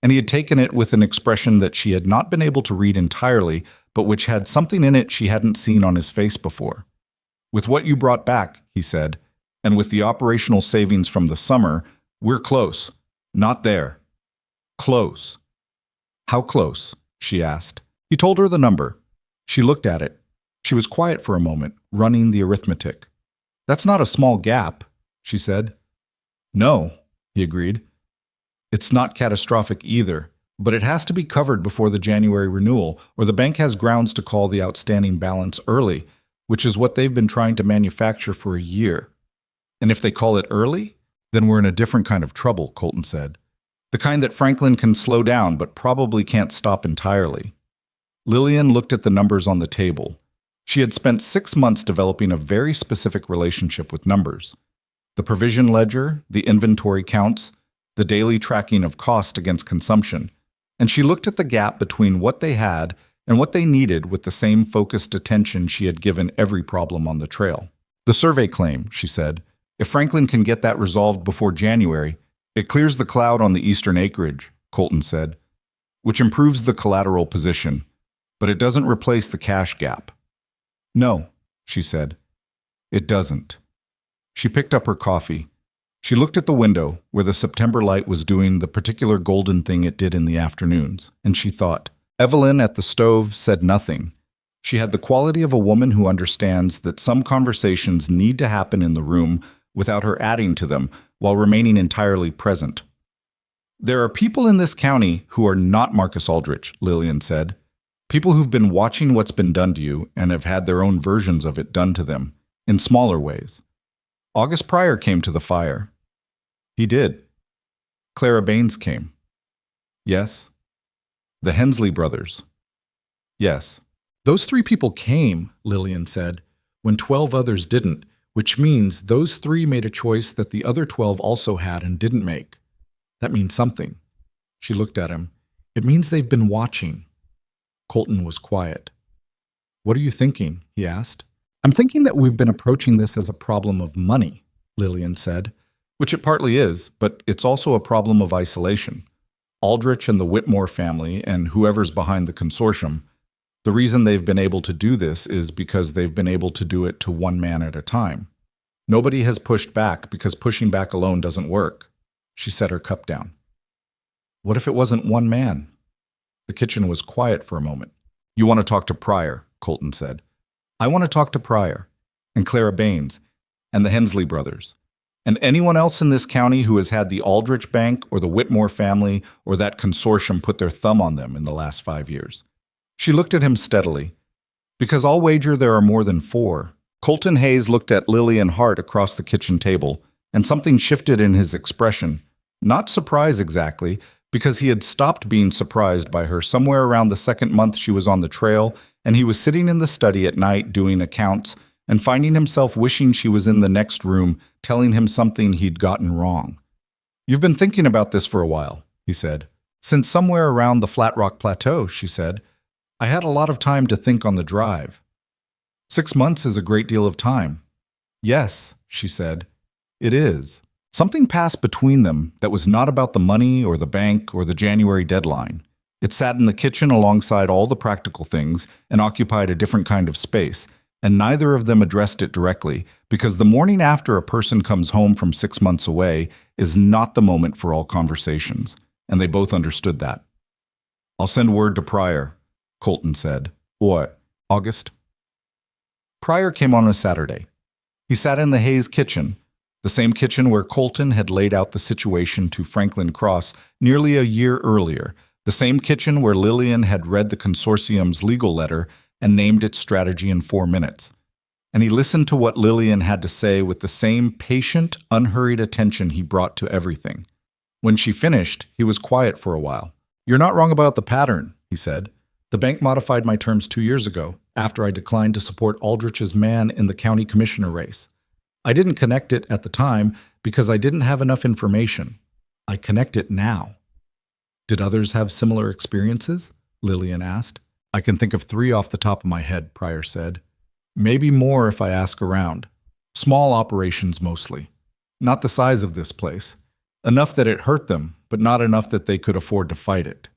And he had taken it with an expression that she had not been able to read entirely, but which had something in it she hadn't seen on his face before. "With what you brought back," he said, "and with the operational savings from the summer, we're close. Not there. Close." "How close?" she asked. He told her the number. She looked at it. She was quiet for a moment, running the arithmetic. "That's not a small gap," she said. "No," he agreed. "It's not catastrophic either, but it has to be covered before the January renewal, or the bank has grounds to call the outstanding balance early, which is what they've been trying to manufacture for a year. And if they call it early, then we're in a different kind of trouble," Colton said. "The kind that Franklin can slow down but probably can't stop entirely." Lillian looked at the numbers on the table. She had spent 6 months developing a very specific relationship with numbers. The provision ledger, the inventory counts, the daily tracking of cost against consumption, and she looked at the gap between what they had and what they needed with the same focused attention she had given every problem on the trail. "The survey claim," she said, "if Franklin can get that resolved before January, it clears the cloud on the eastern acreage," Colton said, "which improves the collateral position, but it doesn't replace the cash gap." "No," she said, "it doesn't." She picked up her coffee. She looked at the window, where the September light was doing the particular golden thing it did in the afternoons, and she thought. Evelyn at the stove said nothing. She had the quality of a woman who understands that some conversations need to happen in the room without her adding to them while remaining entirely present. "There are people in this county who are not Marcus Aldrich," Lillian said. "People who've been watching what's been done to you and have had their own versions of it done to them, in smaller ways. August Pryor came to the fire." "He did." "Clara Baines came." "Yes." "The Hensley brothers." "Yes." "Those 3 people came," Lillian said, "when 12 others didn't, which means those 3 made a choice that the other 12 also had and didn't make. That means something." She looked at him. "It means they've been watching." Colton was quiet. "What are you thinking?" he asked. "I'm thinking that we've been approaching this as a problem of money," Lillian said, "which it partly is, but it's also a problem of isolation. Aldrich and the Whitmore family and whoever's behind the consortium, the reason they've been able to do this is because they've been able to do it to one man at a time. Nobody has pushed back because pushing back alone doesn't work." She set her cup down. "What if it wasn't one man?" The kitchen was quiet for a moment. "You want to talk to Pryor," Colton said. "I want to talk to Pryor, and Clara Baines, and the Hensley brothers, and anyone else in this county who has had the Aldrich Bank or the Whitmore family or that consortium put their thumb on them in the last 5 years." She looked at him steadily. "Because I'll wager there are more than 4. Colton Hayes looked at Lillian Hart across the kitchen table, and something shifted in his expression. Not surprise exactly, because he had stopped being surprised by her somewhere around the 2nd month she was on the trail, and he was sitting in the study at night doing accounts and finding himself wishing she was in the next room telling him something he'd gotten wrong. "You've been thinking about this for a while," he said. "Since somewhere around the Flat Rock Plateau," she said. "I had a lot of time to think on the drive." 6 months is a great deal of time." "Yes," she said, "it is." Something passed between them that was not about the money or the bank or the January deadline. It sat in the kitchen alongside all the practical things and occupied a different kind of space, and neither of them addressed it directly, because the morning after a person comes home from 6 months away is not the moment for all conversations, and they both understood that. "I'll send word to Pryor," Colton said. "What, August?" Pryor came on a Saturday. He sat in the Hayes kitchen, the same kitchen where Colton had laid out the situation to Franklin Cross nearly a year earlier, the same kitchen where Lillian had read the consortium's legal letter and named its strategy in 4 minutes. And he listened to what Lillian had to say with the same patient, unhurried attention he brought to everything. When she finished, he was quiet for a while. "You're not wrong about the pattern," he said. "The bank modified my terms 2 years ago, after I declined to support Aldrich's man in the county commissioner race. I didn't connect it at the time because I didn't have enough information. I connect it now." Did others have similar experiences? Lillian asked. I can think of 3 off the top of my head, Pryor said. Maybe more if I ask around. Small operations mostly. Not the size of this place. Enough that it hurt them, but not enough that they could afford to fight it.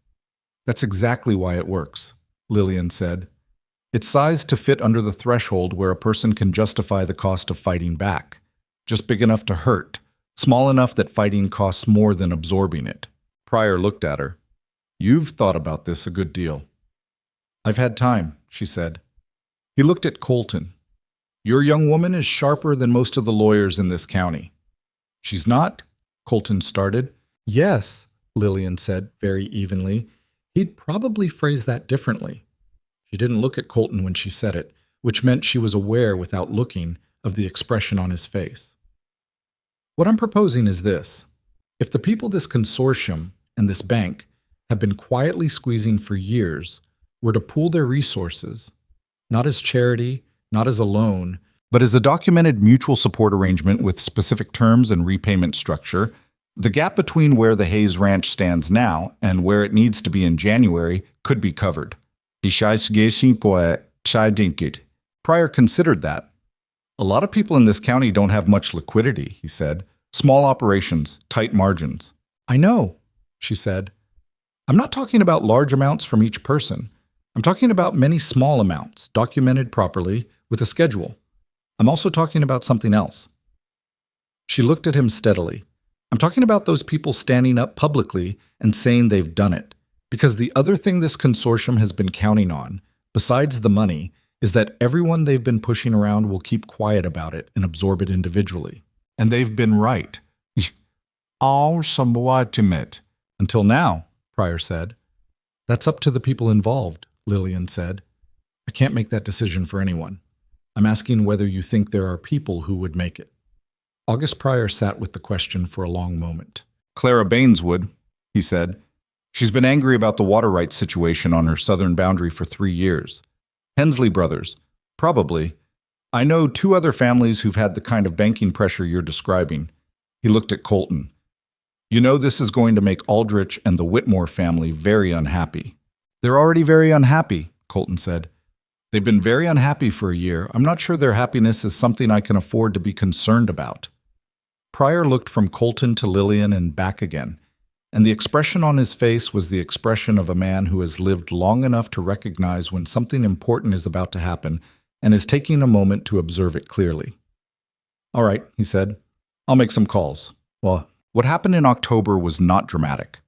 That's exactly why it works, Lillian said. It's sized to fit under the threshold where a person can justify the cost of fighting back. Just big enough to hurt, small enough that fighting costs more than absorbing it. Pryor looked at her. You've thought about this a good deal. I've had time, she said. He looked at Colton. Your young woman is sharper than most of the lawyers in this county. She's not? Colton started. Yes, Lillian said very evenly. He'd probably phrase that differently. She didn't look at Colton when she said it, which meant she was aware without looking of the expression on his face. What I'm proposing is this. If the people this consortium and this bank have been quietly squeezing for years were to pool their resources, not as charity, not as a loan, but as a documented mutual support arrangement with specific terms and repayment structure, the gap between where the Hayes Ranch stands now and where it needs to be in January could be covered. Pryor considered that. A lot of people in this county don't have much liquidity, he said. Small operations, tight margins. I know, she said. I'm not talking about large amounts from each person. I'm talking about many small amounts, documented properly, with a schedule. I'm also talking about something else. She looked at him steadily. I'm talking about those people standing up publicly and saying they've done it. Because the other thing this consortium has been counting on, besides the money, is that everyone they've been pushing around will keep quiet about it and absorb it individually. And they've been right. Until now, Pryor said. That's up to the people involved, Lillian said. I can't make that decision for anyone. I'm asking whether you think there are people who would make it. August Pryor sat with the question for a long moment. Clara Baines would, he said. She's been angry about the water rights situation on her southern boundary for 3 years. Hensley brothers, probably. I know 2 other families who've had the kind of banking pressure you're describing. He looked at Colton. You know this is going to make Aldrich and the Whitmore family very unhappy. They're already very unhappy, Colton said. They've been very unhappy for a year. I'm not sure their happiness is something I can afford to be concerned about. Pryor looked from Colton to Lillian and back again, and the expression on his face was the expression of a man who has lived long enough to recognize when something important is about to happen and is taking a moment to observe it clearly. All right, he said. I'll make some calls. Well, what happened in October was not dramatic.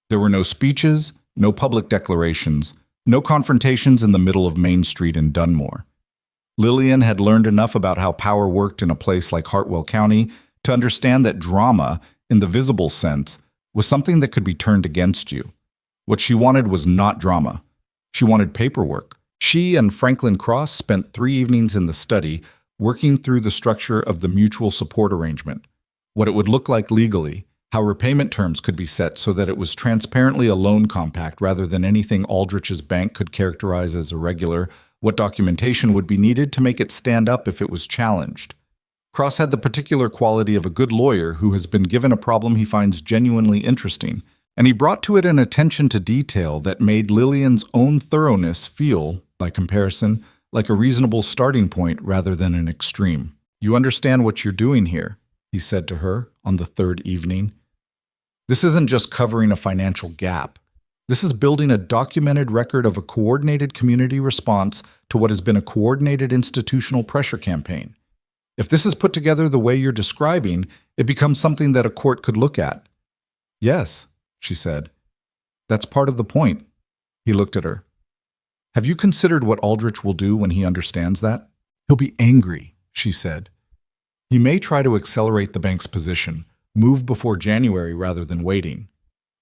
There were no speeches, no public declarations, no confrontations in the middle of Main Street in Dunmore. Lillian had learned enough about how power worked in a place like Hartwell County to understand that drama, in the visible sense, was something that could be turned against you. What she wanted was not drama. She wanted paperwork. She and Franklin Cross spent 3 evenings in the study working through the structure of the mutual support arrangement, what it would look like legally, how repayment terms could be set so that it was transparently a loan compact rather than anything Aldrich's bank could characterize as irregular, what documentation would be needed to make it stand up if it was challenged. Cross had the particular quality of a good lawyer who has been given a problem he finds genuinely interesting, and he brought to it an attention to detail that made Lillian's own thoroughness feel, by comparison, like a reasonable starting point rather than an extreme. You understand what you're doing here, he said to her on the 3rd evening. This isn't just covering a financial gap. This is building a documented record of a coordinated community response to what has been a coordinated institutional pressure campaign. If this is put together the way you're describing, it becomes something that a court could look at. Yes, she said. That's part of the point. He looked at her. Have you considered what Aldrich will do when he understands that? He'll be angry, she said. He may try to accelerate the bank's position, move before January rather than waiting.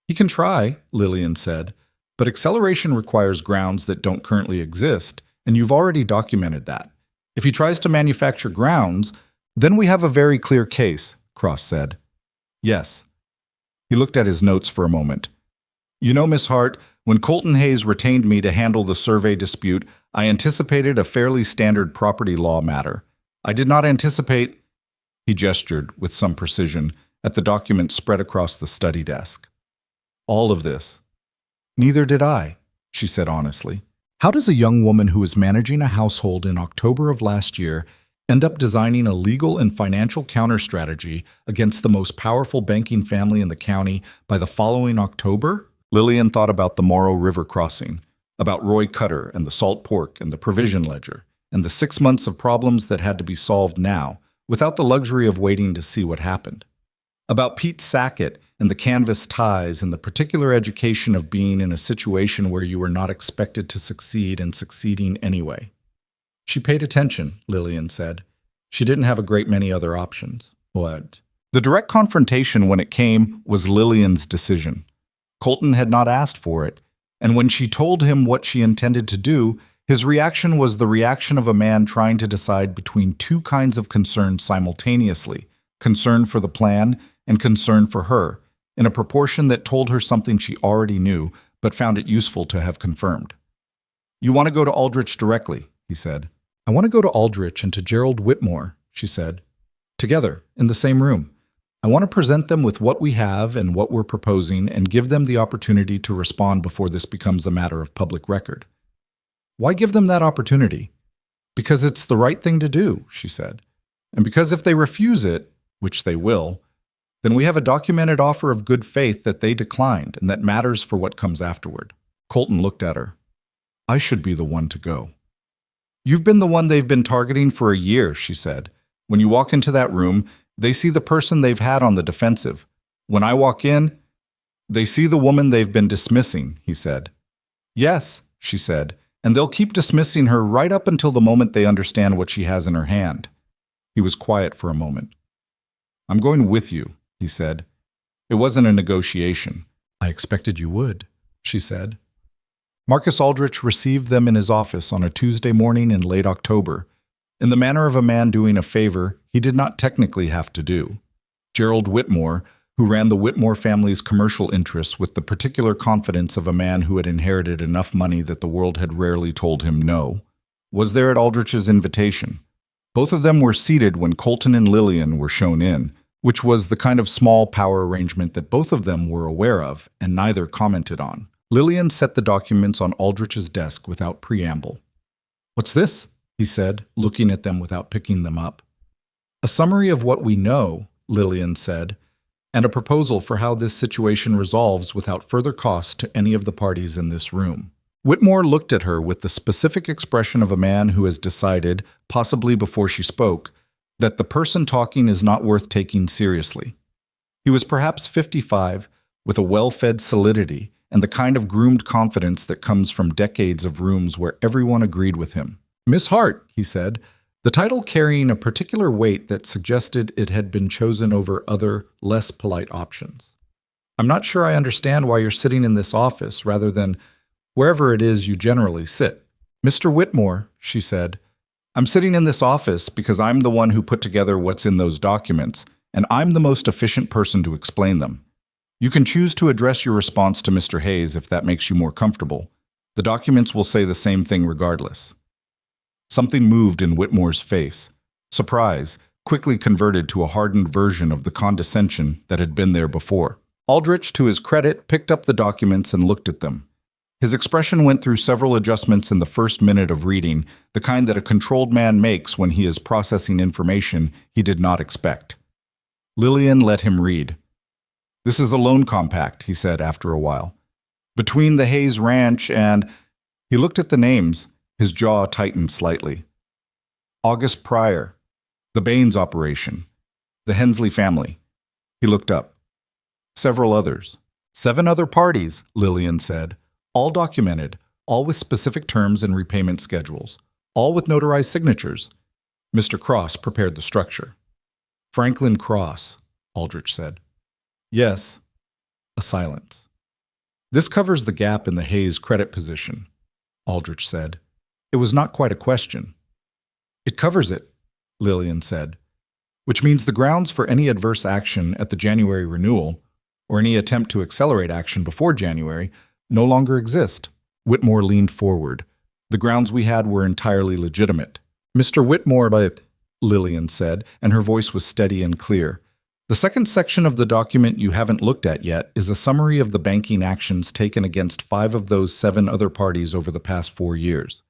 He can try, Lillian said, but acceleration requires grounds that don't currently exist, and you've already documented that. If he tries to manufacture grounds, then we have a very clear case, Cross said. Yes. He looked at his notes for a moment. You know, Miss Hart, when Colton Hayes retained me to handle the survey dispute, I anticipated a fairly standard property law matter. I did not anticipate, he gestured with some precision at the document spread across the study desk. All of this, Neither did I, she said honestly. How does a young woman who is managing a household in October of last year end up designing a legal and financial counter-strategy against the most powerful banking family in the county by the following October? Lillian thought about the Morrow River crossing, about Roy Cutter and the salt pork and the provision ledger, and the 6 months of problems that had to be solved now, without the luxury of waiting to see what happened. About Pete Sackett and the canvas ties and the particular education of being in a situation where you were not expected to succeed and succeeding anyway. She paid attention, Lillian said. She didn't have a great many other options. What? The direct confrontation when it came was Lillian's decision. Colton had not asked for it, and when she told him what she intended to do, his reaction was the reaction of a man trying to decide between two kinds of concern simultaneously, concern for the plan and concern for her, in a proportion that told her something she already knew, but found it useful to have confirmed. You want to go to Aldrich directly, he said. I want to go to Aldrich and to Gerald Whitmore, she said. Together, in the same room. I want to present them with what we have and what we're proposing and give them the opportunity to respond before this becomes a matter of public record. Why give them that opportunity? Because it's the right thing to do, she said. And because if they refuse it, which they will, then we have a documented offer of good faith that they declined and that matters for what comes afterward. Colton looked at her. I should be the one to go. You've been the one they've been targeting for a year, she said. When you walk into that room, they see the person they've had on the defensive. When I walk in, they see the woman they've been dismissing, he said. Yes, she said, and they'll keep dismissing her right up until the moment they understand what she has in her hand. He was quiet for a moment. I'm going with you, he said. It wasn't a negotiation. I expected you would, she said. Marcus Aldrich received them in his office on a Tuesday morning in late October, in the manner of a man doing a favor he did not technically have to do. Gerald Whitmore, who ran the Whitmore family's commercial interests with the particular confidence of a man who had inherited enough money that the world had rarely told him no, was there at Aldrich's invitation. Both of them were seated when Colton and Lillian were shown in, which was the kind of small power arrangement that both of them were aware of and neither commented on. Lillian set the documents on Aldrich's desk without preamble. What's this? He said, looking at them without picking them up. A summary of what we know, Lillian said, and a proposal for how this situation resolves without further cost to any of the parties in this room. Whitmore looked at her with the specific expression of a man who has decided, possibly before she spoke, that the person talking is not worth taking seriously. He was perhaps 55, with a well-fed solidity and the kind of groomed confidence that comes from decades of rooms where everyone agreed with him. Miss Hart, he said, the title carrying a particular weight that suggested it had been chosen over other, less polite options. I'm not sure I understand why you're sitting in this office rather than wherever it is you generally sit. Mr. Whitmore, she said, I'm sitting in this office because I'm the one who put together what's in those documents, and I'm the most efficient person to explain them. You can choose to address your response to Mr. Hayes if that makes you more comfortable. The documents will say the same thing regardless. Something moved in Whitmore's face. Surprise, quickly converted to a hardened version of the condescension that had been there before. Aldrich, to his credit, picked up the documents and looked at them. His expression went through several adjustments in the first minute of reading, the kind that a controlled man makes when he is processing information he did not expect. Lillian let him read. This is a loan compact, he said after a while. Between the Hayes Ranch and... He looked at the names. His jaw tightened slightly. August Pryor, the Baines operation, the Hensley family. He looked up. Several others. 7 other parties, Lillian said, all documented, all with specific terms and repayment schedules, all with notarized signatures. Mr. Cross prepared the structure. Franklin Cross, Aldrich said. Yes. A silence. This covers the gap in the Hayes credit position, Aldrich said. It was not quite a question. It covers it, Lillian said, which means the grounds for any adverse action at the January renewal, or any attempt to accelerate action before January, no longer exist. Whitmore leaned forward. The grounds we had were entirely legitimate. Mr. Whitmore, Lillian said, and her voice was steady and clear. The second section of the document you haven't looked at yet is a summary of the banking actions taken against 5 of those 7 other parties over the past 4 years.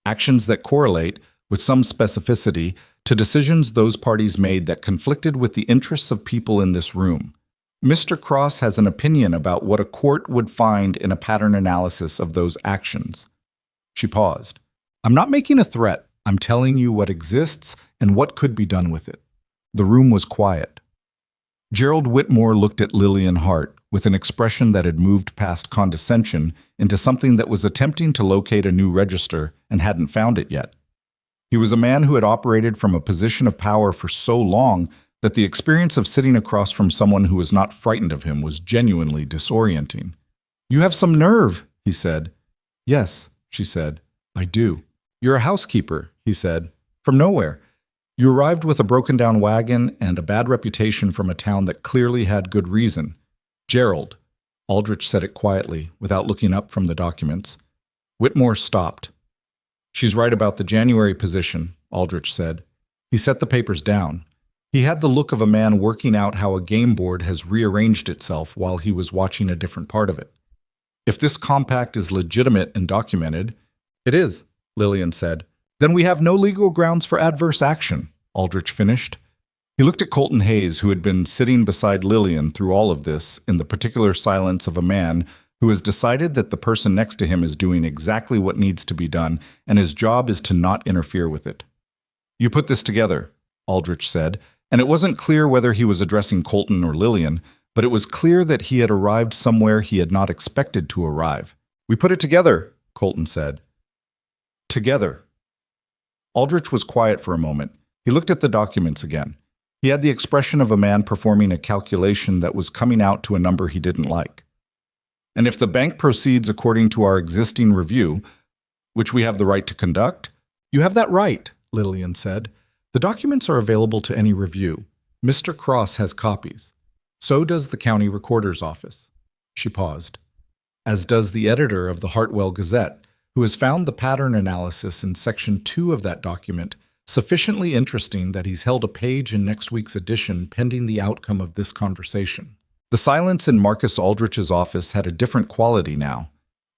Actions that correlate, with some specificity, to decisions those parties made that conflicted with the interests of people in this room. Mr. Cross has an opinion about what a court would find in a pattern analysis of those actions. She paused. I'm not making a threat. I'm telling you what exists and what could be done with it. The room was quiet. Gerald Whitmore looked at Lillian Hart with an expression that had moved past condescension into something that was attempting to locate a new register and hadn't found it yet. He was a man who had operated from a position of power for so long that the experience of sitting across from someone who was not frightened of him was genuinely disorienting. You have some nerve, he said. Yes, she said. I do. You're a housekeeper, he said. From nowhere. You arrived with a broken-down wagon and a bad reputation from a town that clearly had good reason. Gerald, Aldrich said it quietly, without looking up from the documents. Whitmore stopped. She's right about the January position, Aldrich said. He set the papers down. He had the look of a man working out how a game board has rearranged itself while he was watching a different part of it. If this compact is legitimate and documented, it is, Lillian said. Then we have no legal grounds for adverse action, Aldrich finished. He looked at Colton Hayes, who had been sitting beside Lillian through all of this, in the particular silence of a man who has decided that the person next to him is doing exactly what needs to be done, and his job is to not interfere with it. You put this together, Aldrich said, and it wasn't clear whether he was addressing Colton or Lillian, but it was clear that he had arrived somewhere he had not expected to arrive. We put it together, Colton said. Together. Aldrich was quiet for a moment. He looked at the documents again. He had the expression of a man performing a calculation that was coming out to a number he didn't like. And if the bank proceeds according to our existing review, which we have the right to conduct, you have that right, Lillian said. The documents are available to any review. Mr. Cross has copies. So does the county recorder's office. She paused. As does the editor of the Hartwell Gazette, who has found the pattern analysis in Section 2 of that document sufficiently interesting that he's held a page in next week's edition pending the outcome of this conversation. The silence in Marcus Aldrich's office had a different quality now.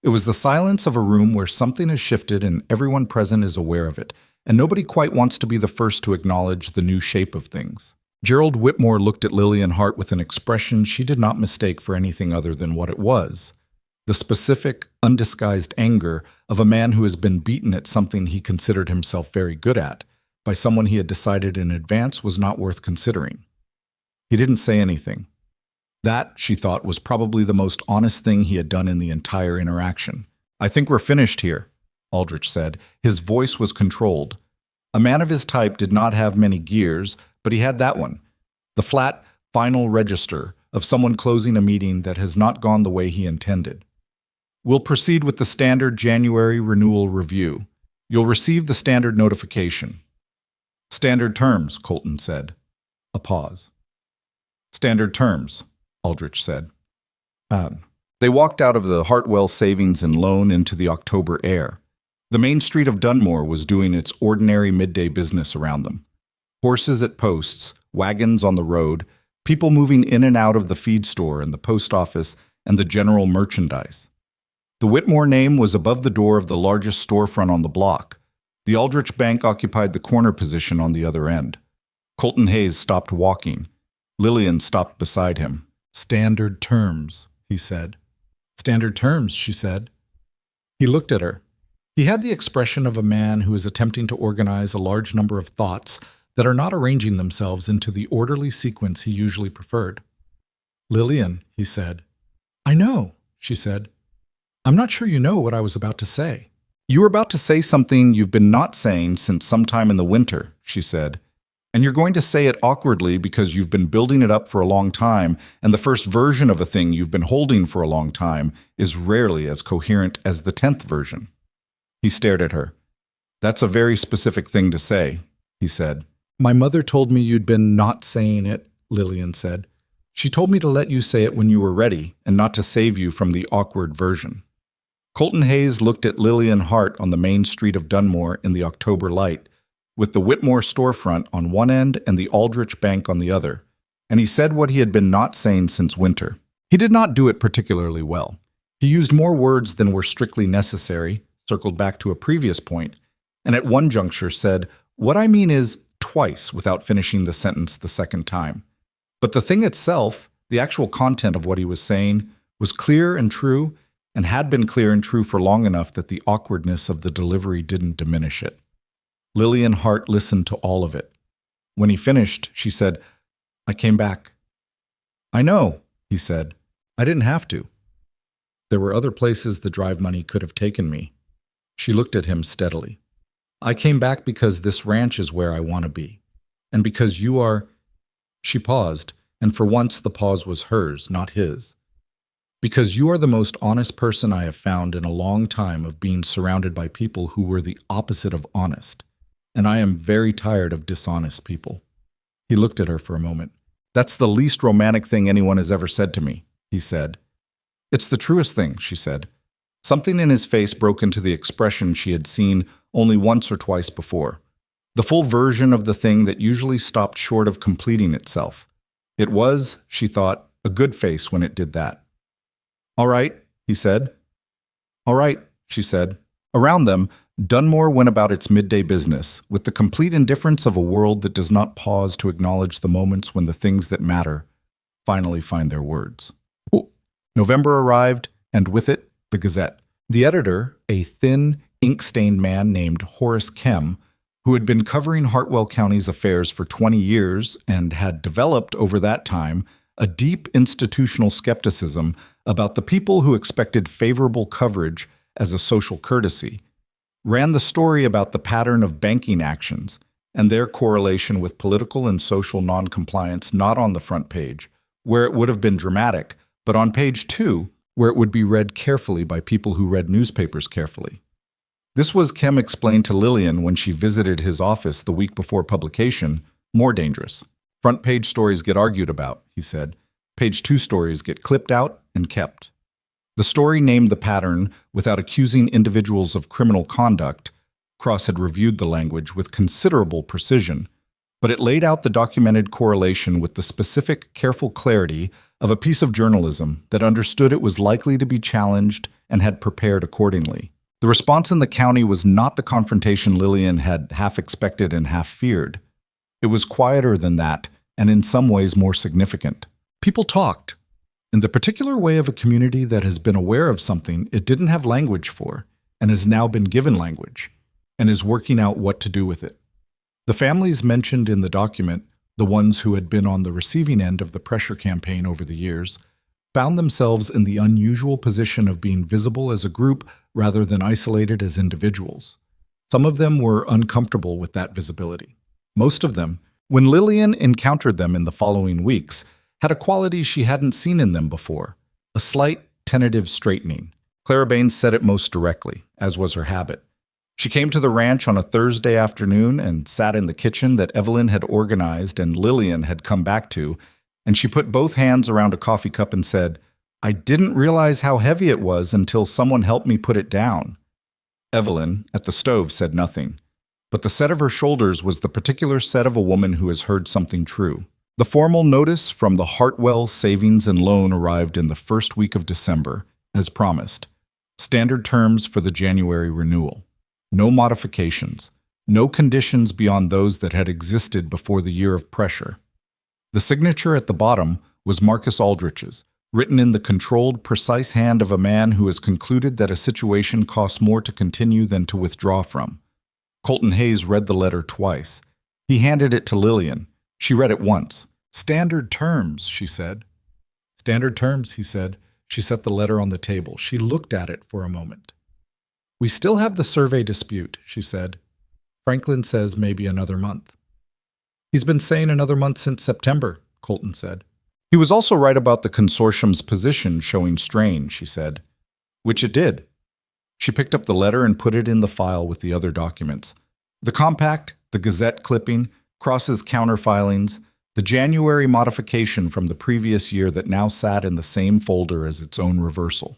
It was the silence of a room where something has shifted and everyone present is aware of it, and nobody quite wants to be the first to acknowledge the new shape of things. Gerald Whitmore looked at Lillian Hart with an expression she did not mistake for anything other than what it was. The specific, undisguised anger of a man who has been beaten at something he considered himself very good at, by someone he had decided in advance was not worth considering. He didn't say anything. That, she thought, was probably the most honest thing he had done in the entire interaction. I think we're finished here, Aldrich said. His voice was controlled. A man of his type did not have many gears, but he had that one. The flat, final register of someone closing a meeting that has not gone the way he intended. We'll proceed with the standard January renewal review. You'll receive the standard notification. Standard terms, Colton said. A pause. Standard terms, Aldrich said. They walked out of the Hartwell Savings and Loan into the October air. The main street of Dunmore was doing its ordinary midday business around them. Horses at posts, wagons on the road, people moving in and out of the feed store and the post office and the general merchandise. The Whitmore name was above the door of the largest storefront on the block. The Aldrich Bank occupied the corner position on the other end. Colton Hayes stopped walking. Lillian stopped beside him. Standard terms, he said. Standard terms, she said. He looked at her. He had the expression of a man who is attempting to organize a large number of thoughts that are not arranging themselves into the orderly sequence he usually preferred. Lillian, he said. I know, she said. I'm not sure you know what I was about to say. You were about to say something you've been not saying since sometime in the winter, she said. And you're going to say it awkwardly because you've been building it up for a long time, and the first version of a thing you've been holding for a long time is rarely as coherent as the 10th version. He stared at her. That's a very specific thing to say, he said. My mother told me you'd been not saying it, Lillian said. She told me to let you say it when you were ready, and not to save you from the awkward version. Colton Hayes looked at Lillian Hart on the main street of Dunmore in the October light, with the Whitmore storefront on one end and the Aldrich Bank on the other, and he said what he had been not saying since winter. He did not do it particularly well. He used more words than were strictly necessary, circled back to a previous point, and at one juncture said, "What I mean is," twice without finishing the sentence the second time. But the thing itself, the actual content of what he was saying, was clear and true, and had been clear and true for long enough that the awkwardness of the delivery didn't diminish it. Lillian Hart listened to all of it. When he finished, she said, "I came back." "I know," he said. "I didn't have to. There were other places the drive money could have taken me." She looked at him steadily. "I came back because this ranch is where I want to be. And because you are—" She paused, and for once the pause was hers, not his. "Because you are the most honest person I have found in a long time of being surrounded by people who were the opposite of honest. And I am very tired of dishonest people." He looked at her for a moment. "That's the least romantic thing anyone has ever said to me," he said. "It's the truest thing," she said. Something in his face broke into the expression she had seen only once or twice before. The full version of the thing that usually stopped short of completing itself. It was, she thought, a good face when it did that. "All right," he said. "All right," she said. Around them, Dunmore went about its midday business, with the complete indifference of a world that does not pause to acknowledge the moments when the things that matter finally find their words. November arrived, and with it, the Gazette. The editor, a thin, ink-stained man named Horace Kem, who had been covering Hartwell County's affairs for 20 years and had developed over that time a deep institutional skepticism about the people who expected favorable coverage as a social courtesy, ran the story about the pattern of banking actions and their correlation with political and social noncompliance not on the front page, where it would have been dramatic, but on page 2, where it would be read carefully by people who read newspapers carefully. This was, Kem explained to Lillian when she visited his office the week before publication, more dangerous. Front page stories get argued about, he said. Page 2 stories get clipped out and kept. The story named the pattern without accusing individuals of criminal conduct. Cross had reviewed the language with considerable precision, but it laid out the documented correlation with the specific, careful clarity of a piece of journalism that understood it was likely to be challenged and had prepared accordingly. The response in the county was not the confrontation Lillian had half expected and half feared. It was quieter than that, and in some ways more significant. People talked, in the particular way of a community that has been aware of something it didn't have language for, and has now been given language, and is working out what to do with it. The families mentioned in the document, the ones who had been on the receiving end of the pressure campaign over the years, found themselves in the unusual position of being visible as a group rather than isolated as individuals. Some of them were uncomfortable with that visibility. Most of them, when Lillian encountered them in the following weeks, had a quality she hadn't seen in them before, a slight, tentative straightening. Clara Baines said it most directly, as was her habit. She came to the ranch on a Thursday afternoon and sat in the kitchen that Evelyn had organized and Lillian had come back to, and she put both hands around a coffee cup and said, "I didn't realize how heavy it was until someone helped me put it down." Evelyn, at the stove, said nothing, but the set of her shoulders was the particular set of a woman who has heard something true. The formal notice from the Hartwell Savings and Loan arrived in the first week of December, as promised. Standard terms for the January renewal. No modifications, no conditions beyond those that had existed before the year of pressure. The signature at the bottom was Marcus Aldrich's, written in the controlled, precise hand of a man who has concluded that a situation costs more to continue than to withdraw from. Colton Hayes read the letter twice. He handed it to Lillian. She read it once. "Standard terms," she said. "Standard terms," he said. She set the letter on the table. She looked at it for a moment. "We still have the survey dispute," she said. "Franklin says maybe another month." "He's been saying another month since September," Colton said. "He was also right about the consortium's position showing strain," she said. "Which it did." She picked up the letter and put it in the file with the other documents. The compact, the Gazette clipping, Cross's counterfilings, the January modification from the previous year that now sat in the same folder as its own reversal.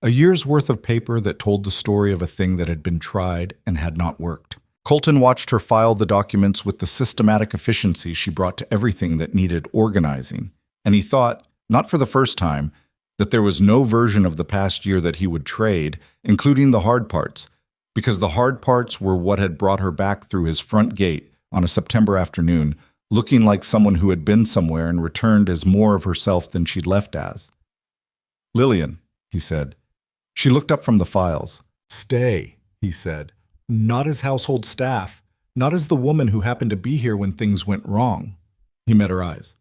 A year's worth of paper that told the story of a thing that had been tried and had not worked. Colton watched her file the documents with the systematic efficiency she brought to everything that needed organizing, and he thought, not for the first time, that there was no version of the past year that he would trade, including the hard parts, because the hard parts were what had brought her back through his front gate on a September afternoon, looking like someone who had been somewhere and returned as more of herself than she'd left as. "Lillian," he said. She looked up from the files. "Stay," he said. "Not as household staff, not as the woman who happened to be here when things went wrong." He met her eyes.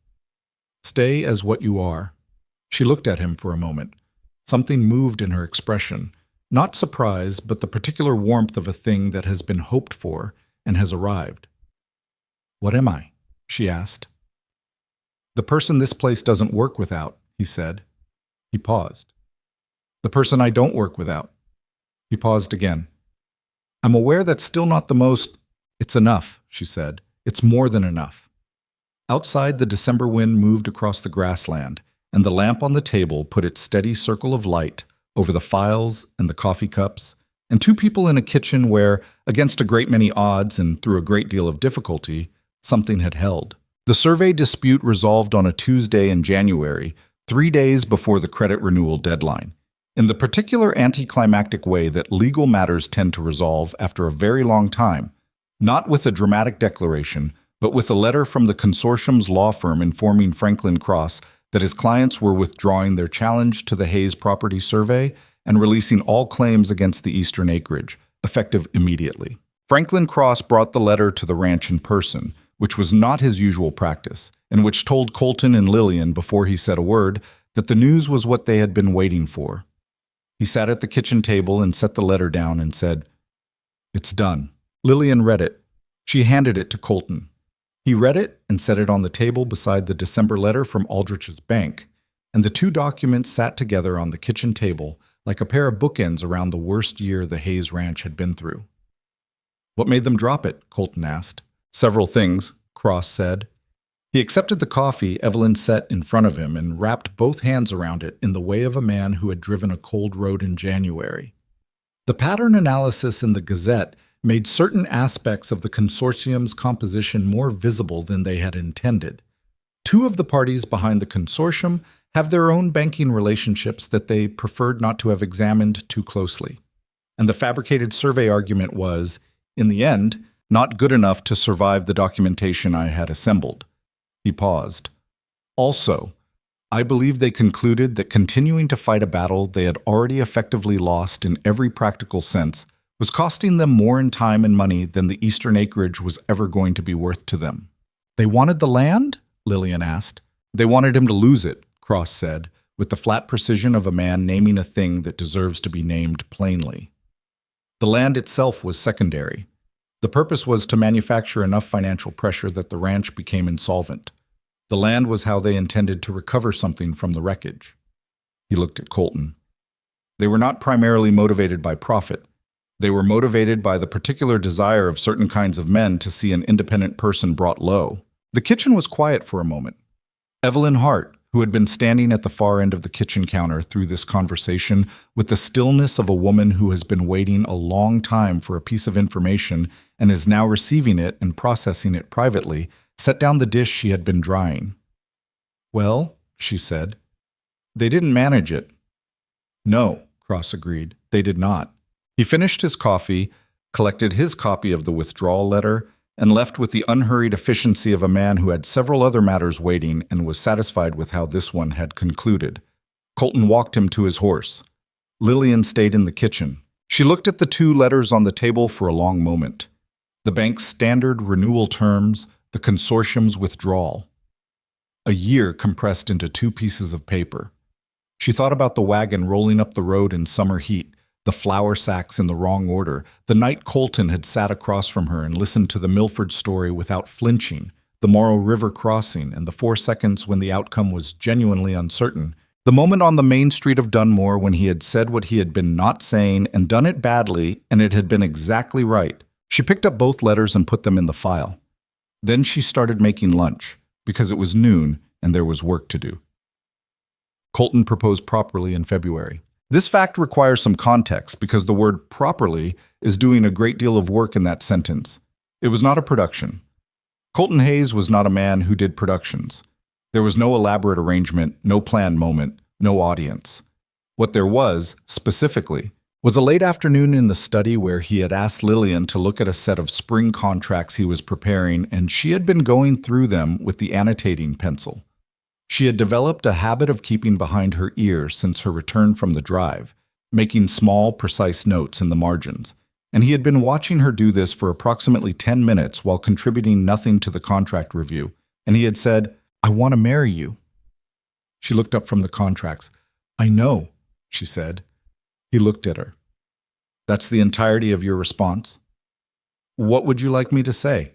"Stay as what you are." She looked at him for a moment. Something moved in her expression. Not surprise, but the particular warmth of a thing that has been hoped for and has arrived. "What am I?" she asked. "The person this place doesn't work without," he said. He paused. "The person I don't work without." He paused again. "I'm aware that's still not the most—" "It's enough," she said. "It's more than enough." Outside, the December wind moved across the grassland, and the lamp on the table put its steady circle of light over the files and the coffee cups, and two people in a kitchen where, against a great many odds and through a great deal of difficulty, something had held. The survey dispute resolved on a Tuesday in January, 3 days before the credit renewal deadline, in the particular anticlimactic way that legal matters tend to resolve after a very long time, not with a dramatic declaration, but with a letter from the consortium's law firm informing Franklin Cross that his clients were withdrawing their challenge to the Hayes property survey and releasing all claims against the eastern acreage, effective immediately. Franklin Cross brought the letter to the ranch in person, which was not his usual practice, and which told Colton and Lillian before he said a word that the news was what they had been waiting for. He sat at the kitchen table and set the letter down and said, "It's done." Lillian read it. She handed it to Colton. He read it and set it on the table beside the December letter from Aldrich's bank, and the two documents sat together on the kitchen table like a pair of bookends around the worst year the Hayes Ranch had been through. "What made them drop it?" Colton asked. "Several things," Cross said. He accepted the coffee Evelyn set in front of him and wrapped both hands around it in the way of a man who had driven a cold road in January. The pattern analysis in the Gazette made certain aspects of the consortium's composition more visible than they had intended. Two of the parties behind the consortium have their own banking relationships that they preferred not to have examined too closely. And the fabricated survey argument was, in the end, not good enough to survive the documentation I had assembled. He paused. "Also, I believe they concluded that continuing to fight a battle they had already effectively lost in every practical sense was costing them more in time and money than the eastern acreage was ever going to be worth to them." "They wanted the land?" Lillian asked. "They wanted him to lose it," Cross said, with the flat precision of a man naming a thing that deserves to be named plainly. The land itself was secondary. The purpose was to manufacture enough financial pressure that the ranch became insolvent. The land was how they intended to recover something from the wreckage. He looked at Colton. They were not primarily motivated by profit. They were motivated by the particular desire of certain kinds of men to see an independent person brought low. The kitchen was quiet for a moment. Evelyn Hart, who had been standing at the far end of the kitchen counter through this conversation with the stillness of a woman who has been waiting a long time for a piece of information and is now receiving it and processing it privately, set down the dish she had been drying. "Well," she said, "they didn't manage it." "No," Cross agreed, "they did not." He finished his coffee, collected his copy of the withdrawal letter, and left with the unhurried efficiency of a man who had several other matters waiting and was satisfied with how this one had concluded. Colton walked him to his horse. Lillian stayed in the kitchen. She looked at the two letters on the table for a long moment. The bank's standard renewal terms, the consortium's withdrawal. A year compressed into 2 pieces of paper. She thought about the wagon rolling up the road in summer heat, the flour sacks in the wrong order, the night Colton had sat across from her and listened to the Milford story without flinching, the Morrow River crossing, and the 4 seconds when the outcome was genuinely uncertain, the moment on the main street of Dunmore when he had said what he had been not saying and done it badly, and it had been exactly right. She picked up both letters and put them in the file. Then she started making lunch, because it was noon and there was work to do. Colton proposed properly in February. This fact requires some context because the word properly is doing a great deal of work in that sentence. It was not a production. Colton Hayes was not a man who did productions. There was no elaborate arrangement, no planned moment, no audience. What there was, specifically, was a late afternoon in the study where he had asked Lillian to look at a set of spring contracts he was preparing, and she had been going through them with the annotating pencil. She had developed a habit of keeping behind her ear since her return from the drive, making small, precise notes in the margins, and he had been watching her do this for approximately 10 minutes while contributing nothing to the contract review, and he had said, "I want to marry you." She looked up from the contracts. "I know," she said. He looked at her. "That's the entirety of your response?" "What would you like me to say?"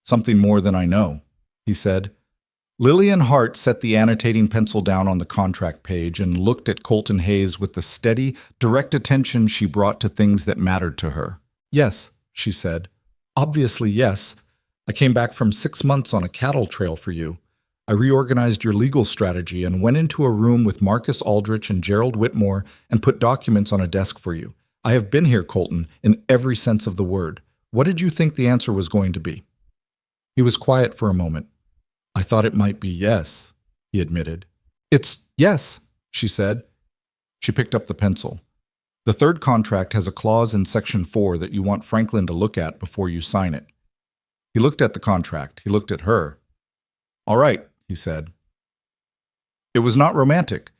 "Something more than I know," he said. Lillian Hart set the annotating pencil down on the contract page and looked at Colton Hayes with the steady, direct attention she brought to things that mattered to her. "Yes," she said. "Obviously, yes. I came back from 6 months on a cattle trail for you. I reorganized your legal strategy and went into a room with Marcus Aldrich and Gerald Whitmore and put documents on a desk for you. I have been here, Colton, in every sense of the word. What did you think the answer was going to be?" He was quiet for a moment. "I thought it might be yes," he admitted. "It's yes," she said. She picked up the pencil. "The third contract has a clause in Section 4 that you want Franklin to look at before you sign it." He looked at the contract. He looked at her. "All right," he said. It was not romantic.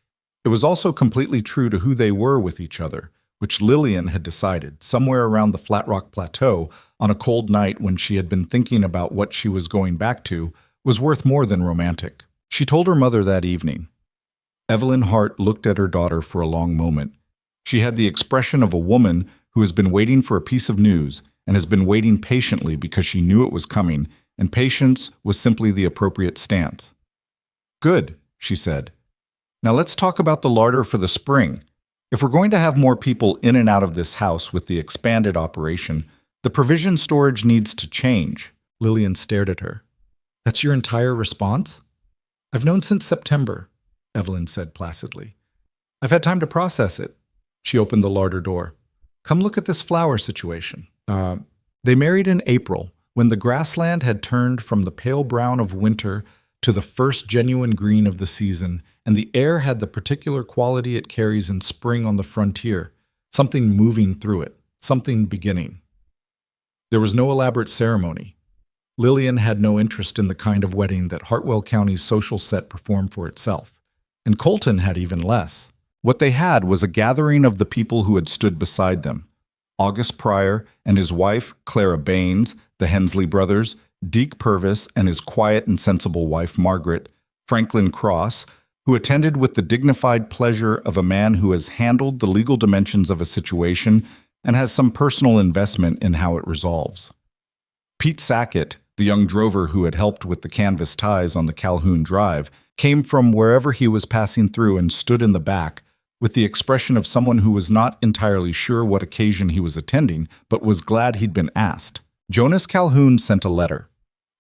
It was also completely true to who they were with each other, which Lillian had decided, somewhere around the Flat Rock Plateau, on a cold night when she had been thinking about what she was going back to, was worth more than romantic. She told her mother that evening. Evelyn Hart looked at her daughter for a long moment. She had the expression of a woman who has been waiting for a piece of news and has been waiting patiently because she knew it was coming, and patience was simply the appropriate stance. "Good," she said. "Now let's talk about the larder for the spring. If we're going to have more people in and out of this house with the expanded operation, the provision storage needs to change." Lillian stared at her. "That's your entire response?" "I've known since September," Evelyn said placidly. "I've had time to process it." She opened the larder door. "Come look at this flower situation." They married in April, when the grassland had turned from the pale brown of winter to the first genuine green of the season, and the air had the particular quality it carries in spring on the frontier, something moving through it, something beginning. There was no elaborate ceremony. Lillian had no interest in the kind of wedding that Hartwell County's social set performed for itself, and Colton had even less. What they had was a gathering of the people who had stood beside them. August Pryor and his wife, Clara Baines, the Hensley brothers, Deke Purvis and his quiet and sensible wife, Margaret, Franklin Cross, who attended with the dignified pleasure of a man who has handled the legal dimensions of a situation and has some personal investment in how it resolves. Pete Sackett, the young drover who had helped with the canvas ties on the Calhoun Drive, came from wherever he was passing through and stood in the back, with the expression of someone who was not entirely sure what occasion he was attending, but was glad he'd been asked. Jonas Calhoun sent a letter.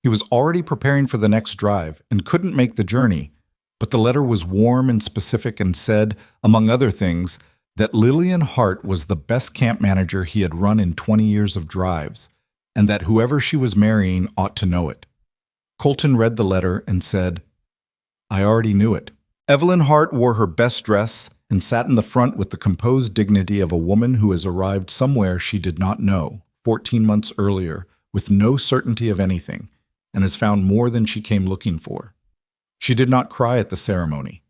He was already preparing for the next drive and couldn't make the journey, but the letter was warm and specific and said, among other things, that Lillian Hart was the best camp manager he had run in 20 years of drives, and that whoever she was marrying ought to know it. Colton read the letter and said, "I already knew it." Evelyn Hart wore her best dress and sat in the front with the composed dignity of a woman who has arrived somewhere she did not know, 14 months earlier, with no certainty of anything, and has found more than she came looking for. She did not cry at the ceremony.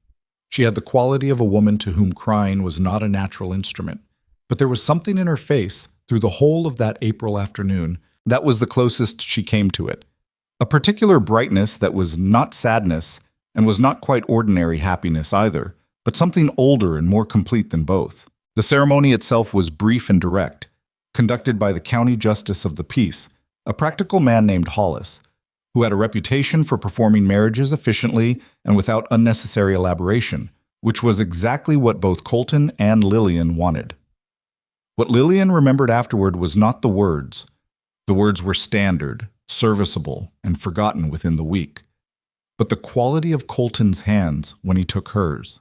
She had the quality of a woman to whom crying was not a natural instrument, but there was something in her face, through the whole of that April afternoon, that was the closest she came to it. A particular brightness that was not sadness and was not quite ordinary happiness either, but something older and more complete than both. The ceremony itself was brief and direct, conducted by the county justice of the peace, a practical man named Hollis, who had a reputation for performing marriages efficiently and without unnecessary elaboration, which was exactly what both Colton and Lillian wanted. What Lillian remembered afterward was not the words. The words were standard, serviceable, and forgotten within the week, but the quality of Colton's hands when he took hers.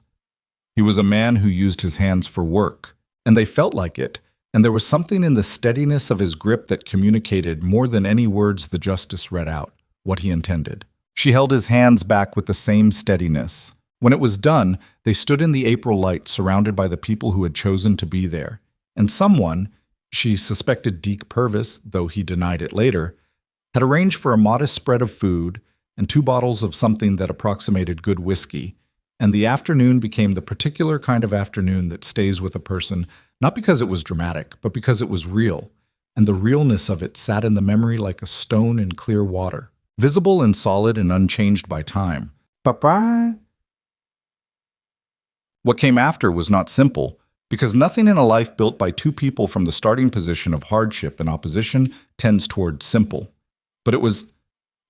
He was a man who used his hands for work, and they felt like it, and there was something in the steadiness of his grip that communicated more than any words the justice read out what he intended. She held his hands back with the same steadiness. When it was done, they stood in the April light surrounded by the people who had chosen to be there, and someone, she suspected Deke Purvis, though he denied it later, had arranged for a modest spread of food and 2 bottles of something that approximated good whiskey, and the afternoon became the particular kind of afternoon that stays with a person, not because it was dramatic, but because it was real, and the realness of it sat in the memory like a stone in clear water, visible and solid and unchanged by time. Papa? What came after was not simple, because nothing in a life built by 2 people from the starting position of hardship and opposition tends toward simple. But it was,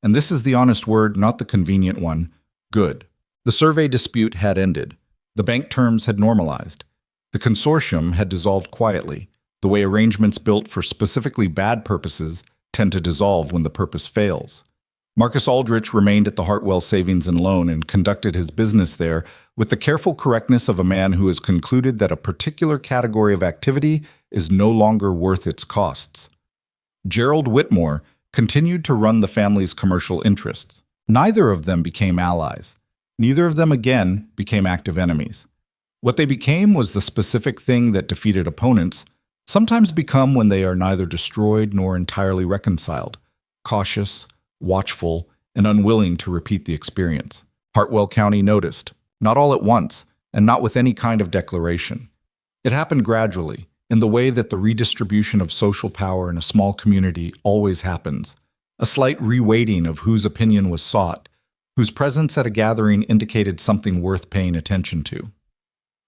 and this is the honest word, not the convenient one, good. The survey dispute had ended. The bank terms had normalized. The consortium had dissolved quietly, the way arrangements built for specifically bad purposes tend to dissolve when the purpose fails. Marcus Aldrich remained at the Hartwell Savings and Loan and conducted his business there with the careful correctness of a man who has concluded that a particular category of activity is no longer worth its costs. Gerald Whitmore continued to run the family's commercial interests. Neither of them became allies. Neither of them again became active enemies. What they became was the specific thing that defeated opponents sometimes become when they are neither destroyed nor entirely reconciled: cautious, watchful, and unwilling to repeat the experience. Hartwell County noticed, not all at once, and not with any kind of declaration. It happened gradually, in the way that the redistribution of social power in a small community always happens, a slight reweighting of whose opinion was sought, whose presence at a gathering indicated something worth paying attention to.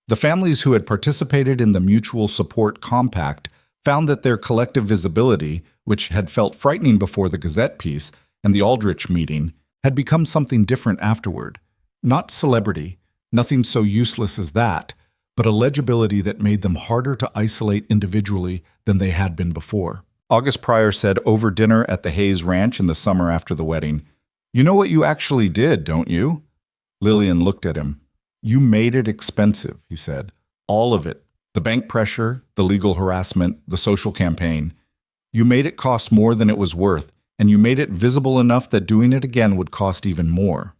The families who had participated in the Mutual Support Compact found that their collective visibility, which had felt frightening before the Gazette piece and the Aldrich meeting, had become something different afterward. Not celebrity, nothing so useless as that, but a legibility that made them harder to isolate individually than they had been before. August Pryor said over dinner at the Hayes Ranch in the summer after the wedding, "You know what you actually did, don't you?" Lillian looked at him. "You made it expensive," he said. "All of it. The bank pressure, the legal harassment, the social campaign. You made it cost more than it was worth, and you made it visible enough that doing it again would cost even more."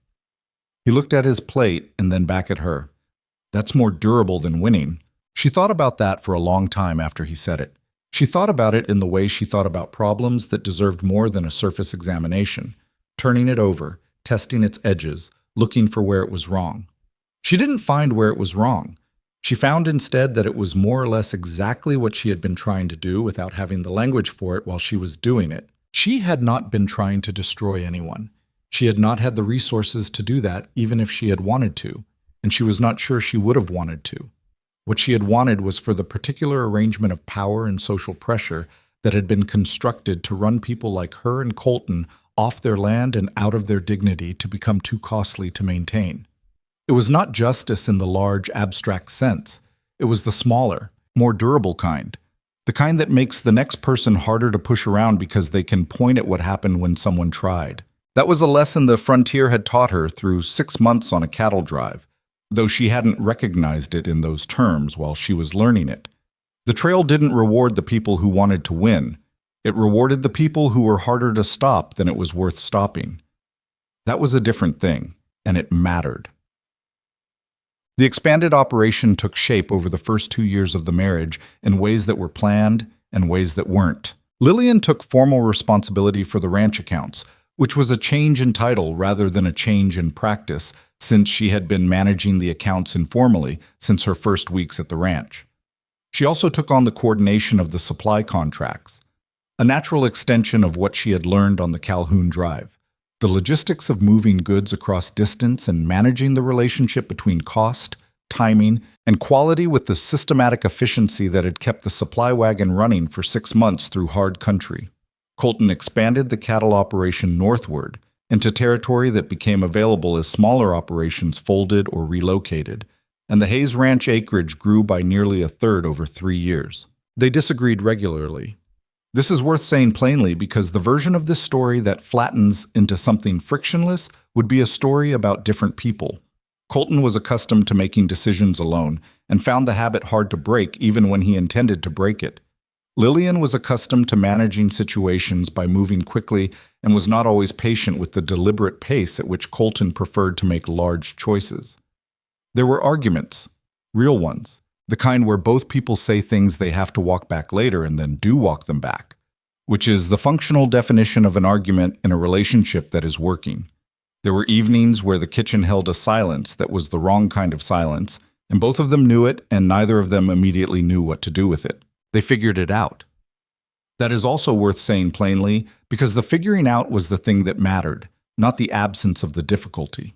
He looked at his plate and then back at her. "That's more durable than winning." She thought about that for a long time after he said it. She thought about it in the way she thought about problems that deserved more than a surface examination, turning it over, testing its edges, looking for where it was wrong. She didn't find where it was wrong. She found instead that it was more or less exactly what she had been trying to do without having the language for it while she was doing it. She had not been trying to destroy anyone. She had not had the resources to do that even if she had wanted to, and she was not sure she would have wanted to. What she had wanted was for the particular arrangement of power and social pressure that had been constructed to run people like her and Colton off their land and out of their dignity to become too costly to maintain. It was not justice in the large, abstract sense. It was the smaller, more durable kind. The kind that makes the next person harder to push around because they can point at what happened when someone tried. That was a lesson the frontier had taught her through 6 months on a cattle drive, though she hadn't recognized it in those terms while she was learning it. The trail didn't reward the people who wanted to win. It rewarded the people who were harder to stop than it was worth stopping. That was a different thing, and it mattered. The expanded operation took shape over the first 2 years of the marriage in ways that were planned and ways that weren't. Lillian took formal responsibility for the ranch accounts, which was a change in title rather than a change in practice, since she had been managing the accounts informally since her first weeks at the ranch. She also took on the coordination of the supply contracts, a natural extension of what she had learned on the Calhoun Drive. The logistics of moving goods across distance and managing the relationship between cost, timing, and quality with the systematic efficiency that had kept the supply wagon running for 6 months through hard country. Colton expanded the cattle operation northward into territory that became available as smaller operations folded or relocated, and the Hayes Ranch acreage grew by nearly a third over 3 years. They disagreed regularly. This is worth saying plainly because the version of this story that flattens into something frictionless would be a story about different people. Colton was accustomed to making decisions alone and found the habit hard to break even when he intended to break it. Lillian was accustomed to managing situations by moving quickly and was not always patient with the deliberate pace at which Colton preferred to make large choices. There were arguments, real ones, the kind where both people say things they have to walk back later and then do walk them back, which is the functional definition of an argument in a relationship that is working. There were evenings where the kitchen held a silence that was the wrong kind of silence, and both of them knew it, and neither of them immediately knew what to do with it. They figured it out. That is also worth saying plainly, because the figuring out was the thing that mattered, not the absence of the difficulty.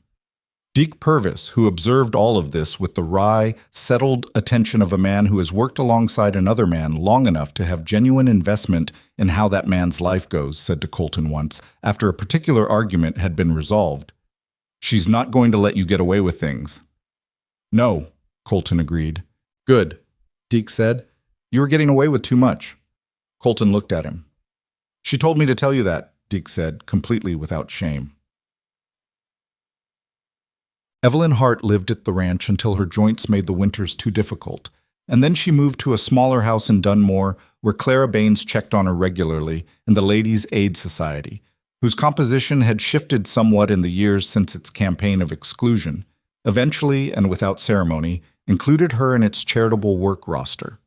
Deke Purvis, who observed all of this with the wry, settled attention of a man who has worked alongside another man long enough to have genuine investment in how that man's life goes, said to Colton once, after a particular argument had been resolved. "She's not going to let you get away with things." "No," Colton agreed. "Good," Deke said. "You were getting away with too much." Colton looked at him. "She told me to tell you that," Deke said, completely without shame. Evelyn Hart lived at the ranch until her joints made the winters too difficult, and then she moved to a smaller house in Dunmore where Clara Baines checked on her regularly in the Ladies' Aid Society, whose composition had shifted somewhat in the years since its campaign of exclusion, eventually, and without ceremony, included her in its charitable work roster.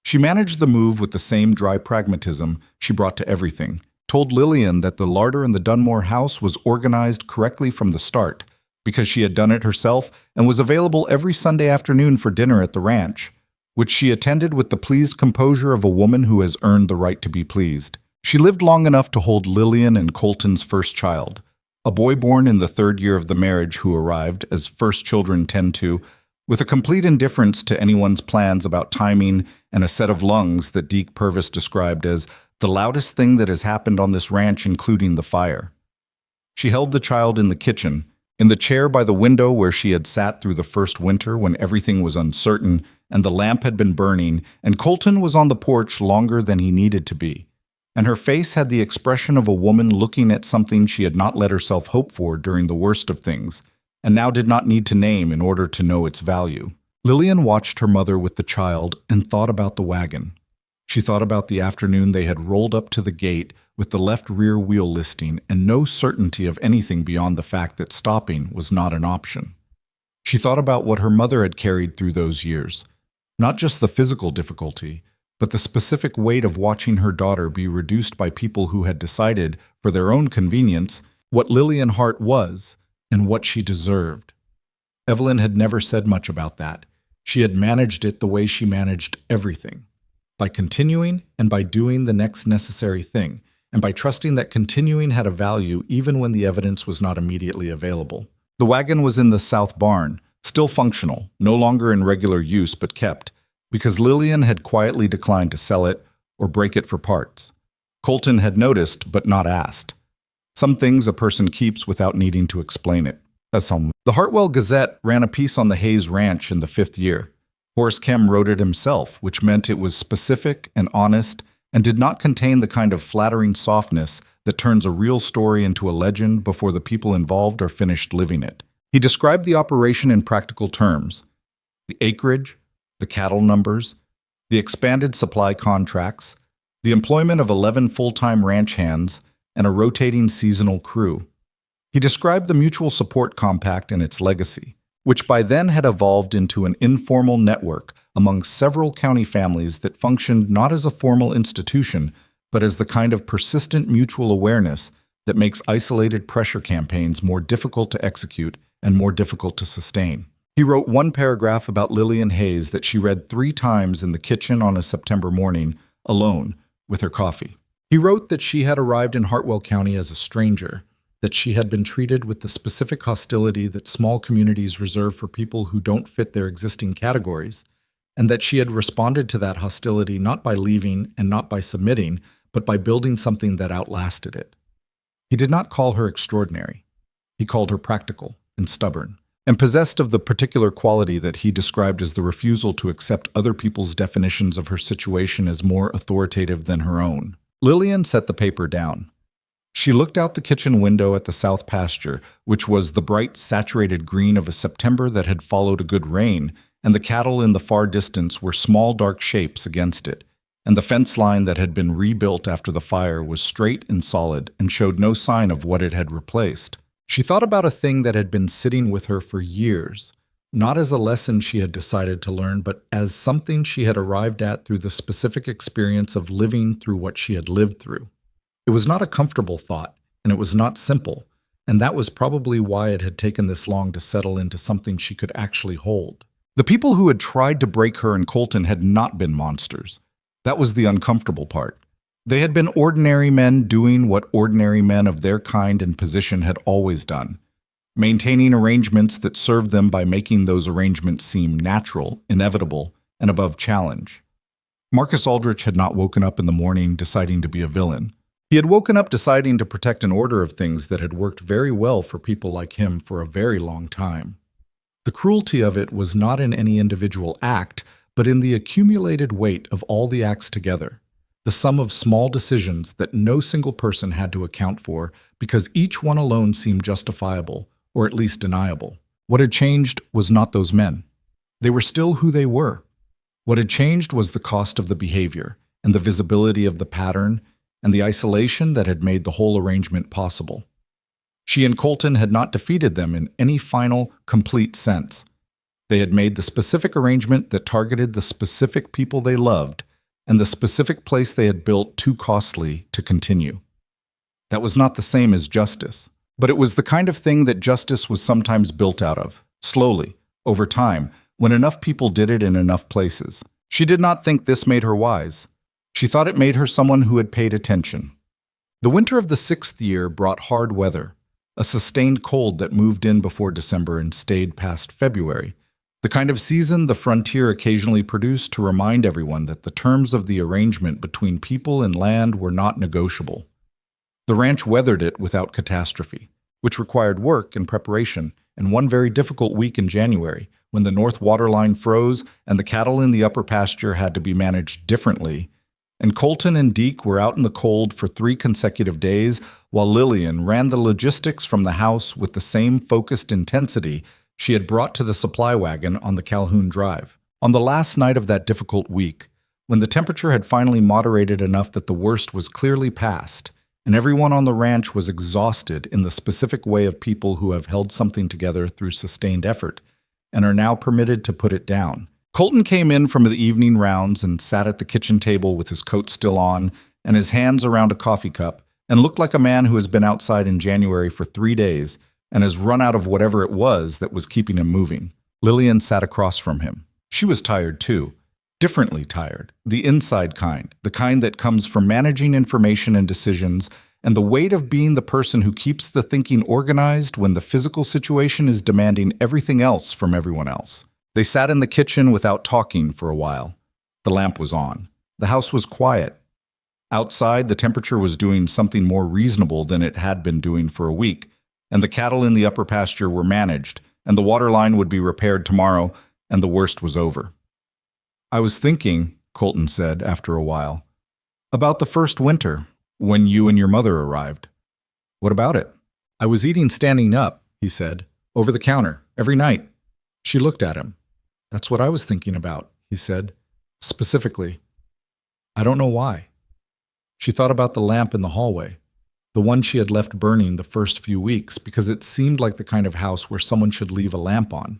She managed the move with the same dry pragmatism she brought to everything, told Lillian that the larder in the Dunmore house was organized correctly from the start, because she had done it herself and was available every Sunday afternoon for dinner at the ranch, which she attended with the pleased composure of a woman who has earned the right to be pleased. She lived long enough to hold Lillian and Colton's first child, a boy born in the third year of the marriage who arrived, as first children tend to, with a complete indifference to anyone's plans about timing and a set of lungs that Deke Purvis described as the loudest thing that has happened on this ranch, including the fire. She held the child in the kitchen, in the chair by the window where she had sat through the first winter when everything was uncertain and the lamp had been burning, and Colton was on the porch longer than he needed to be, and her face had the expression of a woman looking at something she had not let herself hope for during the worst of things, and now did not need to name in order to know its value. Lillian watched her mother with the child and thought about the wagon. She thought about the afternoon they had rolled up to the gate with the left rear wheel listing and no certainty of anything beyond the fact that stopping was not an option. She thought about what her mother had carried through those years, not just the physical difficulty, but the specific weight of watching her daughter be reduced by people who had decided, for their own convenience, what Lillian Hart was and what she deserved. Evelyn had never said much about that. She had managed it the way she managed everything, by continuing and by doing the next necessary thing, and by trusting that continuing had a value even when the evidence was not immediately available. The wagon was in the south barn, still functional, no longer in regular use but kept, because Lillian had quietly declined to sell it or break it for parts. Colton had noticed but not asked. Some things a person keeps without needing to explain it. The Hartwell Gazette ran a piece on the Hayes Ranch in the 5th year. Horace Kem wrote it himself, which meant it was specific and honest and did not contain the kind of flattering softness that turns a real story into a legend before the people involved are finished living it. He described the operation in practical terms: the acreage, the cattle numbers, the expanded supply contracts, the employment of 11 full-time ranch hands, and a rotating seasonal crew. He described the Mutual Support Compact and its legacy, which by then had evolved into an informal network among several county families that functioned not as a formal institution, but as the kind of persistent mutual awareness that makes isolated pressure campaigns more difficult to execute and more difficult to sustain. He wrote one paragraph about Lillian Hayes that she read 3 times in the kitchen on a September morning, alone, with her coffee. He wrote that she had arrived in Hartwell County as a stranger, that she had been treated with the specific hostility that small communities reserve for people who don't fit their existing categories, and that she had responded to that hostility not by leaving and not by submitting, but by building something that outlasted it. He did not call her extraordinary. He called her practical and stubborn, and possessed of the particular quality that he described as the refusal to accept other people's definitions of her situation as more authoritative than her own. Lillian set the paper down. She looked out the kitchen window at the south pasture, which was the bright, saturated green of a September that had followed a good rain, and the cattle in the far distance were small dark shapes against it, and the fence line that had been rebuilt after the fire was straight and solid and showed no sign of what it had replaced. She thought about a thing that had been sitting with her for years, not as a lesson she had decided to learn, but as something she had arrived at through the specific experience of living through what she had lived through. It was not a comfortable thought, and it was not simple, and that was probably why it had taken this long to settle into something she could actually hold. The people who had tried to break her and Colton had not been monsters. That was the uncomfortable part. They had been ordinary men doing what ordinary men of their kind and position had always done, maintaining arrangements that served them by making those arrangements seem natural, inevitable, and above challenge. Marcus Aldrich had not woken up in the morning deciding to be a villain. He had woken up deciding to protect an order of things that had worked very well for people like him for a very long time. The cruelty of it was not in any individual act, but in the accumulated weight of all the acts together, the sum of small decisions that no single person had to account for because each one alone seemed justifiable, or at least deniable. What had changed was not those men. They were still who they were. What had changed was the cost of the behavior, and the visibility of the pattern, and the isolation that had made the whole arrangement possible. She and Colton had not defeated them in any final, complete sense. They had made the specific arrangement that targeted the specific people they loved, and the specific place they had built too costly to continue. That was not the same as justice, but it was the kind of thing that justice was sometimes built out of, slowly, over time, when enough people did it in enough places. She did not think this made her wise. She thought it made her someone who had paid attention. The winter of the 6th year brought hard weather, a sustained cold that moved in before December and stayed past February, the kind of season the frontier occasionally produced to remind everyone that the terms of the arrangement between people and land were not negotiable. The ranch weathered it without catastrophe, which required work and preparation, and one very difficult week in January, when the north waterline froze and the cattle in the upper pasture had to be managed differently, and Colton and Deke were out in the cold for 3 consecutive days, while Lillian ran the logistics from the house with the same focused intensity she had brought to the supply wagon on the Calhoun Drive. On the last night of that difficult week, when the temperature had finally moderated enough that the worst was clearly past, and everyone on the ranch was exhausted in the specific way of people who have held something together through sustained effort, and are now permitted to put it down, Colton came in from the evening rounds and sat at the kitchen table with his coat still on and his hands around a coffee cup, and looked like a man who has been outside in January for 3 days and has run out of whatever it was that was keeping him moving. Lillian sat across from him. She was tired too, differently tired, the inside kind, the kind that comes from managing information and decisions, and the weight of being the person who keeps the thinking organized when the physical situation is demanding everything else from everyone else. They sat in the kitchen without talking for a while. The lamp was on. The house was quiet. Outside, the temperature was doing something more reasonable than it had been doing for a week, and the cattle in the upper pasture were managed, and the water line would be repaired tomorrow, and the worst was over. "I was thinking," Colton said after a while, "about the first winter, when you and your mother arrived." "What about it?" "I was eating standing up," he said, "over the counter, every night." She looked at him. "That's what I was thinking about," he said, "specifically. I don't know why." She thought about the lamp in the hallway, the one she had left burning the first few weeks, because it seemed like the kind of house where someone should leave a lamp on.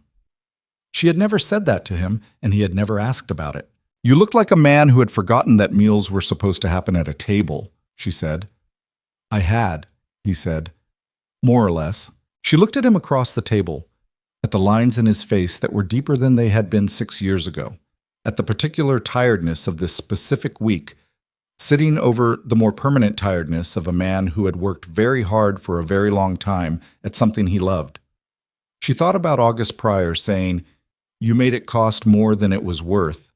She had never said that to him, and he had never asked about it. "You looked like a man who had forgotten that meals were supposed to happen at a table," she said. "I had," he said, "more or less." She looked at him across the table, at the lines in his face that were deeper than they had been 6 years ago, at the particular tiredness of this specific week, sitting over the more permanent tiredness of a man who had worked very hard for a very long time at something he loved. She thought about August prior saying, "You made it cost more than it was worth,"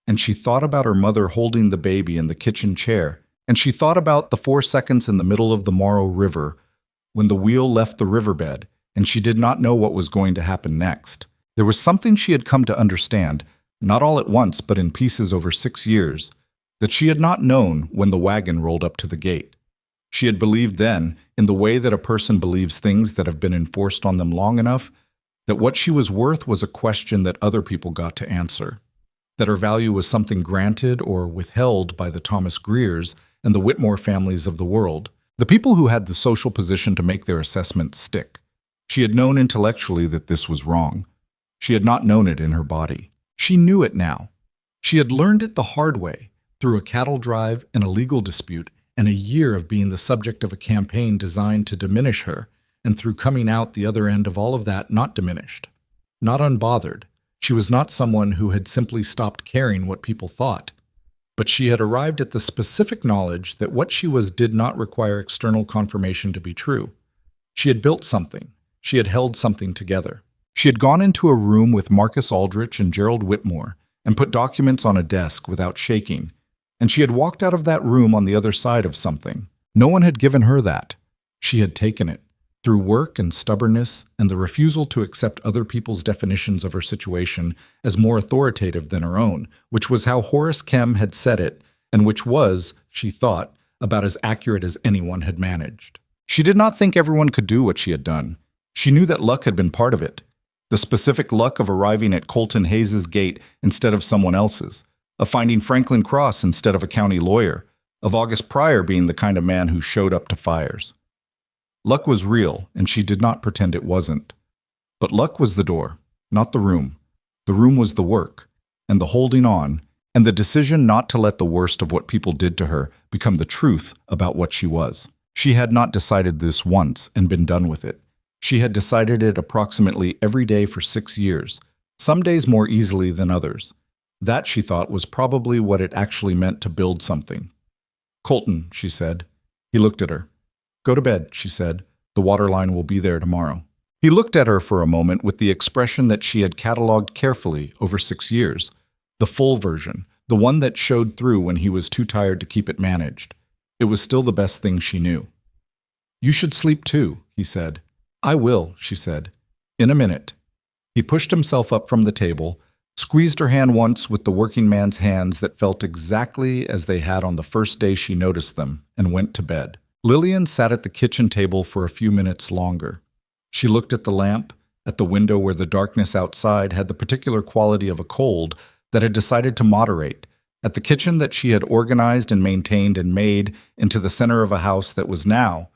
and she thought about her mother holding the baby in the kitchen chair, and she thought about the 4 seconds in the middle of the Morrow River when the wheel left the riverbed, and she did not know what was going to happen next. There was something she had come to understand, not all at once but in pieces over 6 years, that she had not known when the wagon rolled up to the gate. She had believed then, in the way that a person believes things that have been enforced on them long enough, that what she was worth was a question that other people got to answer, that her value was something granted or withheld by the Thomas Greers and the Whitmore families of the world, the people who had the social position to make their assessments stick. She had known intellectually that this was wrong. She had not known it in her body. She knew it now. She had learned it the hard way, through a cattle drive and a legal dispute, and a year of being the subject of a campaign designed to diminish her, and through coming out the other end of all of that not diminished, not unbothered. She was not someone who had simply stopped caring what people thought, but she had arrived at the specific knowledge that what she was did not require external confirmation to be true. She had built something. She had held something together. She had gone into a room with Marcus Aldrich and Gerald Whitmore and put documents on a desk without shaking, and she had walked out of that room on the other side of something. No one had given her that. She had taken it, through work and stubbornness and the refusal to accept other people's definitions of her situation as more authoritative than her own, which was how Horace Kem had said it, and which was, she thought, about as accurate as anyone had managed. She did not think everyone could do what she had done. She knew that luck had been part of it. The specific luck of arriving at Colton Hayes's gate instead of someone else's, of finding Franklin Cross instead of a county lawyer, of August Pryor being the kind of man who showed up to fires. Luck was real, and she did not pretend it wasn't. But luck was the door, not the room. The room was the work, and the holding on, and the decision not to let the worst of what people did to her become the truth about what she was. She had not decided this once and been done with it. She had decided it approximately every day for 6 years, some days more easily than others. That, she thought, was probably what it actually meant to build something. "Colton," she said. He looked at her. "Go to bed," she said. "The water line will be there tomorrow." He looked at her for a moment with the expression that she had catalogued carefully over 6 years, the full version, the one that showed through when he was too tired to keep it managed. It was still the best thing she knew. "You should sleep too," he said. "I will," she said. "In a minute." He pushed himself up from the table, squeezed her hand once with the working man's hands that felt exactly as they had on the first day she noticed them, and went to bed. Lillian sat at the kitchen table for a few minutes longer. She looked at the lamp, at the window where the darkness outside had the particular quality of a cold that had decided to moderate, at the kitchen that she had organized and maintained and made into the center of a house that was now,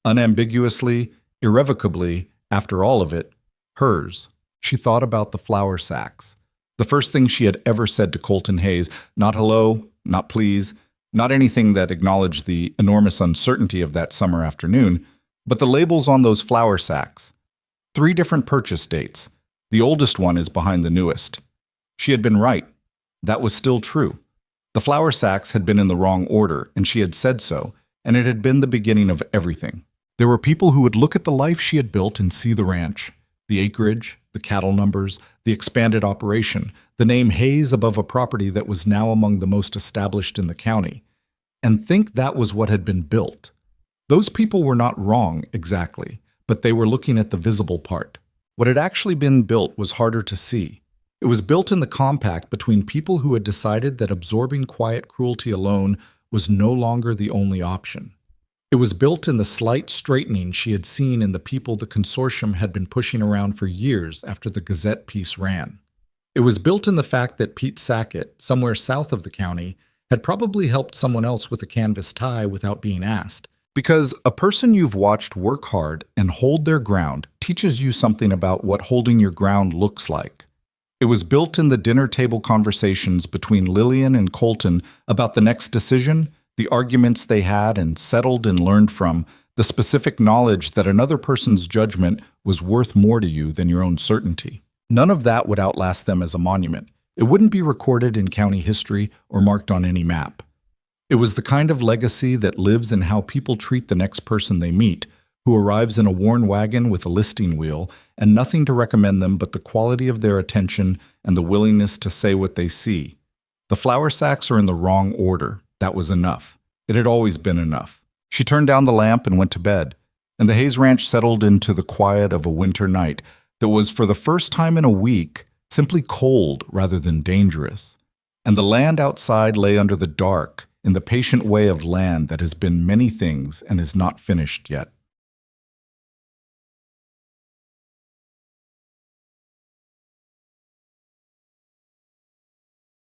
unambiguously, irrevocably, after all of it, hers. She thought about the flour sacks. The first thing she had ever said to Colton Hayes, not hello, not please, not anything that acknowledged the enormous uncertainty of that summer afternoon, but the labels on those flour sacks. 3 different purchase dates. The oldest one is behind the newest. She had been right. That was still true. The flour sacks had been in the wrong order, and she had said so, and it had been the beginning of everything. There were people who would look at the life she had built and see the ranch, the acreage, the cattle numbers, the expanded operation, the name Hayes above a property that was now among the most established in the county, and think that was what had been built. Those people were not wrong exactly, but they were looking at the visible part. What had actually been built was harder to see. It was built in the compact between people who had decided that absorbing quiet cruelty alone was no longer the only option. It was built in the slight straightening she had seen in the people the consortium had been pushing around for years after the Gazette piece ran. It was built in the fact that Pete Sackett, somewhere south of the county, had probably helped someone else with a canvas tie without being asked. Because a person you've watched work hard and hold their ground teaches you something about what holding your ground looks like. It was built in the dinner table conversations between Lillian and Colton about the next decision, the arguments they had and settled and learned from, the specific knowledge that another person's judgment was worth more to you than your own certainty. None of that would outlast them as a monument. It wouldn't be recorded in county history or marked on any map. It was the kind of legacy that lives in how people treat the next person they meet, who arrives in a worn wagon with a listing wheel and nothing to recommend them but the quality of their attention and the willingness to say what they see. The flour sacks are in the wrong order. That was enough. It had always been enough. She turned down the lamp and went to bed, and the Hayes Ranch settled into the quiet of a winter night that was, for the first time in a week, simply cold rather than dangerous. And the land outside lay under the dark, in the patient way of land that has been many things and is not finished yet.